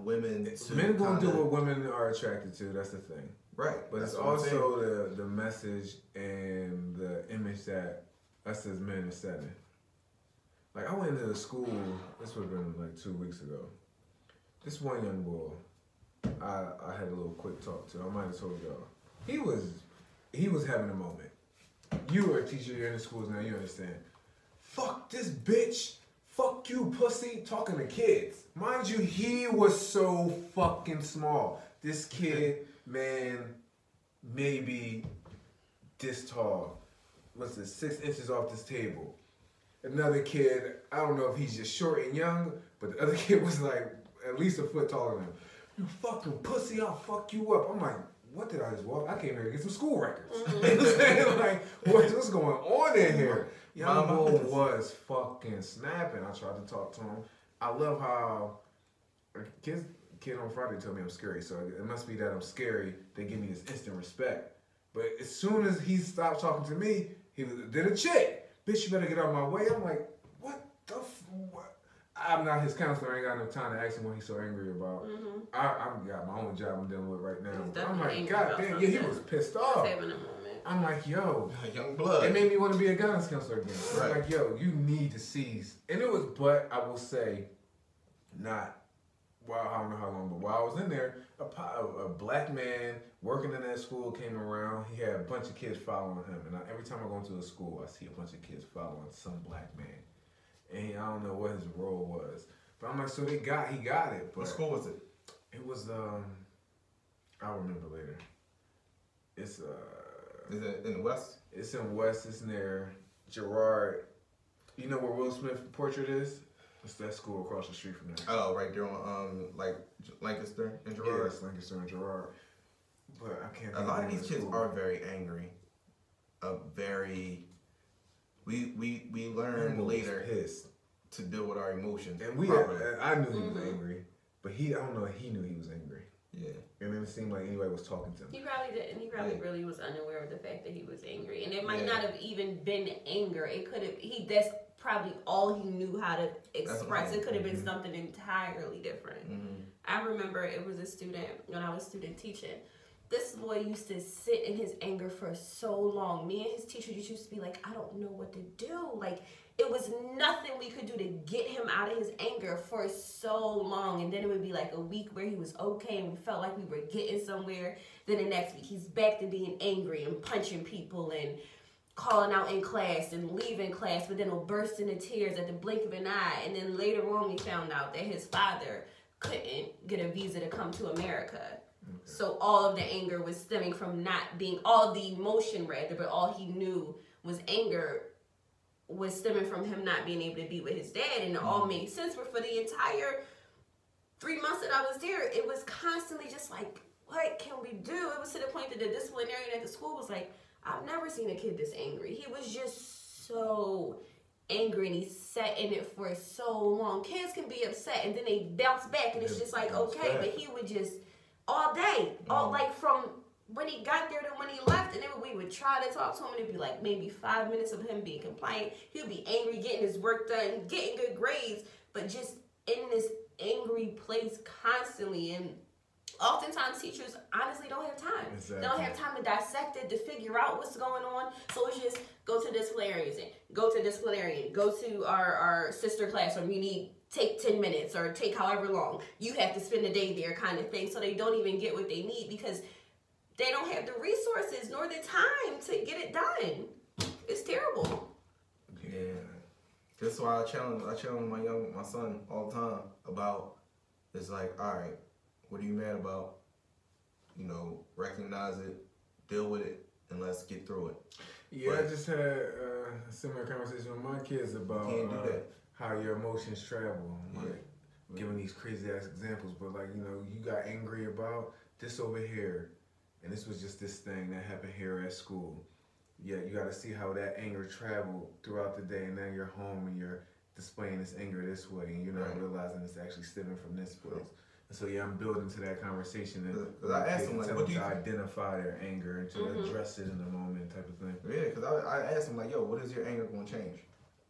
Speaker 4: women.
Speaker 2: Men gonna do what women are attracted to. That's the thing.
Speaker 4: Right.
Speaker 2: But it's also the message and the image that us as men are setting. Like, I went into the school, this would have been like 2 weeks ago. This one young boy, I had a little quick talk to. I might have told y'all. He was having a moment. You are a teacher, you're in the schools now, you understand. Fuck this bitch. Fuck you, pussy. Talking to kids. Mind you, he was so fucking small. This kid, man, maybe this tall. What's it, 6 inches off this table. Another kid, I don't know if he's just short and young, but the other kid was like at least a foot taller than him. You fucking pussy, I'll fuck you up. I'm like, what did I just walk? I came here to get some school records. You know what I'm saying? Like, what's going on in here? Young boy was fucking snapping. I tried to talk to him. I love how kid on Friday told me I'm scary, so it must be that I'm scary. They give me this instant respect. But as soon as he stopped talking to me, he did a chick. Bitch, you better get out of my way. I'm like, what the what? I'm not his counselor. I ain't got enough time to ask him what he's so angry about. I've got my own job I'm dealing with right now. I'm like, God damn, yeah, he was pissed off. I'm like, yo,
Speaker 4: young blood.
Speaker 2: It made me want to be a guidance counselor again. Right. I'm like, yo, you need to seize. And it was, but I will say, not, well, I don't know how long, but while I was in there, a black man working in that school came around. He had a bunch of kids following him. And every time I go into a school, I see a bunch of kids following some black man. And I don't know what his role was. But I'm like, so he got it. But
Speaker 4: what school was it?
Speaker 2: It was, I'll remember later. It's,
Speaker 4: is it in the West?
Speaker 2: It's in West. It's near Girard. You know where Will Smith's portrait is? It's that school across the street from there.
Speaker 4: Oh, right there on like Lancaster and Girard.
Speaker 2: Yeah, it's Lancaster and Girard. But I can't.
Speaker 4: A lot of these kids are very angry. We learn later to deal with our emotions.
Speaker 2: And I knew he was angry, but I don't know. He knew he was angry. Yeah. And then it seemed like anybody was talking to him.
Speaker 3: He probably didn't. He probably really was unaware of the fact that he was angry, and it might not have even been anger. It could have. That's probably all he knew how to express. It could have been something entirely different. I remember it was a student when I was student teaching. This boy used to sit in his anger for so long. Me and his teacher just used to be like, I don't know what to do. Like, it was nothing we could do to get him out of his anger for so long. And then it would be like a week where he was okay and we felt like we were getting somewhere. Then the next week he's back to being angry and punching people and calling out in class and leaving class, but then he'll burst into tears at the blink of an eye. And then later on we found out that his father couldn't get a visa to come to America. So all of the anger was stemming from not being, all the emotion rather, but all he knew was anger was stemming from him not being able to be with his dad. And it all made sense. But for the entire 3 months that I was there, it was constantly just like, what can we do? It was to the point that the disciplinarian at the school was like, I've never seen a kid this angry. He was just so angry and he sat in it for so long. Kids can be upset and then they bounce back and it's just like, okay, but he would just, all day, all like from when he got there to when he left, and then we would try to talk to him, and it'd be like maybe 5 minutes of him being compliant. He would be angry, getting his work done, getting good grades, but just in this angry place constantly. And oftentimes teachers honestly don't have time. Exactly. They don't have time to dissect it, to figure out what's going on. So it's just go to disciplinarian, go to our sister class, or you need take 10 minutes or take however long. You have to spend a day there kind of thing. So they don't even get what they need because they don't have the resources nor the time to get it done. It's terrible.
Speaker 4: Yeah. That's why I challenge my son all the time about, it's like, all right, what are you mad about? You know, recognize it, deal with it, and let's get through it.
Speaker 2: Yeah, but I just had a similar conversation with my kids about how your emotions travel. Like, giving these crazy ass examples, but like, you know, you got angry about this over here, and this was just this thing that happened here at school. Yeah, you got to see how that anger traveled throughout the day, and now you're home and you're displaying this anger this way, and you're not realizing it's actually stemming from this place. And so I'm building to that conversation, and
Speaker 4: I asked him, like, what do you
Speaker 2: identify their anger and to address it in the moment, type of thing.
Speaker 4: Yeah, because I asked him, like, yo, what is your anger going to change?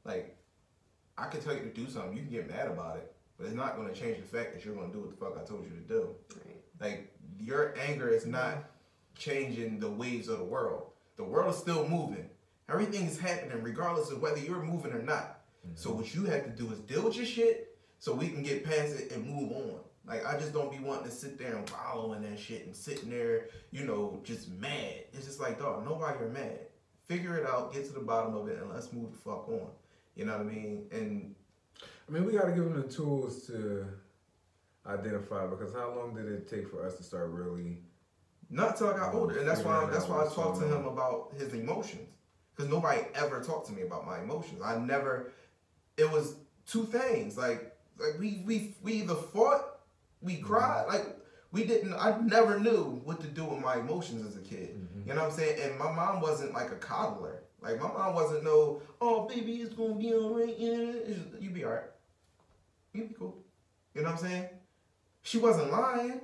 Speaker 4: Like, I can tell you to do something, you can get mad about it, but it's not going to change the fact that you're going to do what the fuck I told you to do. Right. Like, your anger is not changing the waves of the world. The world is still moving. Everything is happening regardless of whether you're moving or not. So what you have to do is deal with your shit so we can get past it and move on. Like, I just don't be wanting to sit there and wallow in that shit and sitting there, you know, just mad. It's just like, dog, nobody are mad. Figure it out, get to the bottom of it, and let's move the fuck on. You know what I mean? And
Speaker 2: I mean, we got to give them the tools to, identify? Because how long did it take for us to start really?
Speaker 4: Not until I got older, and that's why I talked to him about his emotions. Because nobody ever talked to me about my emotions. I never. It was two things. Like we either fought, we cried. Like we didn't. I never knew what to do with my emotions as a kid. You know what I'm saying? And my mom wasn't like a coddler. Like my mom wasn't no. Oh baby, it's gonna be alright. You be alright. You be cool. You know what I'm saying? She wasn't lying.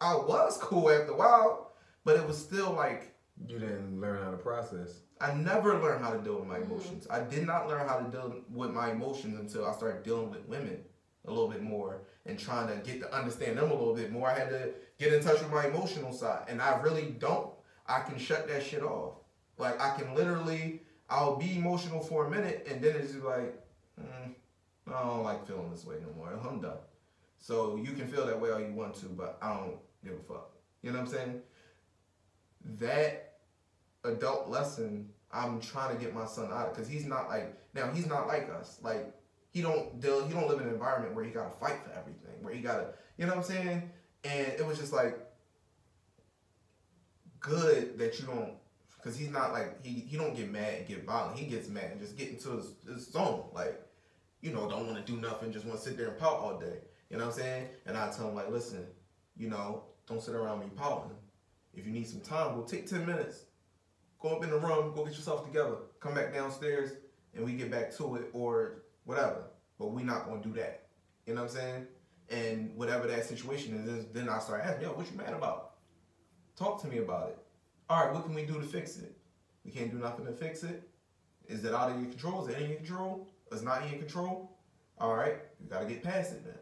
Speaker 4: I was cool after a while, but it was still like...
Speaker 2: You didn't learn how to process.
Speaker 4: I never learned how to deal with my emotions. I did not learn how to deal with my emotions until I started dealing with women a little bit more and trying to get to understand them a little bit more. I had to get in touch with my emotional side, and I really don't. I can shut that shit off. Like, I can literally... I'll be emotional for a minute, and then it's just like, I don't like feeling this way no more. I'm done. So you can feel that way all you want to, but I don't give a fuck. You know what I'm saying? That adult lesson, I'm trying to get my son out of, because he's not like, now he's not like us. Like, he don't live in an environment where he got to fight for everything, where he got to, you know what I'm saying? And it was just like, good that you don't, because he's not like, he don't get mad and get violent. He gets mad and just get into his zone. Like, you know, don't want to do nothing, just want to sit there and pout all day. You know what I'm saying? And I tell him, like, listen, you know, don't sit around me pouting. If you need some time, we'll take 10 minutes. Go up in the room, go get yourself together. Come back downstairs, and we get back to it, or whatever. But we not going to do that. You know what I'm saying? And whatever that situation is, then I start asking, yo, what you mad about? Talk to me about it. All right, what can we do to fix it? We can't do nothing to fix it. Is it out of your control? Is it in your control? It's not in your control? All right, you got to get past it then.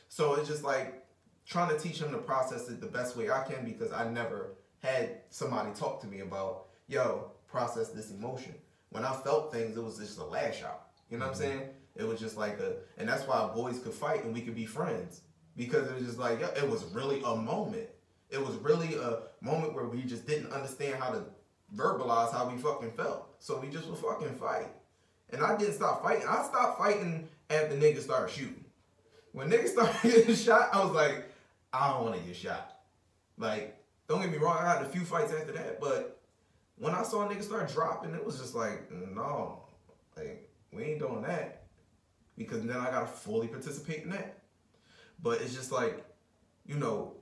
Speaker 4: So it's just like trying to teach him to process it the best way I can, because I never had somebody talk to me about, yo, process this emotion. When I felt things, it was just a lash out. You know what I'm saying? It was just like and that's why boys could fight and we could be friends. Because it was just like, yo, it was really a moment. It was really a moment where we just didn't understand how to verbalize how we fucking felt. So we just would fucking fight. And I didn't stop fighting. I stopped fighting after niggas started shooting. When niggas started getting shot, I was like, I don't want to get shot. Like, don't get me wrong, I had a few fights after that, but when I saw niggas start dropping, it was just like, no, like, we ain't doing that. Because then I got to fully participate in that. But it's just like, you know,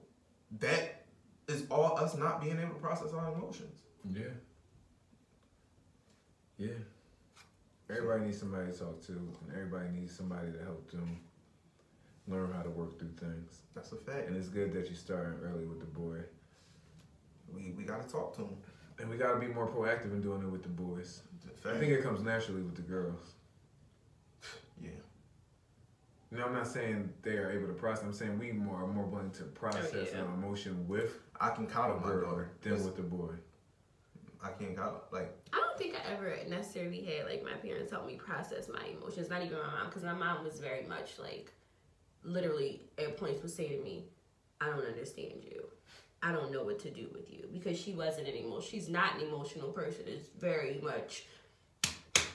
Speaker 4: that is all us not being able to process our emotions.
Speaker 2: Yeah. Yeah. Everybody needs somebody to talk to, and everybody needs somebody to help them learn how to work through things.
Speaker 4: That's a fact.
Speaker 2: And it's good that you're starting early with the boy.
Speaker 4: We got to talk to him.
Speaker 2: And we got to be more proactive in doing it with the boys. I think it comes naturally with the girls.
Speaker 4: Yeah.
Speaker 2: You know, I'm not saying they are able to process. I'm saying we are more willing to process our emotion with
Speaker 4: I can count on my daughter
Speaker 2: than with the boy.
Speaker 4: I can't count. Like,
Speaker 3: I don't think I ever necessarily had, like, my parents help me process my emotions. Not even my mom, because my mom was very much, like, literally at points would say to me, I don't understand you. I don't know what to do with you. Because she wasn't an emotional, she's not an emotional person. It's very much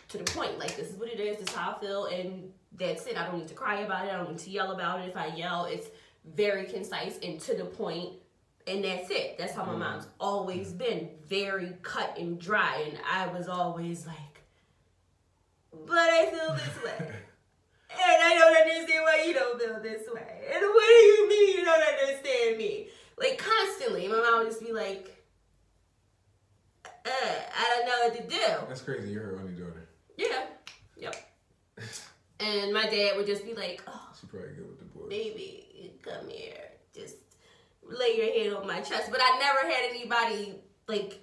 Speaker 3: to the point. Like, this is what it is, this is how I feel, and that's it. I don't need to cry about it. I don't need to yell about it. If I yell, it's very concise and to the point, and that's it. That's how my mom's always been. Very cut and dry, and I was always like, but I feel this way. And I don't understand why you don't feel this way. And what do you mean you don't understand me? Like, constantly. My mom would just be like, I don't know what to do.
Speaker 2: That's crazy. You're her only daughter.
Speaker 3: Yeah. Yep. And my dad would just be like, oh,
Speaker 2: she probably good with the boys.
Speaker 3: Baby, come here. Just lay your head on my chest. But I never had anybody, like,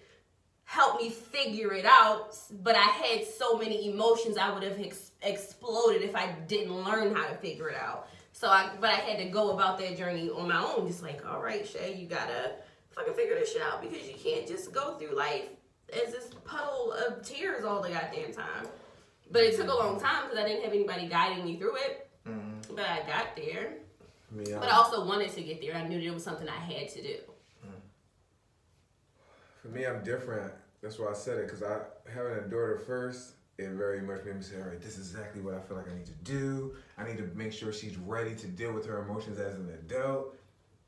Speaker 3: help me figure it out. But I had so many emotions I would have exploded if I didn't learn how to figure it out. But I had to go about that journey on my own. Just like, all right, Shay, you gotta fucking figure this shit out, because you can't just go through life as this puddle of tears all the goddamn time. But it took a long time because I didn't have anybody guiding me through it. Mm-hmm. But I got there. But I also wanted to get there. I knew that it was something I had to do.
Speaker 2: For me, I'm different. That's why I said it, because having a daughter first, it very much made me say, all right, this is exactly what I feel like I need to do. I need to make sure she's ready to deal with her emotions as an adult.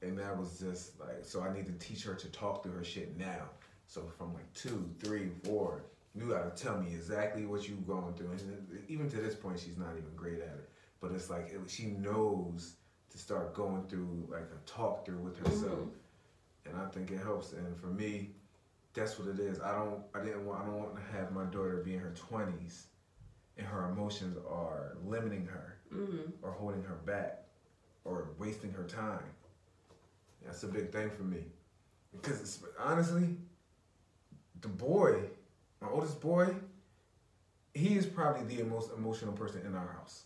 Speaker 2: And that was just like, so I need to teach her to talk through her shit now. So from like 2, 3, 4, you gotta tell me exactly what you're going through. And even to this point, she's not even great at it. But it's like, she knows to start going through like a talk through with herself. And I think it helps. And for me, that's what it is. I don't want to have my daughter be in her 20s and her emotions are limiting her or holding her back or wasting her time. That's a big thing for me. Because honestly, the boy, my oldest boy, he is probably the most emotional person in our house.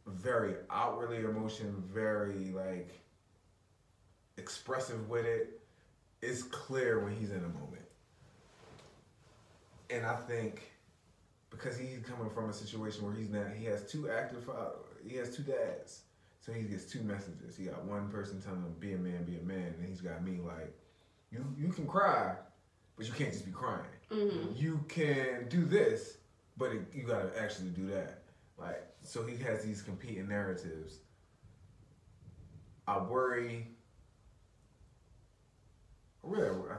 Speaker 2: Very outwardly emotional, very like expressive with it. It's clear when he's in a moment. And I think because he's coming from a situation where he has two dads. So he gets two messages. He got one person telling him, be a man, and he's got me like, you can cry, but you can't just be crying. You can do this, but you gotta actually do that. Like, so he has these competing narratives. I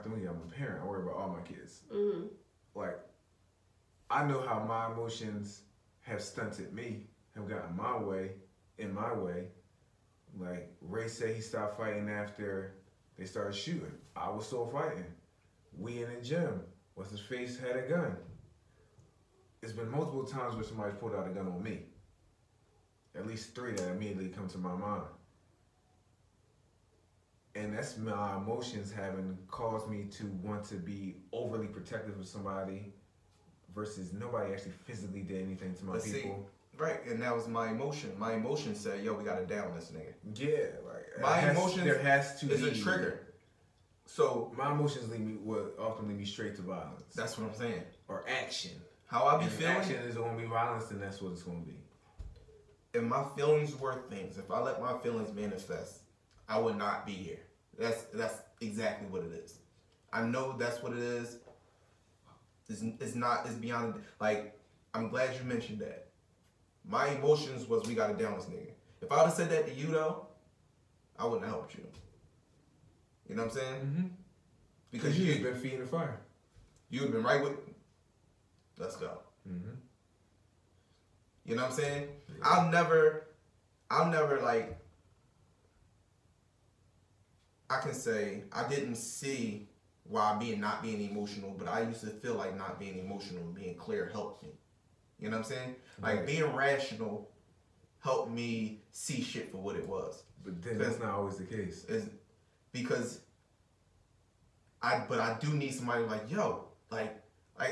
Speaker 2: think I'm a parent. I worry about all my kids. Like, I know how my emotions have stunted me, have gotten in my way. Like, Ray said he stopped fighting after they started shooting. I was still fighting. We in the gym. What's his face had a gun. It's been multiple times where somebody's pulled out a gun on me. At least 3 that immediately come to my mind. And that's my emotions having caused me to want to be overly protective of somebody versus nobody actually physically did anything to my people.
Speaker 4: See, right, and that was my emotion. My emotion said, yo, we gotta down this nigga.
Speaker 2: Yeah, like
Speaker 4: my emotions
Speaker 2: there has to
Speaker 4: is
Speaker 2: be
Speaker 4: a trigger. So
Speaker 2: my emotions would often lead me straight to violence.
Speaker 4: That's what I'm saying.
Speaker 2: Or action.
Speaker 4: How I be
Speaker 2: if
Speaker 4: feeling.
Speaker 2: Action is gonna be violence, then that's what it's gonna be.
Speaker 4: If my feelings were things, if I let my feelings manifest, I would not be here. That's exactly what it is. I know that's what it is. It's beyond, like, I'm glad you mentioned that. My emotions was, we gotta down this nigga. If I would have said that to you though, I wouldn't have helped you. You know what I'm saying? Because
Speaker 2: you've been feeding the fire.
Speaker 4: You would have been right with, let's go. You know what I'm saying? Yeah. I'll never like, I can say I didn't see why not being emotional, but I used to feel like not being emotional and being clear helped me. You know what I'm saying? Like, being rational helped me see shit for what it was.
Speaker 2: But then that's not always the case.
Speaker 4: Because I do need somebody like, yo, like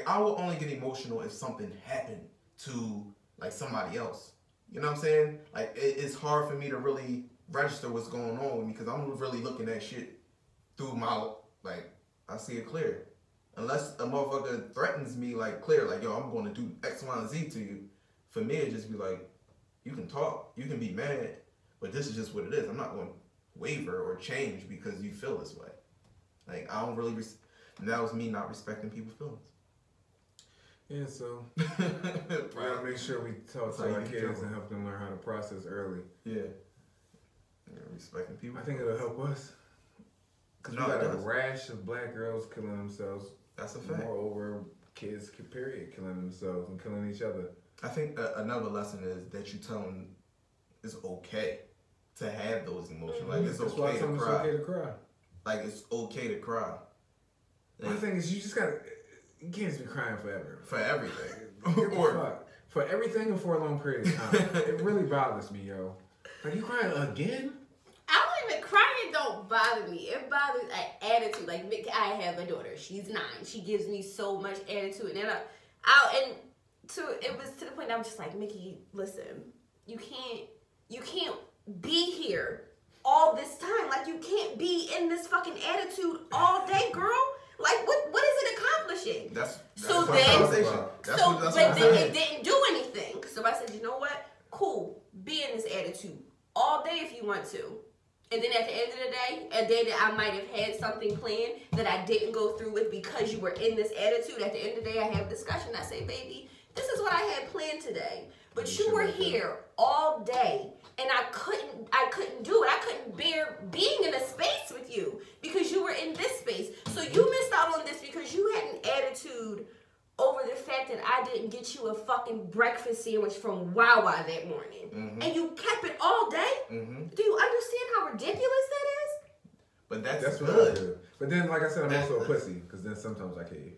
Speaker 4: I will only get emotional if something happened to like somebody else. You know what I'm saying? Like, it's hard for me to really register what's going on with me because I'm really looking at shit through my, like, I see it clear. Unless a motherfucker threatens me, like, clear, like, yo, I'm going to do X, Y, and Z to you. For me, it just be like, you can talk, you can be mad, but this is just what it is. I'm not going to waver or change because you feel this way. Like, I don't really, and that was me not respecting people's feelings.
Speaker 2: Yeah, so we gotta make sure we talk to our kids and help them learn how to process early.
Speaker 4: Yeah, respecting people.
Speaker 2: I think it'll help us. Because we got a rash of black girls killing themselves.
Speaker 4: That's a fact.
Speaker 2: Moreover, kids, period, killing themselves and killing each other.
Speaker 4: I think another lesson is that you tell them it's okay to have those emotions. Like, it's okay to cry.
Speaker 2: It's okay to cry.
Speaker 4: Like, it's okay to cry.
Speaker 2: Like, the thing is, you just gotta, you can't just be crying forever.
Speaker 4: For everything.
Speaker 2: For everything and for a long period of time. It really bothers me, yo. Like, you crying again?
Speaker 3: I don't even cry. It don't bother me. It bothers an attitude. Like, I have a daughter. She's 9. She gives me so much attitude, and it was to the point that I'm just like, Mickey, listen, you can't be here all this time. Like, you can't be in this fucking attitude all day, girl. Like, what is it accomplishing?
Speaker 4: That's
Speaker 3: but then it didn't do anything. So I said, you know what? Cool. Be in this attitude all day if you want to. And then at the end of the day, a day that I might have had something planned that I didn't go through with because you were in this attitude, at the end of the day, I have a discussion. I say, baby, this is what I had planned today. But you were here all day, and I couldn't do it. I couldn't bear being in a space with you because you were in this space. So you missed out on this because you had an attitude over the fact that I didn't get you a fucking breakfast sandwich from Wawa that morning. And you kept it all day? Do you understand how ridiculous that is?
Speaker 4: But that's
Speaker 2: good. What I do. But then, like I said, I'm also a pussy because then sometimes I can't.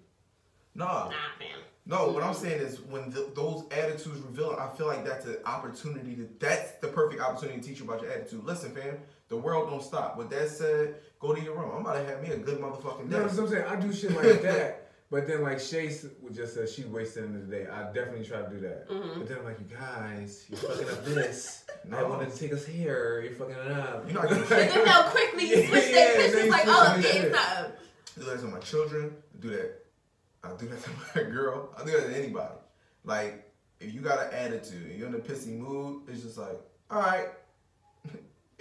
Speaker 3: Nah, man.
Speaker 4: No, what I'm saying is when those attitudes reveal, I feel like that's an opportunity that's the perfect opportunity to teach you about your attitude. Listen, fam, the world don't stop. With that said, go to your room. I'm about to have me a good motherfucking day.
Speaker 2: No, that's what I'm saying. I do shit like that. But then, like, Shay just said she wasted in the day. I definitely try to do that. But then I'm like, you guys, you're fucking up this. I wanted to take us here. You're fucking it up.
Speaker 4: You know, I
Speaker 3: and then how quickly you switch that pictures like, oh, okay, something.
Speaker 4: I do that to my children. I do that to my girl. I do that to anybody. Like, if you got an attitude and you're in a pissy mood, it's just like, all right,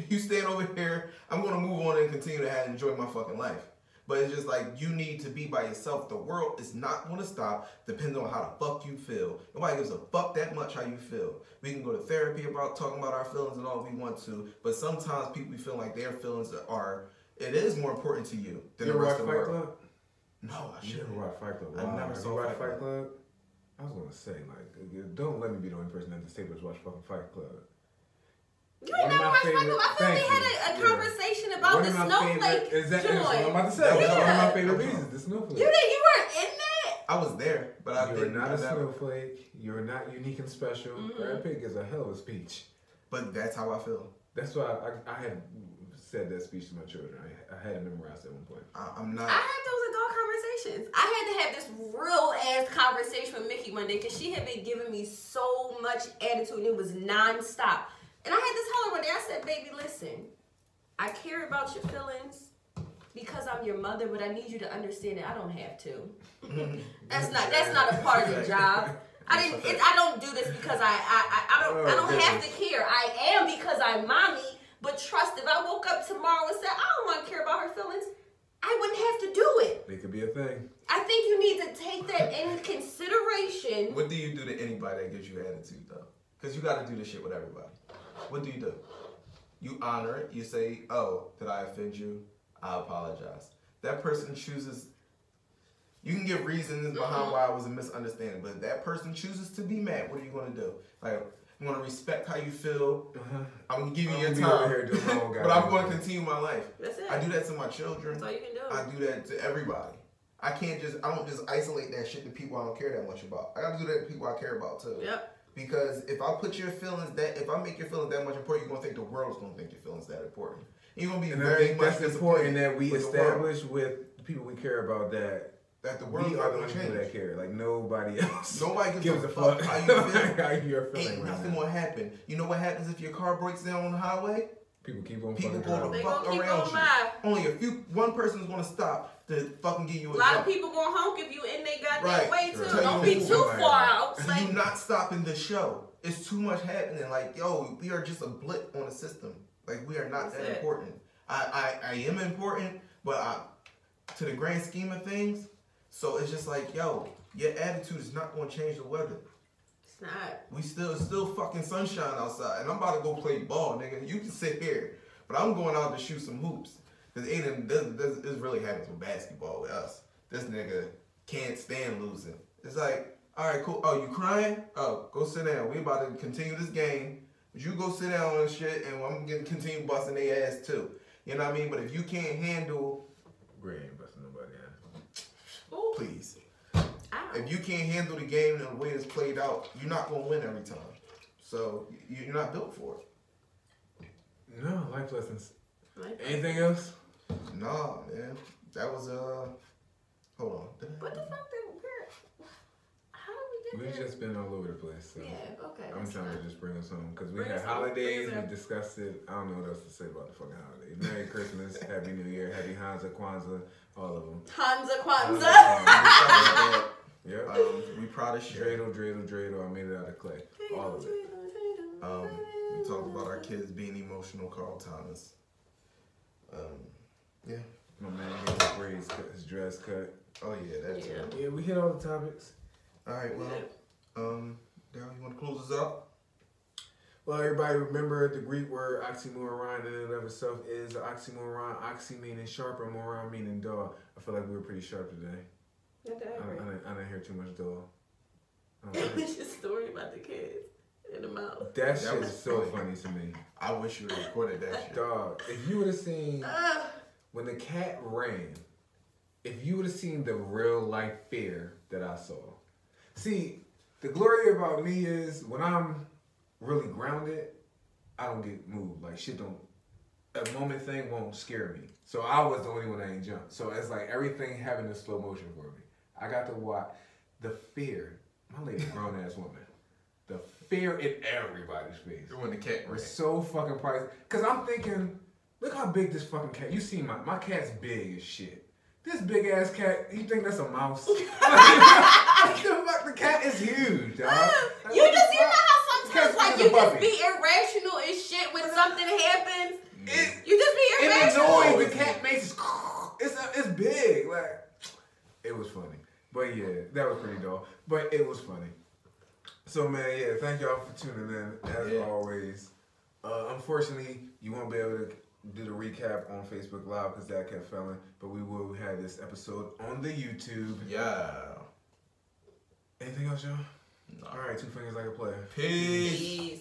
Speaker 4: you stand over here. I'm going to move on and continue to enjoy my fucking life. But it's just like, you need to be by yourself. The world is not going to stop depending on how the fuck you feel. Nobody gives a fuck that much how you feel. We can go to therapy about talking about our feelings and all we want to, but sometimes people feel like their feelings it is more important to you than the rest of the world. Club? No, I shouldn't.
Speaker 2: You never watch Fight Club.
Speaker 4: I never saw
Speaker 2: Fight Club. I was going to say, like, don't let me be the only person at this table to watch fucking Fight Club.
Speaker 3: You ain't never watched Fight Club? I thought we had a conversation about the snowflake joint.
Speaker 2: That's what I'm about to say. That was one of my favorite pieces, the snowflake.
Speaker 3: You weren't in that?
Speaker 4: I was there, but
Speaker 2: You're not a snowflake. You're not unique and special. Brad Pitt gives a hell of a speech.
Speaker 4: But that's how I feel.
Speaker 2: That's why I had said that speech to my children. I had it memorized at one point.
Speaker 4: I'm not.
Speaker 3: I had those adult conversations. I had to have this real ass conversation with Mickey one day because she had been giving me so much attitude and it was nonstop. And I had to tell her one day, I said, baby, listen, I care about your feelings because I'm your mother, but I need you to understand that I don't have to. That's not a part of the job. I don't do this because I don't have to care. I am because I'm mommy. But trust, if I woke up tomorrow and said, I don't want to care about her feelings, I wouldn't have to do it.
Speaker 2: It could be a thing.
Speaker 3: I think you need to take that in consideration.
Speaker 4: What do you do to anybody that gives you attitude, though? Because you got to do this shit with everybody. What do? You honor it. You say, oh, did I offend you? I apologize. That person chooses. You can give reasons behind why it was a misunderstanding, but if that person chooses to be mad, what are you going to do? Like, I'm going to respect how you feel. I'm going to give you your time. But I'm going to continue my life.
Speaker 3: That's it.
Speaker 4: I do that to my children.
Speaker 3: That's all you can do.
Speaker 4: I do that to everybody. I don't just isolate that shit to people I don't care that much about. I got to do that to people I care about too.
Speaker 3: Yep.
Speaker 4: Because if I put your feelings if I make your feelings that much important, you're going to think the world's going to think your feelings that important. You're going to be very much
Speaker 2: that's important that we establish with the people we care about that
Speaker 4: the world
Speaker 2: we are the only people that care. Like nobody else.
Speaker 4: Nobody gives a fuck how you feel. How you're feeling. Ain't nothing gonna happen. You know what happens if your car breaks down on the highway?
Speaker 2: People keep on
Speaker 4: fucking
Speaker 2: driving.
Speaker 4: People gonna fuck around you. Only one person is gonna stop to fucking give you a
Speaker 3: lot of people gonna honk if you in they goddamn way too. Don't be too far out.
Speaker 4: So you not stopping the show. It's too much happening. Like, yo, we are just a blip on the system. Like, we are not that important. I am important, but to the grand scheme of things. So it's just like, yo, your attitude is not going to change the weather.
Speaker 3: It's not.
Speaker 4: We still fucking sunshine outside. And I'm about to go play ball, nigga. You can sit here. But I'm going out to shoot some hoops. Because this really happens with basketball with us. This nigga can't stand losing. It's like, all right, cool. Oh, you crying? Oh, go sit down. We about to continue this game. But you go sit down and shit, and I'm going to continue busting their ass too. You know what I mean? But if you can't handle...
Speaker 2: Gray ain't busting nobody ass.
Speaker 4: Oh, please.
Speaker 3: Ow.
Speaker 4: If you can't handle the game and the way it's played out, you're not going to win every time. So you're not built for it.
Speaker 2: No, life lessons. Anything else?
Speaker 4: Nah, man. That was, hold on.
Speaker 3: What the fuck how did we get
Speaker 2: We've just been all over the place. So
Speaker 3: yeah, okay.
Speaker 2: I'm trying to just bring us home. Because we had holidays, we discussed it. I don't know what else to say about the fucking holidays. Merry Christmas, Happy New Year, Happy Hanukkah, Kwanzaa, all of them.
Speaker 3: Kwanzaa.
Speaker 2: Yeah.
Speaker 4: We proud of shit.
Speaker 2: Dreidel. I made it out of clay. All of it.
Speaker 4: We talked about our kids being emotional, Carl Thomas. Yeah.
Speaker 2: My man got his braids cut, his dress cut.
Speaker 4: Oh yeah, that's it.
Speaker 2: Yeah, we hit all the topics.
Speaker 4: All right, well, Daryl, you want to close us out?
Speaker 2: Well, everybody remember the Greek word oxymoron in and of itself is an oxymoron. Oxy meaning sharp and moron meaning dull. I feel like we were pretty sharp today. I didn't hear too much dull.
Speaker 3: It was your story about the kids in the mouth.
Speaker 2: That shit is so funny to me.
Speaker 4: I wish you would have recorded that shit.
Speaker 2: Dog, if you would have seen when the cat ran, if you would have seen the real life fear that I saw. See, the glory about me is when I'm really grounded, I don't get moved. Like shit don't, a moment thing won't scare me. So I was the only one that ain't jumped. So it's like everything having a slow motion for me. I got to watch the fear. My lady grown ass woman. The fear in everybody's face.
Speaker 4: When the cat ran.
Speaker 2: It's so fucking priceless. Cause I'm thinking, look how big this fucking cat. You see my cat's big as shit. This big ass cat, you think that's a mouse? The cat is huge, dog.
Speaker 3: You know how sometimes like you just be irrational as shit when something happens. You just be irrational.
Speaker 2: It annoys the cat makes it's big. Like it was funny. But yeah, that was pretty dull. But it was funny. So man, yeah, thank y'all for tuning in as always. Unfortunately, you won't be able to do the recap on Facebook Live because that kept failing. But we will have this episode on the YouTube.
Speaker 4: Yeah.
Speaker 2: Anything else, y'all?
Speaker 4: No.
Speaker 2: All right, 2 fingers like a player.
Speaker 4: Peace.